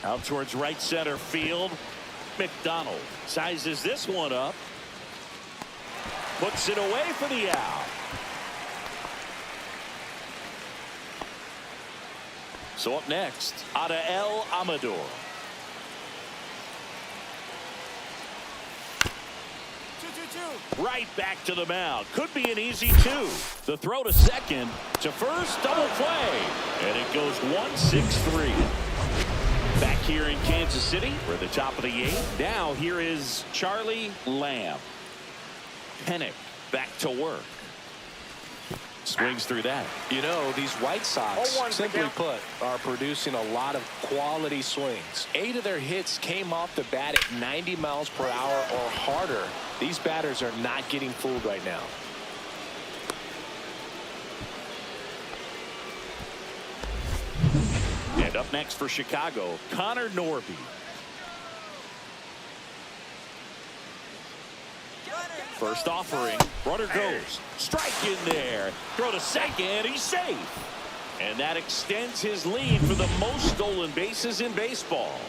Speaker 1: Out towards right center field. McDonald sizes this one up. Puts it away for the out. So up next, Adael Amador. Right back to the mound. Could be an easy 2. The throw to second, to first, double play. And it goes 1-6-3. Back here in Kansas City, we're at the top of the 8th. Now here is Charlie Lamb. Pennick back to work. Swings through that.
Speaker 2: You know, these White Sox, simply put, are producing a lot of quality swings. 8 of their hits came off the bat at 90 miles per hour or harder. These batters are not getting fooled right now.
Speaker 1: And up next for Chicago, Connor Norby. First offering, runner goes, strike in there, throw to second, he's safe. And that extends his lead for the most stolen bases in baseball.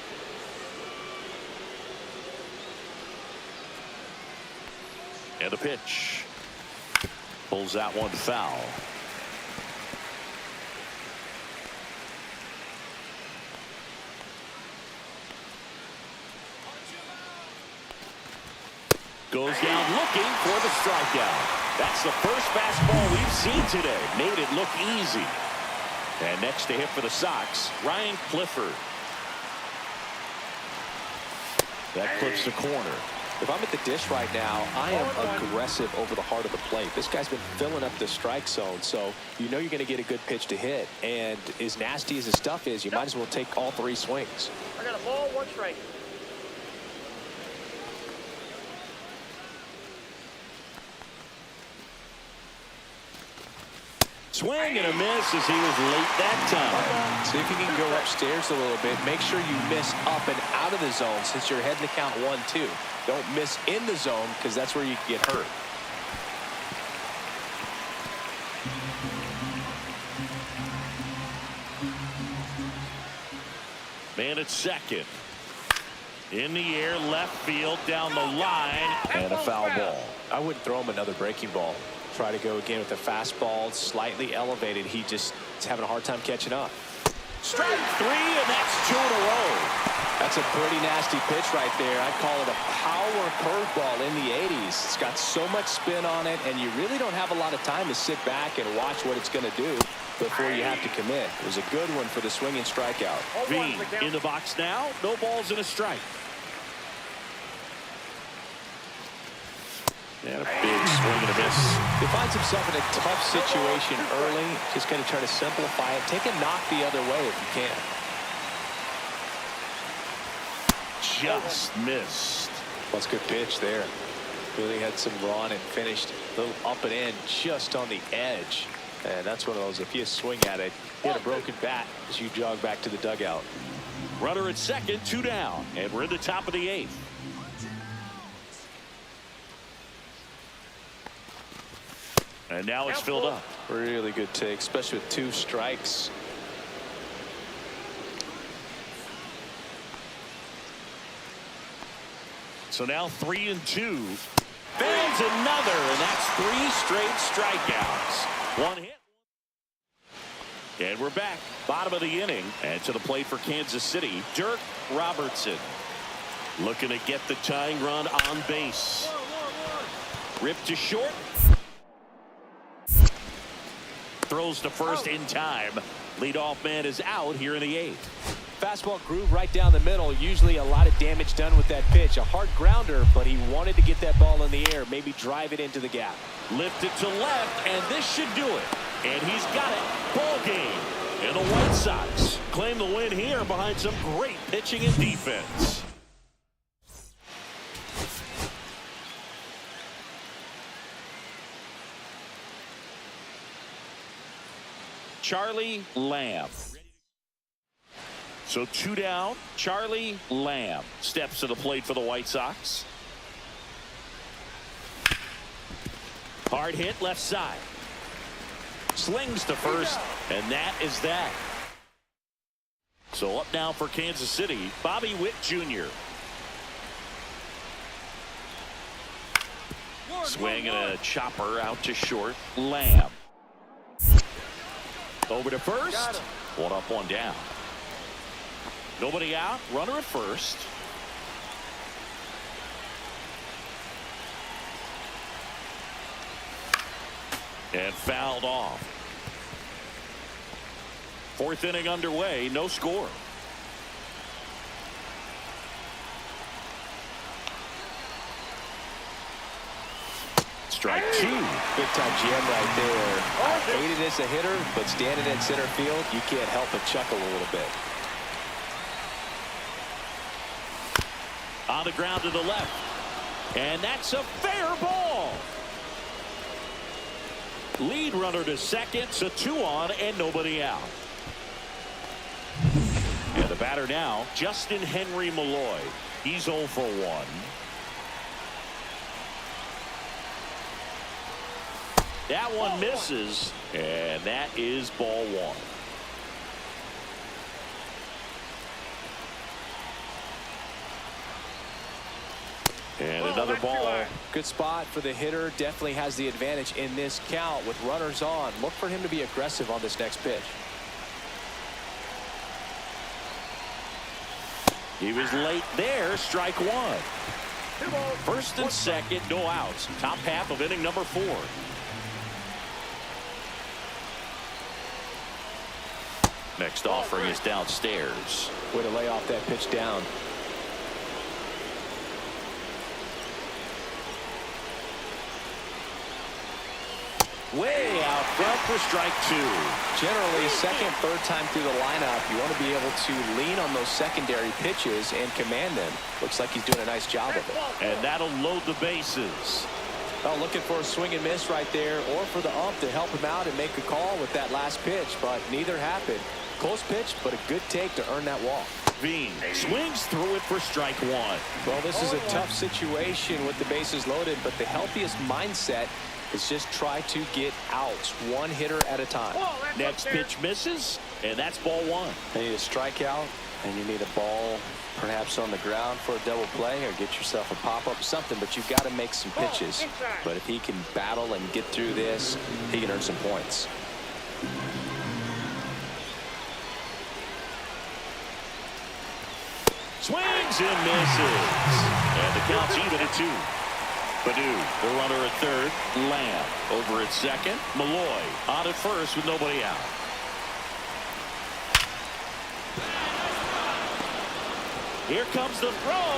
Speaker 1: And the pitch. Pulls that one foul. Goes down looking for the strikeout. That's the first fastball we've seen today. Made it look easy. And next to hit for the Sox, Ryan Clifford. That clips the corner.
Speaker 2: If I'm at the dish right now, I am aggressive over the heart of the plate. This guy's been filling up the strike zone, so you know you're going to get a good pitch to hit. And as nasty as his stuff is, you might as well take all 3 swings.
Speaker 3: I got a ball, 1 strike.
Speaker 1: Swing and a miss as he was late that time.
Speaker 2: See if you can go upstairs a little bit. Make sure you miss up and out of the zone since you're heading to count 1-2. Don't miss in the zone because that's where you can get hurt.
Speaker 1: Man at second. In the air, left field, down the line, and a foul ball.
Speaker 2: I wouldn't throw him another breaking ball. Try to go again with the fastball, slightly elevated. He just is having a hard time catching up.
Speaker 1: Strike 3, and that's 2 in a row.
Speaker 2: That's a pretty nasty pitch right there. I'd call it a power curveball in the 80s. It's got so much spin on it, and you really don't have a lot of time to sit back and watch what it's going to do before you have to commit. It was a good one for the swinging strikeout.
Speaker 1: Veen in the box now. No balls and a strike. And a big swing and a miss.
Speaker 2: He finds himself in a tough situation early. Just going to try to simplify it. Take a knock the other way if you can.
Speaker 1: Just missed.
Speaker 2: That's a good pitch there. Really had some run and finished a little up and in just on the edge. And that's one of those, if you swing at it, hit a broken bat as you jog back to the dugout.
Speaker 1: Runner at second, 2 down. And we're in the top of the 8th. And now it's filled up.
Speaker 2: Really good take, especially with 2 strikes.
Speaker 1: So now 3-2. Fails another, and that's 3 straight strikeouts. 1 hit. And we're back. Bottom of the inning. And to the plate for Kansas City, Dirk Robertson. Looking to get the tying run on base. Ripped to short. Throws to first in time. Leadoff man is out here in the 8th.
Speaker 2: Fastball groove right down the middle. Usually a lot of damage done with that pitch. A hard grounder, but he wanted to get that ball in the air. Maybe drive it into the gap.
Speaker 1: Lifted to left, and this should do it. And he's got it. Ball game. And the White Sox claim the win here behind some great pitching and defense. Charlie Lamb. So 2 down. Charlie Lamb steps to the plate for the White Sox. Hard hit left side. Slings to first, and that is that. So up now for Kansas City, Bobby Witt Jr. Swing and a chopper out to short. Lamb. Over to first. 1 up, 1 down. Nobody out. Runner at first. And fouled off. 4th inning underway. No score. Strike 2.
Speaker 2: Big time jam right there. I hate it as a hitter, but standing in center field, you can't help but chuckle a little bit.
Speaker 1: On the ground to the left. And that's a fair ball. Lead runner to second, so 2 on and nobody out. And the batter now, Justin Henry Malloy. He's 0 for 1. That one misses, and that is ball 1. And another ball.
Speaker 2: Good spot for the hitter. Definitely has the advantage in this count with runners on. Look for him to be aggressive on this next pitch.
Speaker 1: He was late there. Strike 1. First and second, no outs. Top half of inning number 4. Next offering is downstairs.
Speaker 2: Way to lay off that pitch down.
Speaker 1: Way out front for strike 2.
Speaker 2: Generally, second, third time through the lineup, you want to be able to lean on those secondary pitches and command them. Looks like he's doing a nice job of it.
Speaker 1: And that'll load the bases.
Speaker 2: Well, looking for a swing and miss right there, or for the ump to help him out and make a call with that last pitch, but neither happened. Close pitch, but a good take to earn that walk.
Speaker 1: Veen swings through it for strike 1.
Speaker 2: Well, this is a tough situation with the bases loaded, but the healthiest mindset is just try to get outs, 1 hitter at a time.
Speaker 1: Next pitch misses, and that's ball 1.
Speaker 2: You need a strikeout, and you need a ball perhaps on the ground for a double play, or get yourself a pop-up or something, but you've got to make some pitches. But if he can battle and get through this, he can earn some points.
Speaker 1: Swings and misses. And the count's even at 2. Padu, the runner at third. Lamb over at second. Malloy on at first with nobody out. Here comes the throw.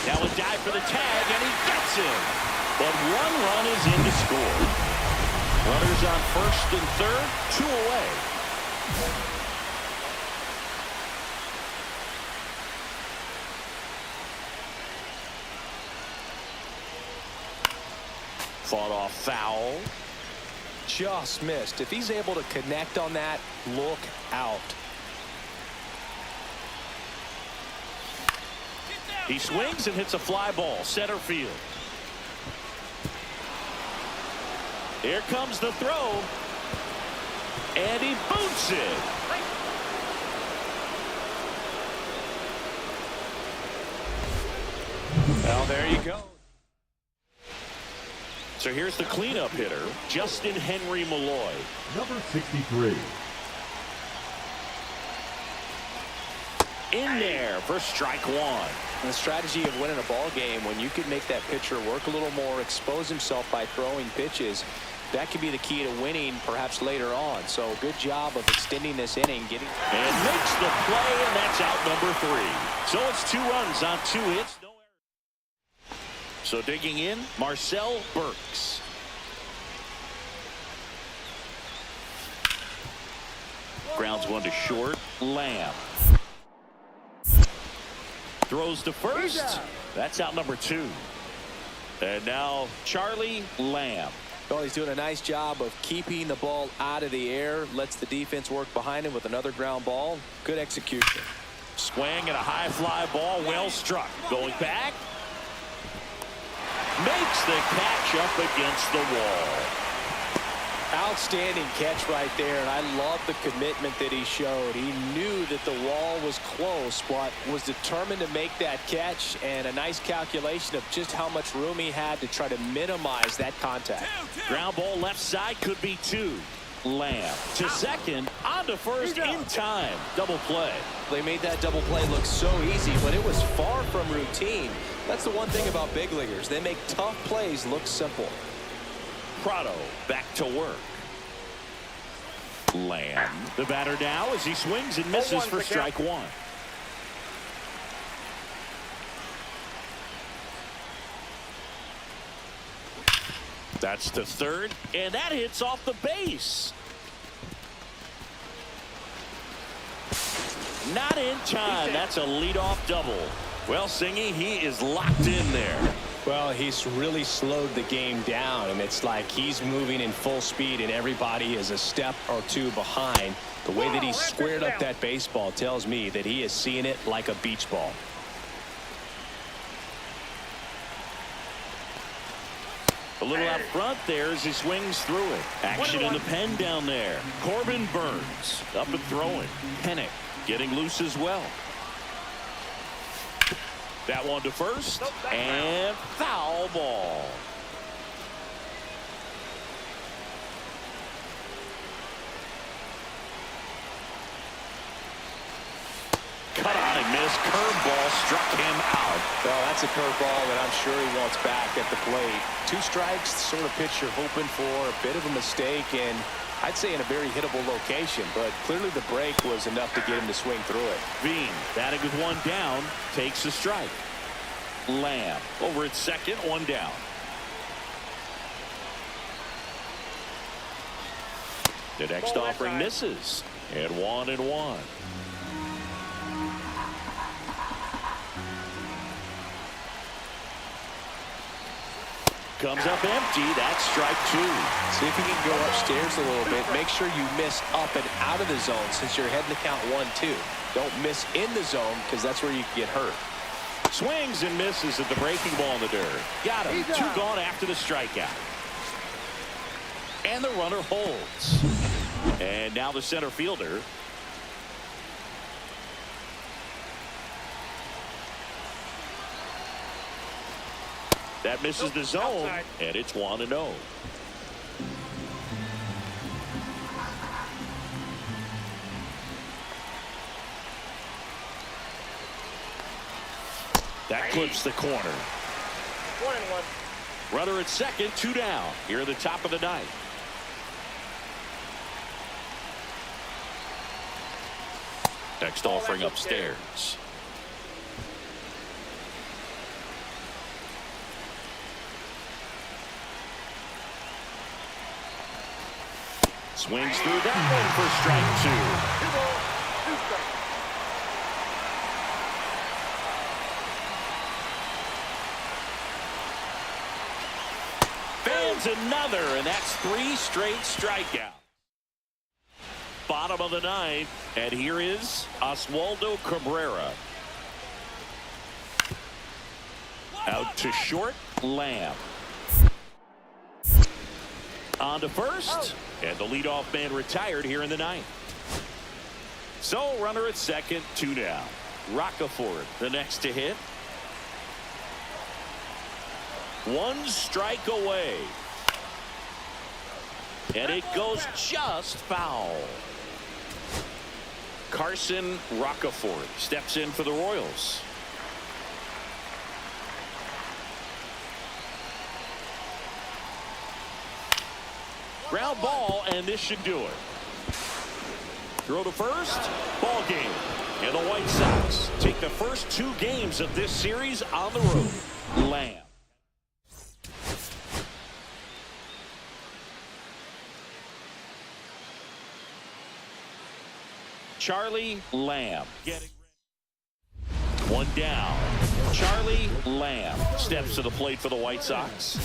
Speaker 1: Now a dive for the tag, and he gets him. But 1 run is in to score. Runners on first and third, 2 away. Fought off foul.
Speaker 2: Just missed. If he's able to connect on that, look out.
Speaker 1: He swings and hits a fly ball, center field. Here comes the throw. And he boots it.
Speaker 2: Well, there you go.
Speaker 1: So here's the cleanup hitter, Justin Henry Malloy.
Speaker 4: Number 63.
Speaker 1: In there for strike 1.
Speaker 2: The strategy of winning a ball game, when you can make that pitcher work a little more, expose himself by throwing pitches, that could be the key to winning perhaps later on. So good job of extending this inning. And
Speaker 1: makes the play, and that's out number 3. So it's 2 runs on 2 hits. No errors. So digging in, Marcel Burks. Grounds 1 to short. Lamb. Throws to first. That's out number 2. And now Charlie Lamb.
Speaker 2: Well, he's doing a nice job of keeping the ball out of the air. Lets the defense work behind him with another ground ball. Good execution.
Speaker 1: Swing and a high fly ball. Well struck. Going back. Makes the catch up against the wall.
Speaker 2: Outstanding catch right there, and I love the commitment that he showed. He knew that the wall was close, but was determined to make that catch, and a nice calculation of just how much room he had to try to minimize that contact.
Speaker 1: Ground ball left side, could be 2. Lamb to second, on to first in time. Double play.
Speaker 2: They made that double play look so easy, but it was far from routine. That's the one thing about big leaguers. They make tough plays look simple.
Speaker 1: Prado back to work. Lamb, the batter now as he swings and misses for strike 1. That's to third, and that hits off the base. Not in time. That's a leadoff double. Well, Singy, he is locked in there.
Speaker 2: Well, he's really slowed the game down, and it's like he's moving in full speed, and everybody is a step or 2 behind. The way that he squared up that baseball tells me that he is seeing it like a beach ball.
Speaker 1: A little out front there as he swings through it. Action in the pen down there. Corbin Burns up and throwing. Pennick getting loose as well. That one to first, and foul ball. Cut on and missed. Curveball struck him out.
Speaker 2: Well, that's a curveball that I'm sure he wants back at the plate. 2 strikes, sort of pitch you're hoping for. A bit of a mistake, and I'd say in a very hittable location, but clearly the break was enough to get him to swing through it.
Speaker 1: Bean batting with 1 down, takes a strike. Lamb over at second, 1 down. The next offering misses, and 1-1. Comes up empty. That's strike 2.
Speaker 2: See if you can go upstairs a little bit. Make sure you miss up and out of the zone since you're heading to count 1-2. Don't miss in the zone because that's where you can get hurt.
Speaker 1: Swings and misses at the breaking ball in the dirt. Got him. 2 gone after the strikeout. And the runner holds. And now the center fielder. That misses the zone, and it's 1-0. That clips the corner.
Speaker 3: 1-1.
Speaker 1: Runner at second, 2 down. Here at the top of the ninth. Next offering upstairs. Swings through that one for strike 2.
Speaker 3: 2 strikes.
Speaker 1: Fans another, and that's 3 straight strikeouts. Bottom of the ninth, and here is Oswaldo Cabrera. Out to short, Lamb. On to first, and the leadoff man retired here in the ninth. So runner at second, 2 down. Roccaforte, the next to hit. 1 strike away. And it goes just foul. Carson Roccaforte steps in for the Royals. Ground ball, and this should do it. Throw to first, ball game. And the White Sox take the first 2 games of this series on the road. Lamb. Charlie Lamb. 1 down. Charlie Lamb steps to the plate for the White Sox.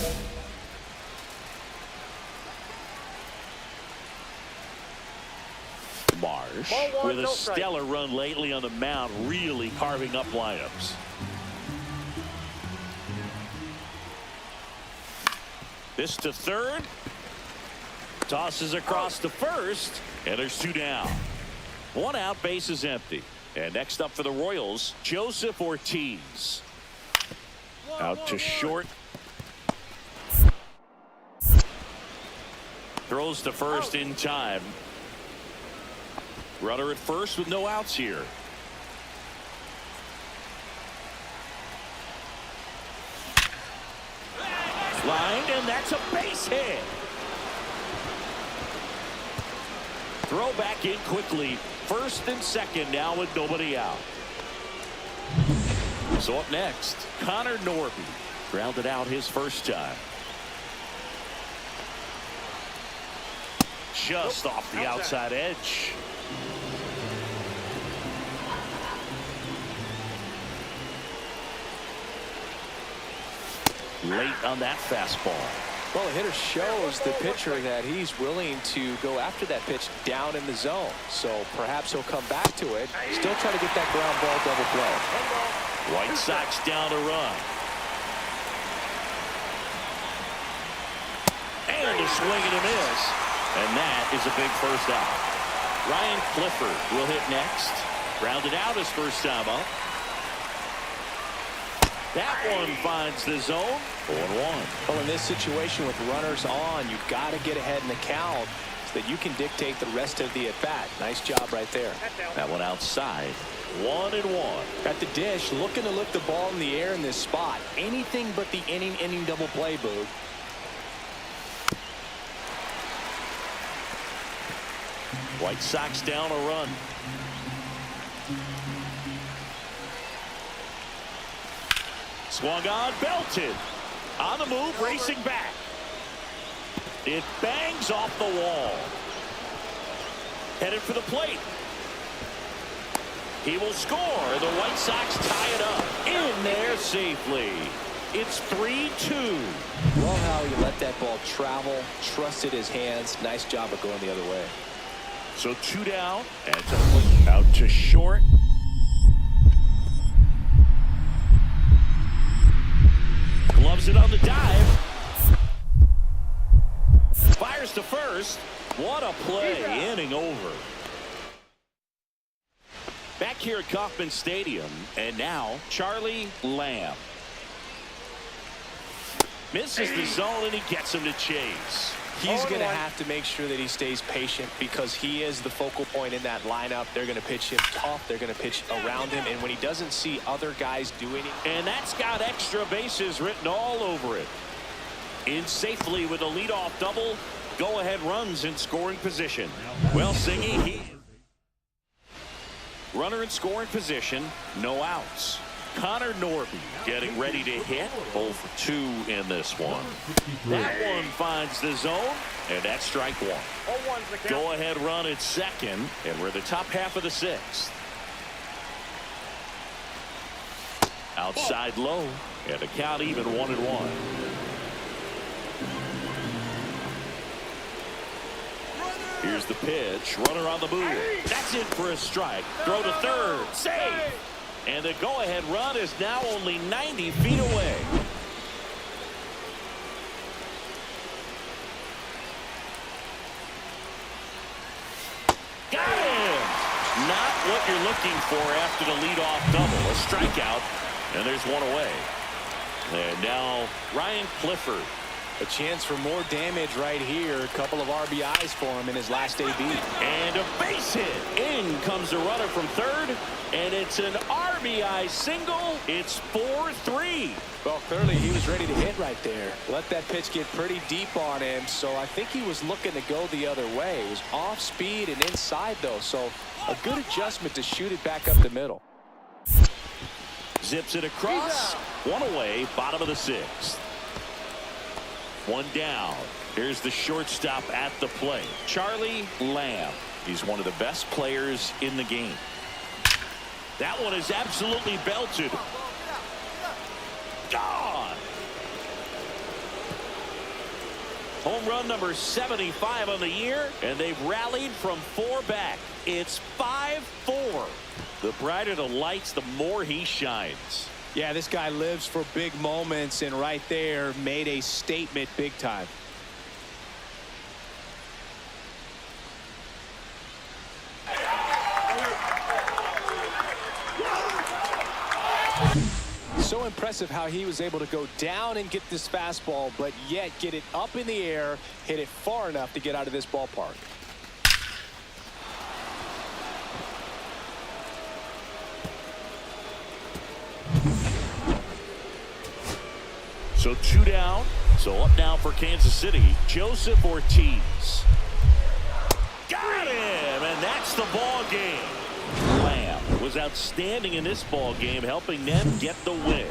Speaker 1: Marsh, with a stellar run lately on the mound, really carving up lineups. This to third. Tosses across to first, and there's 2 down. 1 out, base is empty. And next up for the Royals, Joseph Ortiz. Out to short. Throws to first in time. Runner at first with no outs here. Lined, and that's a base hit. Throw back in quickly. First and second now with nobody out. So up next, Connor Norby. Grounded out his first time. Just off the outside edge. Late on that fastball.
Speaker 2: Well, the hitter shows the pitcher that he's willing to go after that pitch down in the zone. So perhaps he'll come back to it. Still trying to get that ground ball double play.
Speaker 1: White Sox down a run. And a swing and a miss. And that is a big first out. Ryan Clifford will hit next. Grounded out his first time up. That one finds the zone. 4-1.
Speaker 2: Well, in this situation with runners on, you've got to get ahead in the count so that you can dictate the rest of the at-bat. Nice job right there.
Speaker 1: That one outside. 1-1.
Speaker 2: At the dish, looking to lift the ball in the air in this spot. Anything but the inning double play, Boog.
Speaker 1: White Sox down a run. Swung on, belted. On the move, racing back. It bangs off the wall. Headed for the plate. He will score. The White Sox tie it up. In there safely. It's 3-2.
Speaker 2: Love how he let that ball travel, trusted his hands. Nice job of going the other way.
Speaker 1: So 2 down, and out to short. Gloves it on the dive. Fires to first. What a play. Inning over. Back here at Kauffman Stadium, and now Charlie Lamb. Misses the zone, and he gets him to chase.
Speaker 2: He's going to have to make sure that he stays patient because he is the focal point in that lineup. They're going to pitch him tough. They're going to pitch around him. And when he doesn't see other guys do anything.
Speaker 1: And that's got extra bases written all over it. In safely with a leadoff double. Go-ahead runs in scoring position. Well, Singy, runner in scoring position, no outs. Connor Norby getting ready to hit.
Speaker 5: 0 for 2 in this one.
Speaker 1: That one finds the zone, and that's strike one.
Speaker 3: 0-1's the count.
Speaker 1: Go-ahead run at second, and we're the top half of the sixth. Outside low, and the count even 1-1. Here's the pitch. Runner on the move. That's in for a strike. Throw to third. Save. And the go-ahead run is now only 90 feet away. Got him. Not what you're looking for after the leadoff double. A strikeout, and there's one away. And now Ryan Clifford.
Speaker 2: A chance for more damage right here. A couple of RBIs for him in his last AB.
Speaker 1: And a base hit. In comes the runner from third. And it's an RBI single. It's 4-3.
Speaker 2: Well, clearly he was ready to hit right there. Let that pitch get pretty deep on him. So I think he was looking to go the other way. It was off speed and inside, though. So a good adjustment to shoot it back up the middle.
Speaker 1: Zips it across. One away. Bottom of the sixth. One down. Here's the shortstop at the plate, Charlie Lamb. He's one of the best players in the game. That one is absolutely belted. Gone. Home run number 75 on the year, and they've rallied from 4 back. It's 5-4. The brighter the lights, the more he shines.
Speaker 2: Yeah, this guy lives for big moments, and right there made a statement big time. So impressive how he was able to go down and get this fastball, but yet get it up in the air, hit it far enough to get out of this ballpark.
Speaker 1: So 2 down. So up now for Kansas City, Joseph Ortiz. Got him, and that's the ball game. Lamb was outstanding in this ball game, helping them get the win.